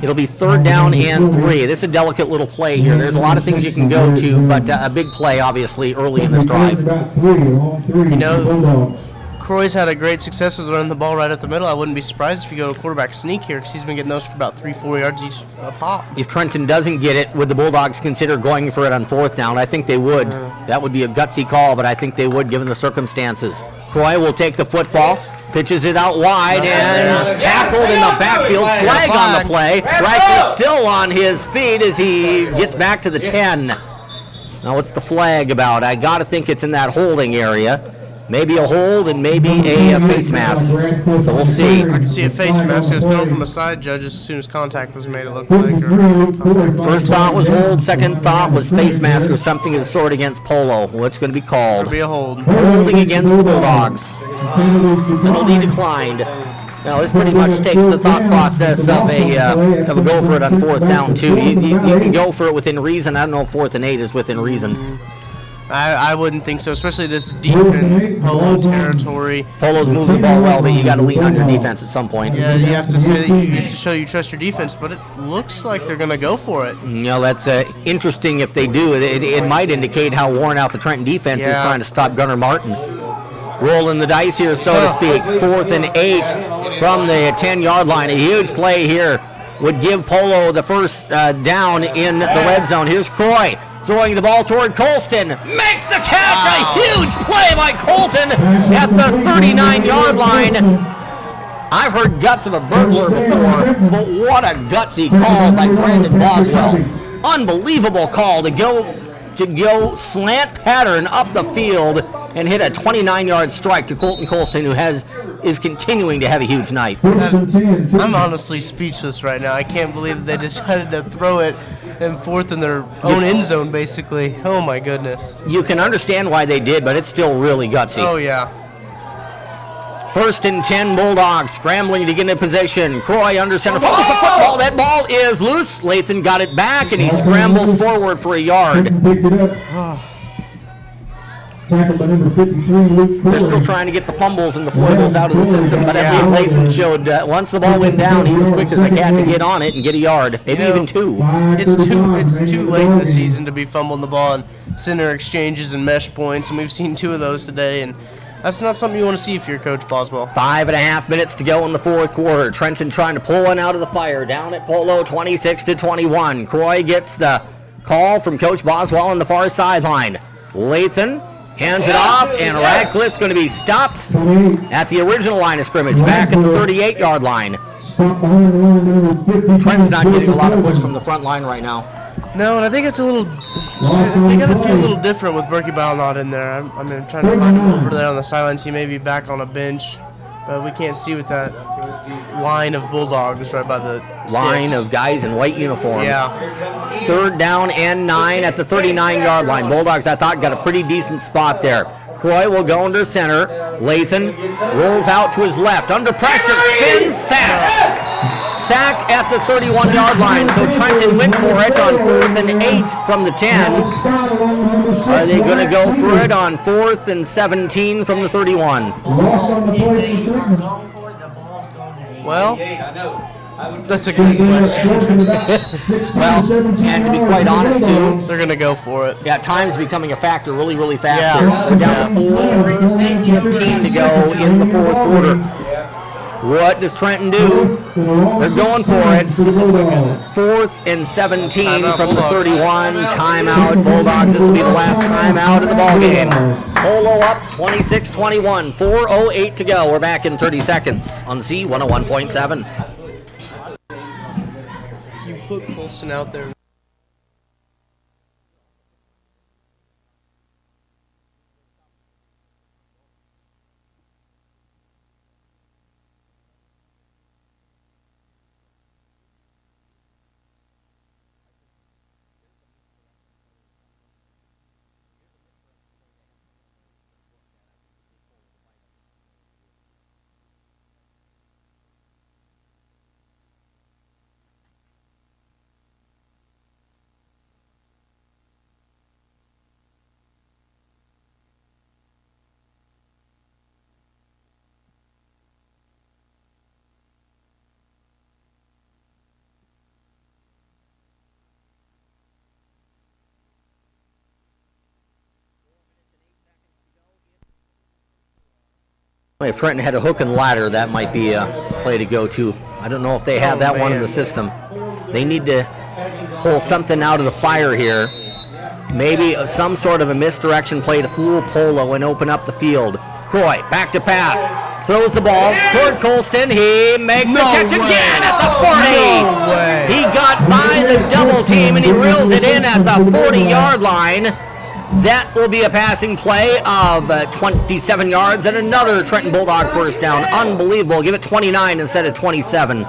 It'll be 3rd down and 3. This is a delicate little play here. There's a lot of things you can go to, but a big play, obviously, early in this drive. You know, Croy's had a great success with running the ball right up the middle. I wouldn't be surprised if you go to quarterback sneak here because he's been getting those for about 3-4 yards each pop. If Trenton doesn't get it, would the Bulldogs consider going for it on 4th down? I think they would. That would be a gutsy call, but I think they would given the circumstances. Croy will take the football, pitches it out wide, and tackled in the backfield. Flag on the play. Radcliffe still on his feet as he gets back to the 10. Now what's the flag about? I got to think it's in that holding area. Maybe a hold and maybe a face mask. So we'll see. I can see a face mask. It was thrown from a side judge as soon as contact was made. It looked like. First thought was hold. Second thought was face mask or something of the sort against Polo. What's going to be called? It'll be a hold. Holding against the Bulldogs. Penalty declined. Now this pretty much takes the thought process of a go for it on 4th down too. You can go for it within reason. I don't know if 4th and 8 is within reason. I wouldn't think so, especially this deep in Polo territory. Polo's moving the ball well, but you got to lean on your defense at some point. Yeah, you have to say that you have to show you trust your defense, but it looks like they're going to go for it. You know, that's interesting if they do. It might indicate how worn out the Trenton defense is trying to stop Gunnar Martin. Rolling the dice here, so to speak. 4th and 8 from the 10-yard line. A huge play here would give Polo the first down in the red zone. Here's Croy. Throwing the ball toward Colston. Makes the catch! Wow. A huge play by Colton at the 39-yard line. I've heard guts of a burglar before, but what a gutsy call by Brandon Boswell. Unbelievable call to go slant pattern up the field and hit a 29-yard strike to Colton Colston, who is continuing to have a huge night. I'm honestly speechless right now. I can't believe that they decided to throw it in 4th in their own end zone, basically. Oh, my goodness. You can understand why they did, but it's still really gutsy. Oh, yeah. 1st and 10 Bulldogs scrambling to get into position. Croy under center. Fumbles the football. That ball is loose. Lathan got it back, and he scrambles forward for a yard. Tackled by number 53, Luke. They're still trying to get the fumbles and the foibles out of the system, but I believe Layson showed once the ball went down, he was quick as a cat to get on it and get a yard, maybe even 2. It's too late in the season to be fumbling the ball and center exchanges and mesh points, and we've seen 2 of those today, and that's not something you want to see if you're Coach Boswell. 5.5 minutes to go in the 4th quarter. Trenton trying to pull one out of the fire. Down at Polo, 26-21. Croy gets the call from Coach Boswell on the far sideline. Lathan hands it off, and Radcliffe's going to be stopped at the original line of scrimmage, back at the 38-yard line. Trenton's not getting a lot of push from the front line right now. No, and I think it's a little. They got to feel a little different with Berkey Ball not in there. I'm trying to find him over there on the sidelines. He may be back on a bench, but we can't see with that line of Bulldogs right by the line sticks. of guys in white uniforms. Yeah. It's 3rd down and 9 at the 39-yard line. Bulldogs, I thought, got a pretty decent spot there. Croy will go under center. Lathan rolls out to his left. Under pressure, spins, sacked. Sacked at the 31-yard line. So Trenton went for it on 4th and 8 from the 10. Are they going to go for it on 4th and 17 from the 31? Well, that's a good question. Well, and to be quite honest, too, They're going to go for it. yeah, time's becoming a factor really, really fast Yeah. here. We're down to 4:15 to go in the 4th quarter. What does Trenton do? They're going for it. 4th and 17 Timeout, from the Bulldogs. 31. Timeout, Bulldogs. This will be the last timeout of the ballgame. Polo up 26-21. 4:08 to go. We're back in 30 seconds on Z101.7. You put Colston out there. If Trenton had a hook and ladder, that might be a play to go to. I don't know if they have that one in the system. They need to pull something out of the fire here. Maybe some sort of a misdirection play to fool Polo and open up the field. Croy, back to pass. Throws the ball toward Colston. He makes the catch again at the 40. He got by the double team and he reels it in at the 40-yard line. That will be a passing play of 27 yards and another Trenton Bulldog first down. Unbelievable. Give it 29 instead of 27.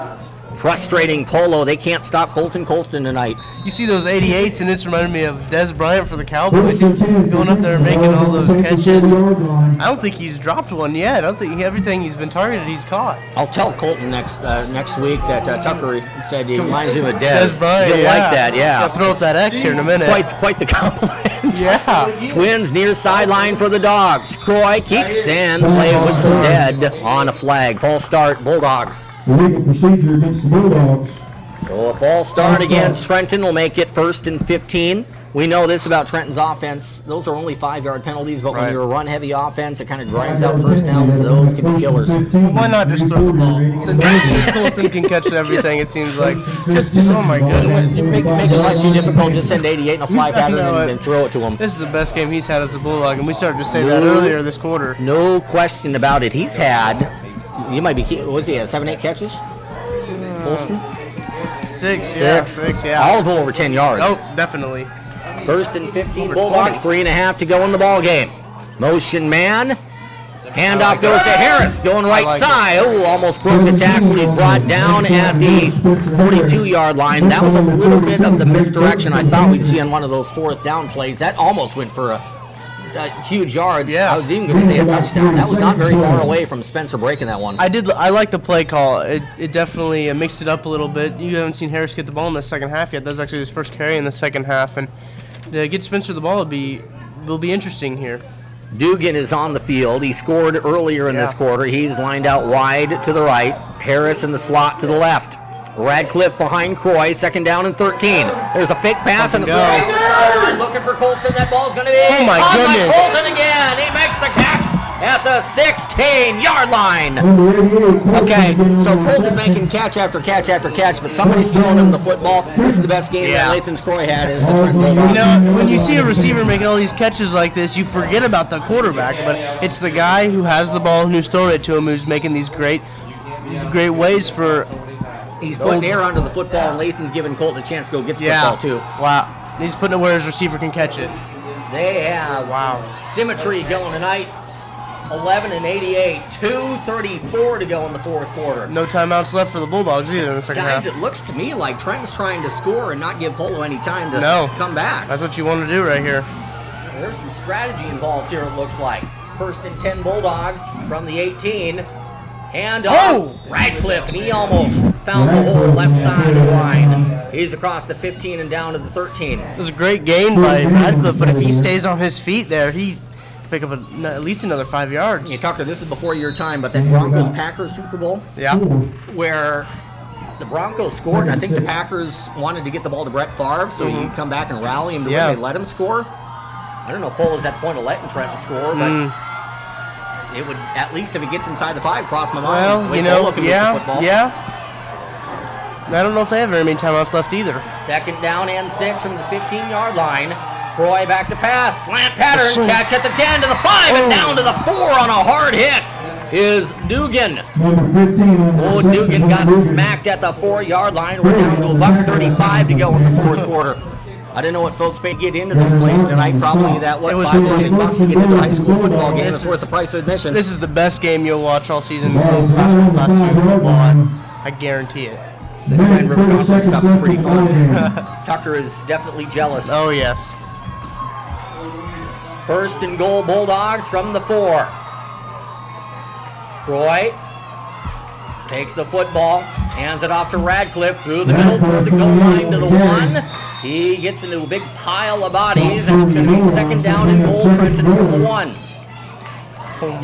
Frustrating Polo. They can't stop Colston tonight. You see those 88s, and this reminded me of Des Bryant for the Cowboys. He's going up there and making all those catches. I don't think he's dropped one yet. I don't think everything he's been targeted, he's caught. I'll tell Colton next week that Tucker said he reminds him of Des. Bryant, He'll like that, yeah. I'll throw up that X here in a minute. Quite the compliment. Yeah. Twins near sideline for the Dogs. Croy keeps in. Play whistle dead on a flag. False start, Bulldogs. Illegal procedure against the Bulldogs. So a false start against Trenton will make it 1st and 15. We know this about Trenton's offense. Those are only 5-yard penalties, but when you're a run-heavy offense, it kind of grinds out first downs. Those can be killers. Why not just throw the ball? Since Colston can catch everything, it seems like. Just oh my goodness. Make it life too difficult. Just send 88 in a fly pattern and throw it to him. This is the best game he's had as a Bulldog, and we started to say that earlier this quarter. No question about it. He's had, you might be, what was he at, 7-8 catches? Colston? Six, yeah. All of them over 10 yards. Oh, definitely. 1st and 15 Bulldogs, 3.5 to go in the ball game. Motion man. Handoff goes to Harris, going right side. Oh, almost broke the tackle. He's brought down at the 42-yard line. That was a little bit of the misdirection I thought we'd see on one of those 4th down plays. That almost went for a huge yards. Yeah. I was even going to say a touchdown. That was not very far away from Spencer breaking that one. I like the play call. It definitely mixed it up a little bit. You haven't seen Harris get the ball in the second half yet. That was actually his first carry in the second half, and to get Spencer the ball will be interesting here. Dugan is on the field. He scored earlier in this quarter. He's lined out wide to the right. Harris in the slot to the left. Radcliffe behind Croy, 2nd down and 13. There's a fake pass and a play. Looking for Colston. That ball's going to be oh my goodness. Colston again. He makes the catch at the 16-yard line. Okay, so Colton's making catch after catch after catch, but somebody's throwing him the football. This is the best game that Lathan's Croy had. Is the Trenton Bulldogs. You know, when you see a receiver making all these catches like this, you forget about the quarterback, but it's the guy who has the ball and who's throwing it to him who's making these great ways for. He's putting air onto the football, and Lathan's giving Colton a chance to go get the football, too. Wow. He's putting it where his receiver can catch it. They have symmetry going tonight. 11 and 88. 2:34 to go in the 4th quarter. No timeouts left for the Bulldogs either in the second half. Guys, it looks to me like Trenton's trying to score and not give Polo any time to come back. That's what you want to do right here. There's some strategy involved here, it looks like. 1st and 10 Bulldogs from the 18. Hand off Radcliffe, and he almost found the hole left side of the line. He's across the 15 and down to the 13. It was a great gain by Radcliffe, but if he stays on his feet there, he can pick up at least another 5 yards. Hey, Tucker, this is before your time, but that Broncos-Packers Super Bowl, where the Broncos scored, and I think the Packers wanted to get the ball to Brett Favre so he'd come back and rally him to where they let him score. I don't know if Polo's at the point of letting Trenton score, but it would, at least if it gets inside the 5, cross my mind. Well, you know, I don't know if they have very many timeouts left either. 2nd down and 6 from the 15-yard line. Croy back to pass, slant pattern, catch at the 10 to the 5 and down to the 4 on a hard hit is Dugan. Dugan got smacked at the 4-yard line. We're down to $1.35 to go in the 4th quarter. I don't know what folks paid to get into this place tonight. Probably that, $5 to $10 to get into the high school football game. It's worth the price of admission. This is the best game you'll watch all season. Class 1, Class 2 football. I guarantee it. This Grand River Conference stuff is pretty fun. Tucker is definitely jealous. Oh, yes. 1st and goal, Bulldogs from the 4. Croy takes the football, hands it off to Radcliffe through the middle for the goal line to the 1. He gets into a big pile of bodies, and it's going to be 2nd down and goal, Trenton from the 1.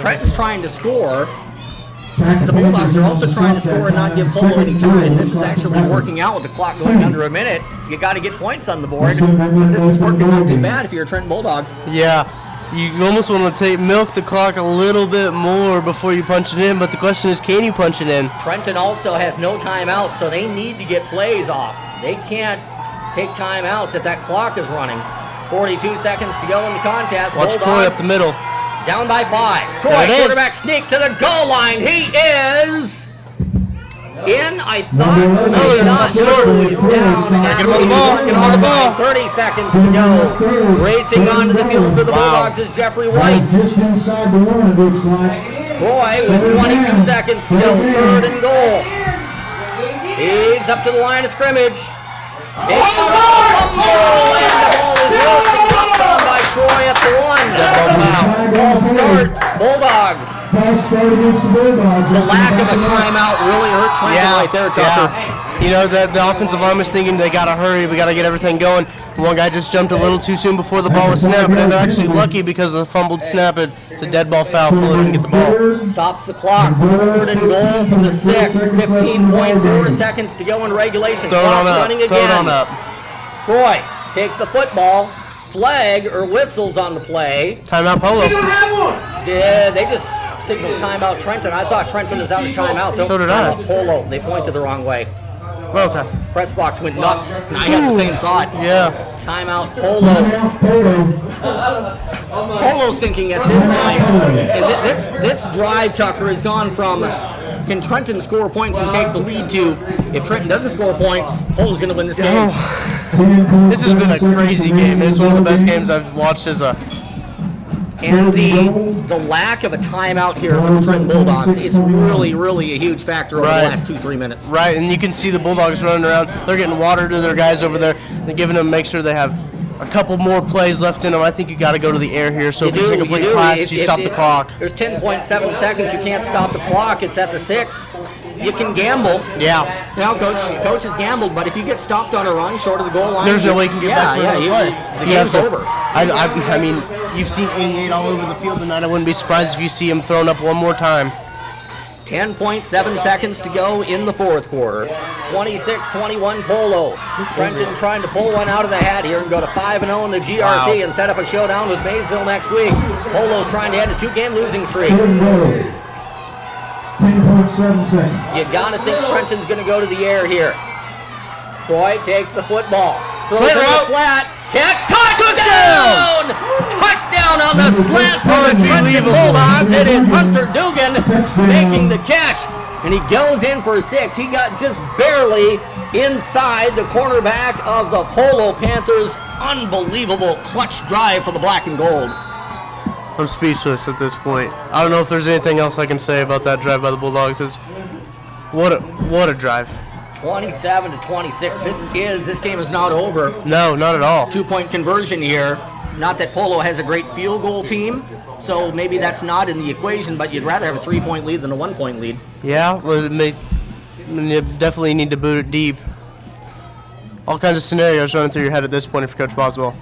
Trenton's trying to score. The Bulldogs are also trying to score and not give Polo any time. This is actually working out with the clock going under a minute. You got to get points on the board, but this is working not too bad if you're a Trenton Bulldog. Yeah. You almost want to milk the clock a little bit more before you punch it in, but the question is, can you punch it in? Trenton also has no timeout, so they need to get plays off. They can't take timeouts if that clock is running. 42 seconds to go in the contest. Watch Troy up the middle. Down by 5. Troy, quarterback sneak to the goal line. He is in, I thought. No, not sure. He's down. Get him on the ball. Get him on the ball. 30 seconds to go. Racing onto the field for the Bulldogs is Jeffrey White. Just inside the one, it looks like. Troy with 22 seconds to go. 3rd and goal. He's up to the line of scrimmage. It's a fumble, and the ball is loose. Touchdown by Troy at the 1. Ball start, Bulldogs. Ball start against the Bulldogs. The lack of a timeout really hurt Trenton right there, Tucker. You know, the offensive line was thinking they got to hurry, we got to get everything going. One guy just jumped a little too soon before the ball was snapped, and they're actually lucky because of the fumbled snap. It's a dead ball foul. Pull it and get the ball. Stops the clock. 3rd and goal from the 6. 15.4 seconds to go in regulation. Throw it on Clock up. running Throw it again. on up. Troy takes the football. Flag or whistles on the play. Timeout, Polo. Yeah, they just signaled timeout Trenton. I thought Trenton was out of timeout. So did I. Timeout Polo. They pointed the wrong way. Okay. Press box went nuts. And I had the same thought. Yeah. Timeout Polo. Polo's thinking at this point, and this drive, Tucker, has gone from can Trenton score points and take the lead to if Trenton doesn't score points, Polo's going to win this game. This has been a crazy game. It's one of the best games I've watched as a. And the lack of a timeout here for the Trenton Bulldogs, it's really, really a huge factor over the last 2-3 minutes. Right, and you can see the Bulldogs running around. They're getting water to their guys over there. They're giving them, make sure they have a couple more plays left in them. I think you got to go to the air here. So if it's a complete pass, you stop the clock. There's 10.7 seconds. You can't stop the clock. It's at the 6. You can gamble. Yeah. Now, coach has gambled, but if you get stopped on a run short of the goal line, there's no way you can get back for another play. The game's over. I mean, you've seen 88 all over the field tonight. I wouldn't be surprised if you see him thrown up one more time. 10.7 seconds to go in the 4th quarter. 26-21 Polo. Trenton trying to pull one out of the hat here and go to 5-0 in the GRC and set up a showdown with Maysville next week. Polo's trying to end a 2-game losing streak. 10.7 seconds. You gotta think Trenton's gonna go to the air here. Troy takes the football. Throws it flat. Catch. Touchdown! Touchdown on the slant for the Trenton Bulldogs. It is Hunter Dugan making the catch. And he goes in for 6. He got just barely inside the cornerback of the Polo Panthers. Unbelievable clutch drive for the black and gold. I'm speechless at this point. I don't know if there's anything else I can say about that drive by the Bulldogs. What a drive. 27-26. This game is not over. No, not at all. 2-point conversion here. Not that Polo has a great field goal team, so maybe that's not in the equation, but you'd rather have a 3-point lead than a 1-point lead. Yeah, well, you definitely need to boot it deep. All kinds of scenarios running through your head at this point if you're Coach Boswell.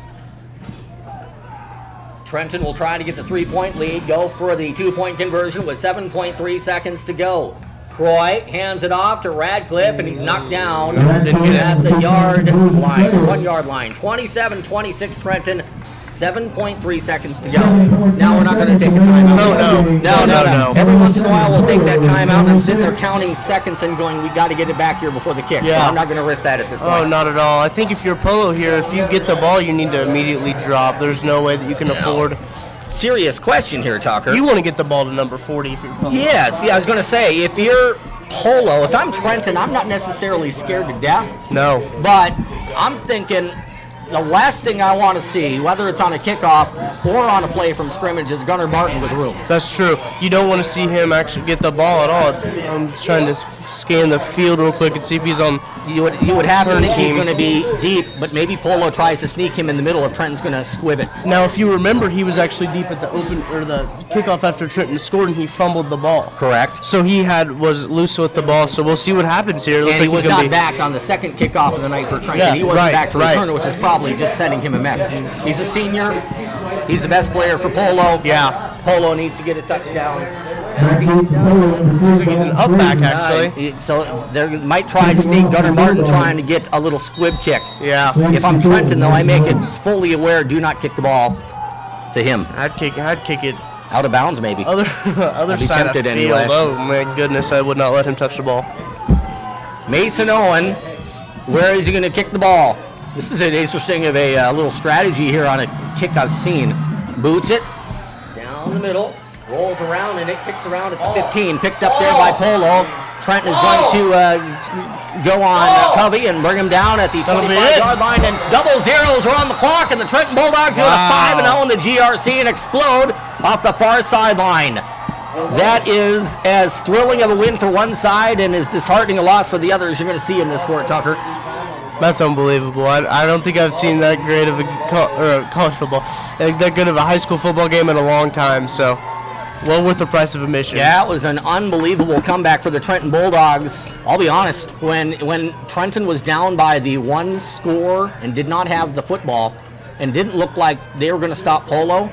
Trenton will try to get the 3-point lead, go for the 2-point conversion with 7.3 seconds to go. Croy hands it off to Radcliffe, and he's knocked down at the 1-yard line. 27-26 Trenton, 7.3 seconds to go. Now we're not going to take a timeout. No. Every once in a while we'll take that timeout, and I'm sitting there counting seconds and going, we got to get it back here before the kick. Yeah. So I'm not going to risk that at this point. Oh, not at all. I think if you're Polo here, if you get the ball, you need to immediately drop. There's no way that you can afford. Serious question here, Tucker. You want to get the ball to number 40 if you're Polo. Yes, I was going to say, if you're Polo, if I'm Trenton, I'm not necessarily scared to death. No. But I'm thinking the last thing I want to see, whether it's on a kickoff or on a play from scrimmage, is Gunnar Martin with room. That's true. You don't want to see him actually get the ball at all. I'm trying to scan the field real quick and see if he's on. You would have to think he's going to be deep, but maybe Polo tries to sneak him in the middle if Trenton's going to squib it. Now, if you remember, he was actually deep at the the kickoff after Trenton scored, and he fumbled the ball. Correct. So he was loose with the ball. So we'll see what happens here. And he was not back on the second kickoff of the night for Trenton. Yeah, he wasn't back to return it, which is probably just sending him a message. He's a senior. He's the best player for Polo. Yeah. Polo needs to get a touchdown. Looks like he's an up back, actually. So they might try to sneak Gunnar Martin trying to get a little squib kick. Yeah. If I'm Trenton, though, I make it fully aware, do not kick the ball. to him. I'd kick it Out of bounds, maybe. other I'd be side of tempted field. anyway. Oh my goodness, I would not let him touch the ball. Mason Owen, where is he going to kick the ball? This is an interesting of a little strategy here on a kick I've seen. Boots it down the middle, rolls around, and it kicks around at the 15. Picked up there by Polo. Trenton is going to go on Covey and bring him down at the 25-yard line, and double zeros are on the clock, and the Trenton Bulldogs go to 5-0 in the GRC and explode off the far sideline. That is as thrilling of a win for one side and as disheartening a loss for the other as you're going to see in this sport, Tucker. That's unbelievable. I don't think I've seen that great of a college football, that good of a high school football game in a long time. So, well worth the price of admission. Yeah, it was an unbelievable comeback for the Trenton Bulldogs. I'll be honest, when Trenton was down by the one score and did not have the football and didn't look like they were going to stop Polo,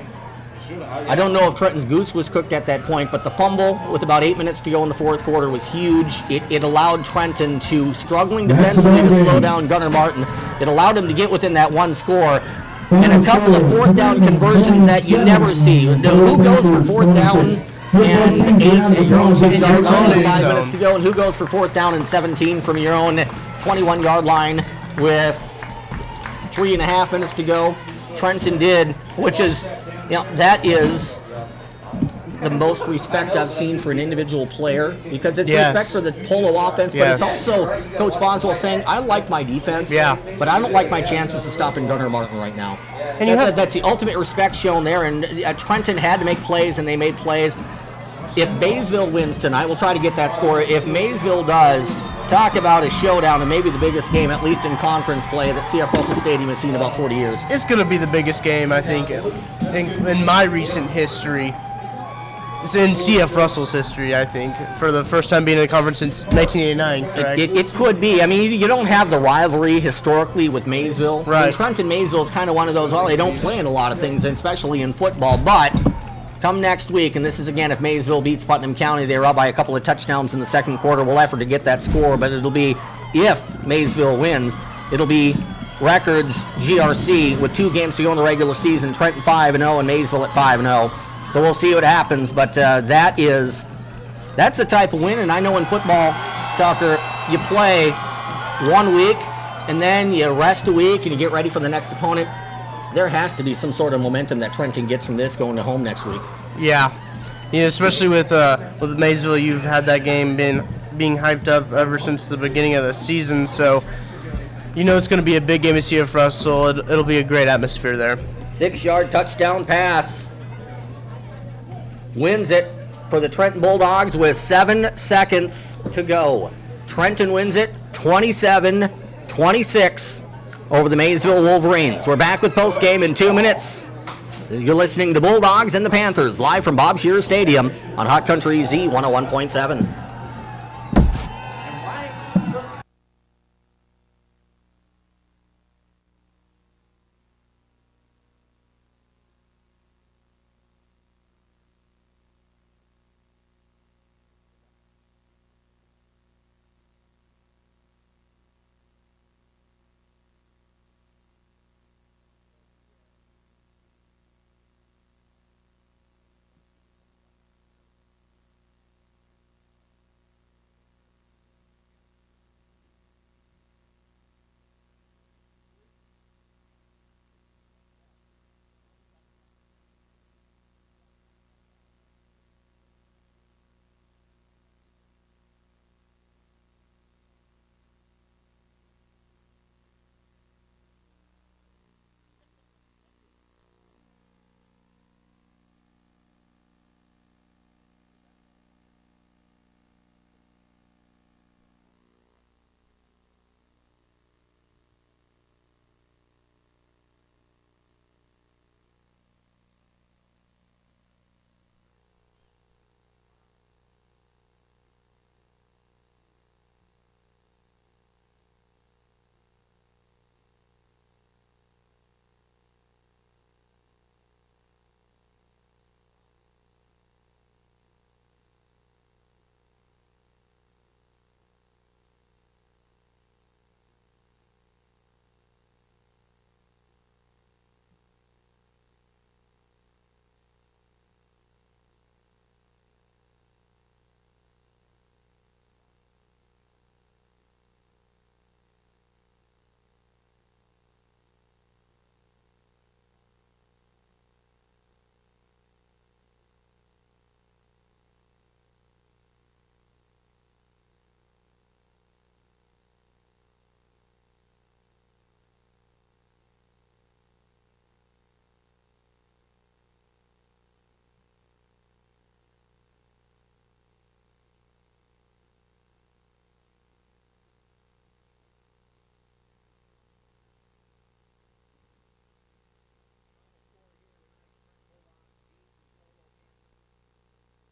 I don't know if Trenton's goose was cooked at that point, but the fumble with about 8 minutes to go in the fourth quarter was huge. It allowed Trenton to, struggling defensively, to slow down Gunnar Martin. It allowed him to get within that one score. And a couple of fourth down conversions that you never see. Who goes for fourth down and 8 at your own 20-yard line with 5 minutes to go, and who goes for fourth down and 17 from your own 21-yard line with 3.5 minutes to go? Trenton did, which is, that is the most respect I've seen for an individual player, because it's respect for the Polo offense, but it's also Coach Boswell saying, I like my defense, but I don't like my chances of stopping Gunnar Martin right now. And that's the ultimate respect shown there, and Trenton had to make plays, and they made plays. If Maysville wins tonight, we'll try to get that score. If Maysville does, talk about a showdown and maybe the biggest game, at least in conference play, that CF Russell Stadium has seen in about 40 years. It's going to be the biggest game, I think, in my recent history. It's in CF Russell's history, I think, for the first time being in the conference since 1989, correct? It could be. I mean, you don't have the rivalry historically with Maysville. Right. And Trenton-Maysville is kind of one of those, they don't play in a lot of things, especially in football, but come next week, and this is, again, if Maysville beats Putnam County, they're up by a couple of touchdowns in the second quarter. We'll effort to get that score, but it'll be, if Maysville wins, it'll be records GRC with 2 games to go in the regular season, Trenton 5-0 and Maysville at 5-0. So we'll see what happens, but that's the type of win, and I know in football, Tucker, you play 1 week, and then you rest a week, and you get ready for the next opponent. There has to be some sort of momentum that Trenton gets from this going to home next week. Yeah, especially with Maysville, you've had that game being hyped up ever since the beginning of the season, so it's going to be a big game to see for us, so it'll be a great atmosphere there. 6-yard touchdown pass. Wins it for the Trenton Bulldogs with 7 seconds to go. Trenton wins it 27-26 over the Maysville Wolverines. We're back with postgame in 2 minutes. You're listening to Bulldogs and the Panthers live from Bob Shearer Stadium on Hot Country Z 101.7.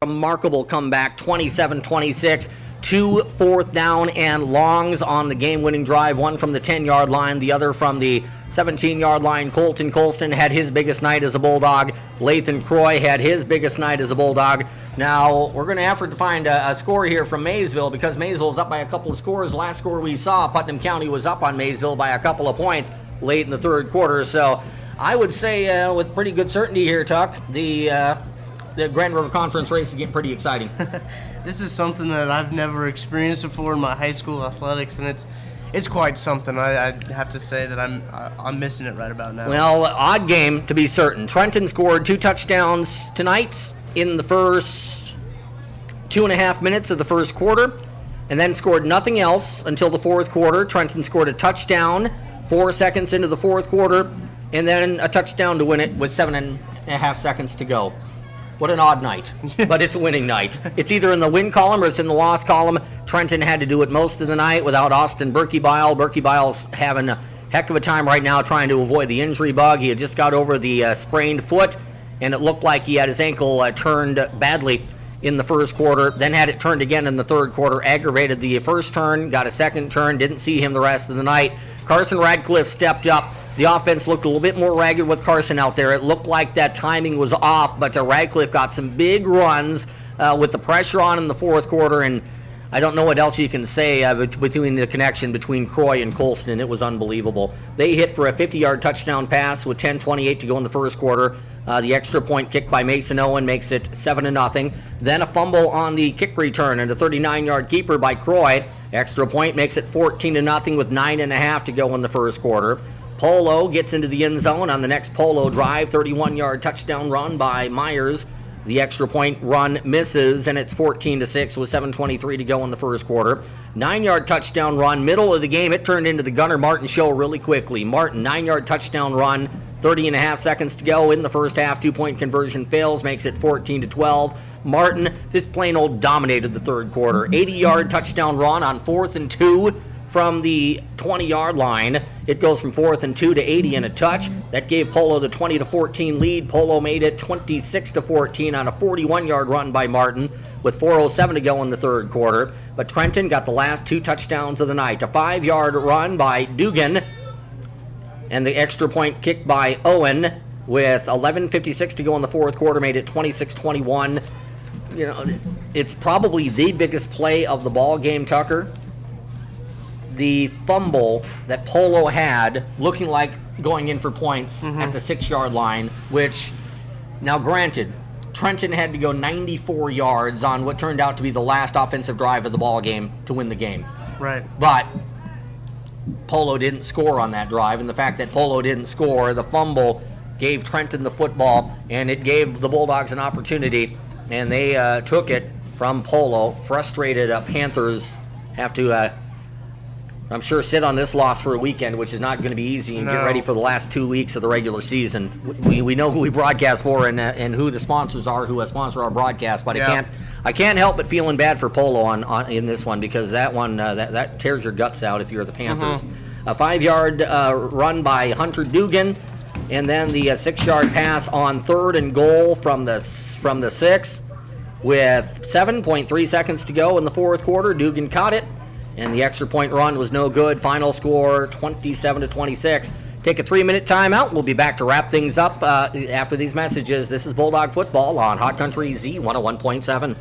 remarkable comeback, 27-26. 2 4th down and longs on the game-winning drive, one from the 10-yard line, the other from the 17-yard line. Colton Colston had his biggest night as a Bulldog. Lathan Croy had his biggest night as a Bulldog. Now, we're going to effort to find a score here from Maysville, because Maysville's up by a couple of scores. Last score we saw, Putnam County was up on Maysville by a couple of points late in the third quarter. So I would say with pretty good certainty here, Tuck, the Grand River Conference race is getting pretty exciting. This is something that I've never experienced before in my high school athletics, and it's quite something. I have to say that I'm missing it right about now. Well, odd game to be certain. Trenton scored 2 touchdowns tonight in the first 2.5 minutes of the first quarter, and then scored nothing else until the fourth quarter. Trenton scored a touchdown 4 seconds into the fourth quarter, and then a touchdown to win it with 7.5 seconds to go. What an odd night, but it's a winning night. It's either in the win column or it's in the loss column. Trenton had to do it most of the night without Austin Berkebile. Berkebile's having a heck of a time right now trying to avoid the injury bug. He had just got over the sprained foot, and it looked like he had his ankle turned badly in the first quarter, then had it turned again in the third quarter, aggravated the first turn, got a second turn, didn't see him the rest of the night. Carson Radcliffe stepped up. The offense looked a little bit more ragged with Carson out there. It looked like that timing was off, but Radcliffe got some big runs with the pressure on in the fourth quarter, and I don't know what else you can say between the connection between Croy and Colston. It was unbelievable. They hit for a 50-yard touchdown pass with 10:28 to go in the first quarter. The extra point kick by Mason Owen makes it 7-0. Then a fumble on the kick return and a 39-yard keeper by Croy. Extra point makes it 14-0 with 9.5 to go in the first quarter. Polo gets into the end zone on the next Polo drive. 31-yard touchdown run by Myers. The extra point run misses, and it's 14-6 with 7:23 to go in the first quarter. 9-yard touchdown run, middle of the game. It turned into the Gunnar Martin show really quickly. Martin, 9-yard touchdown run, 30.5 seconds to go in the first half. 2-point conversion fails, makes it 14-12. Martin just plain old dominated the third quarter. 80-yard touchdown run on 4th and 2 from the 20-yard line. It goes from 4th and 2 to 80 and a touch. That gave Polo the 20-14 lead. Polo made it 26-14 on a 41-yard run by Martin with 4:07 to go in the third quarter. But Trenton got the last 2 touchdowns of the night. A 5-yard run by Dugan and the extra point kick by Owen with 11:56 to go in the fourth quarter made it 26-21. You know, it's probably the biggest play of the ball game, Tucker. The fumble that Polo had looking like going in for points at the 6-yard line, which, now granted, Trenton had to go 94 yards on what turned out to be the last offensive drive of the ball game to win the game. Right. But Polo didn't score on that drive, and the fact that Polo didn't score, the fumble gave Trenton the football, and it gave the Bulldogs an opportunity, and they took it from Polo. Frustrated Panthers have to I'm sure sit on this loss for a weekend, which is not going to be easy, and get ready for the last 2 weeks of the regular season. We know who we broadcast for and who the sponsors are, who sponsor our broadcast, but I can't help but feeling bad for Polo on in this one, because that one that tears your guts out if you're the Panthers. A 5-yard run by Hunter Dugan, and then the 6-yard pass on 3rd and goal from the 6 with 7.3 seconds to go in the fourth quarter. Dugan caught it, and the extra point run was no good. Final score 27-26. Take a 3-minute timeout. We'll be back to wrap things up after these messages. This is Bulldog Football on Hot Country Z 101.7.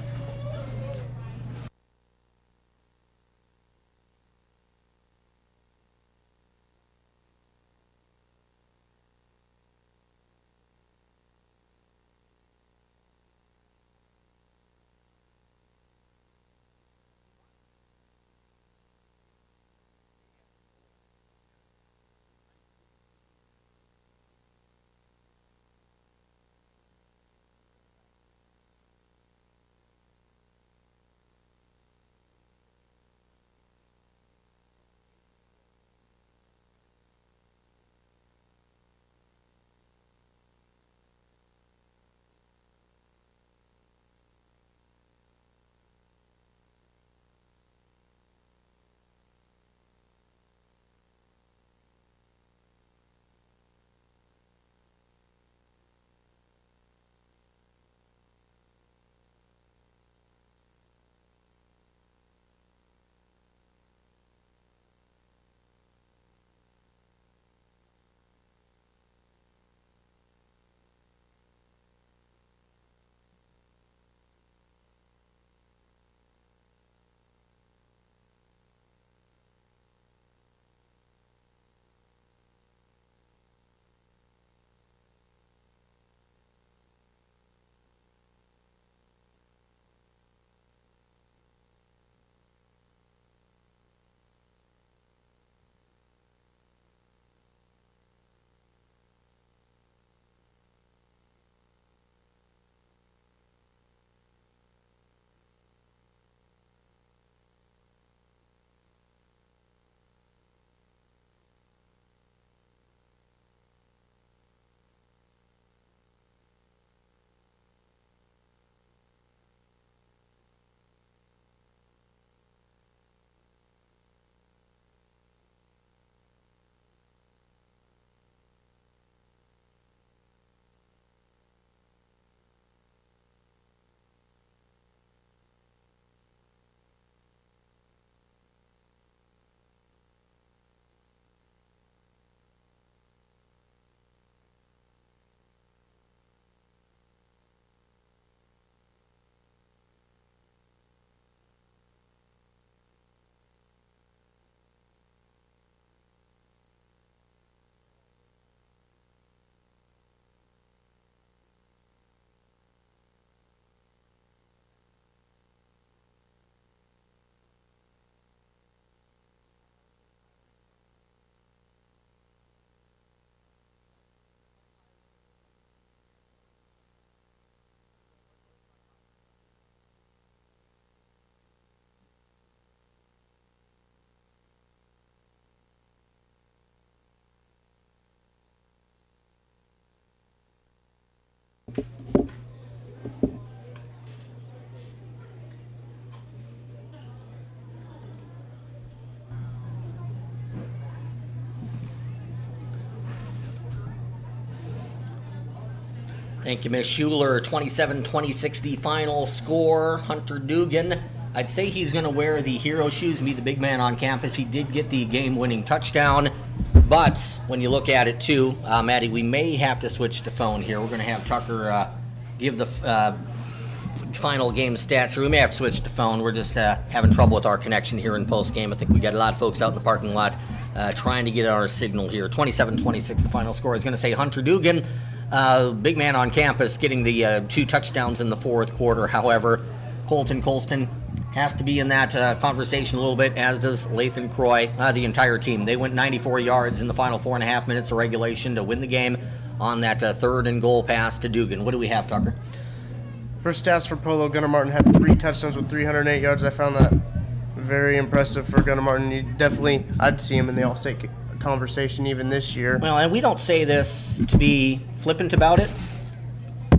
Thank you, Ms. Schuler. 27-26 the final score. Hunter Dugan, I'd say he's going to wear the hero shoes and be the big man on campus. He did get the game-winning touchdown. But when you look at it, too, Maddie, we may have to switch to phone here. We're going to have Tucker give the final game stats. So we may have to switch to phone. We're just having trouble with our connection here in post-game. I think we got a lot of folks out in the parking lot trying to get our signal here. 27-26 the final score. I was going to say Hunter Dugan, big man on campus, getting the 2 touchdowns in the fourth quarter. However, Colston has to be in that conversation a little bit, as does Lathan Croy, the entire team. They went 94 yards in the final 4.5 minutes of regulation to win the game on that 3rd and goal pass to Dugan. What do we have, Tucker? First stats for Polo, Gunnar Martin had 3 touchdowns with 308 yards. I found that very impressive for Gunnar Martin. I'd see him in the All-State conversation even this year. Well, and we don't say this to be flippant about it.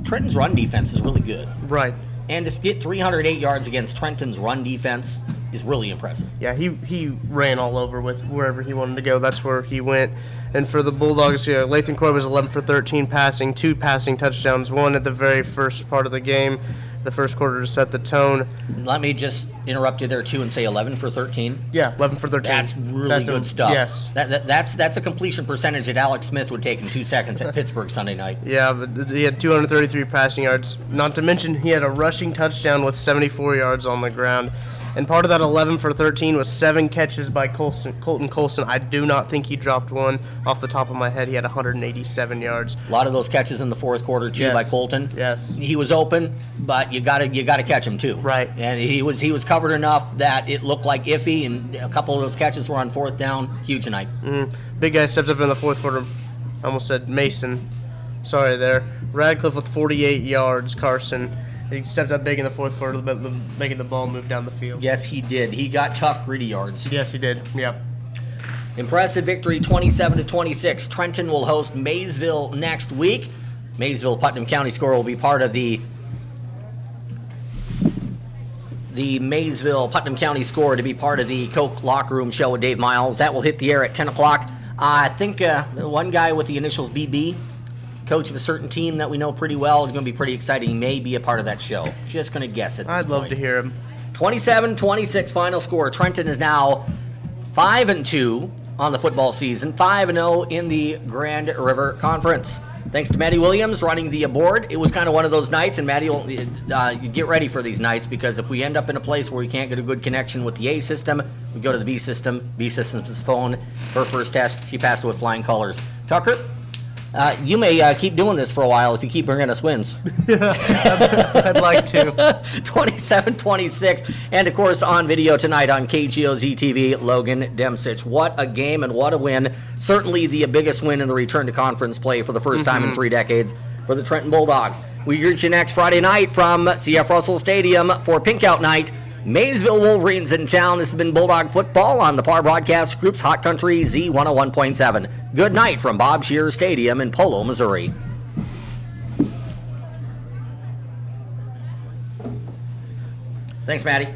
Trenton's run defense is really good. Right. And to get 308 yards against Trenton's run defense is really impressive. Yeah, he ran all over with wherever he wanted to go. That's where he went. And for the Bulldogs, Lathan Croy was 11 for 13 passing, 2 passing touchdowns, 1 at the very first part of the game, the first quarter to set the tone. Let me just interrupt you there, too, and say 11 for 13. Yeah, 11 for 13. That's really good stuff. Yes. That's a completion percentage that Alex Smith would take in 2 seconds at Pittsburgh Sunday night. Yeah, but he had 233 passing yards. Not to mention he had a rushing touchdown with 74 yards on the ground. And part of that 11 for 13 was 7 catches by Colton Colston. I do not think he dropped one. Off the top of my head, he had 187 yards. A lot of those catches in the fourth quarter, too, by Colton. Yes. He was open, but you gotta catch him, too. Right. And he was covered enough that it looked like iffy, and a couple of those catches were on 4th down. Huge night. Big guy stepped up in the fourth quarter. I almost said Mason. Sorry there. Radcliffe with 48 yards. Carson. He stepped up big in the fourth quarter, making the ball move down the field. Yes, he did. He got tough, gritty yards. Yes, he did. Yep. Impressive victory, 27-26. Trenton will host Maysville next week. Maysville Putnam County score will be part of the Maysville Putnam County score to be part of the Coke Locker Room show with Dave Miles. That will hit the air at 10 o'clock. I think the one guy with the initials BB, coach of a certain team that we know pretty well, is going to be pretty exciting. He may be a part of that show. Just going to guess at this I'd love to hear him. 27-26 final score. Trenton is now 5-2 on the football season, 5-0 in the Grand River Conference. Thanks to Maddie Williams running the board. It was kind of one of those nights, and Maddie will you get ready for these nights, because if we end up in a place where we can't get a good connection with the A system, we go to the B system. B system's phone. Her first test, she passed with flying colors. Tucker, you may keep doing this for a while if you keep bringing us wins. I'd like to. 27-26. And, of course, on video tonight on KGOZ TV, Logan Demsich. What a game and what a win. Certainly the biggest win in the return to conference play for the first time in 3 decades for the Trenton Bulldogs. We reach you next Friday night from CF Russell Stadium for Pink Out Night. Maysville Wolverines in town. This has been Bulldog Football on the Par Broadcast Group's Hot Country Z101.7. Good night from Bob Shearer Stadium in Polo, Missouri. Thanks, Maddie.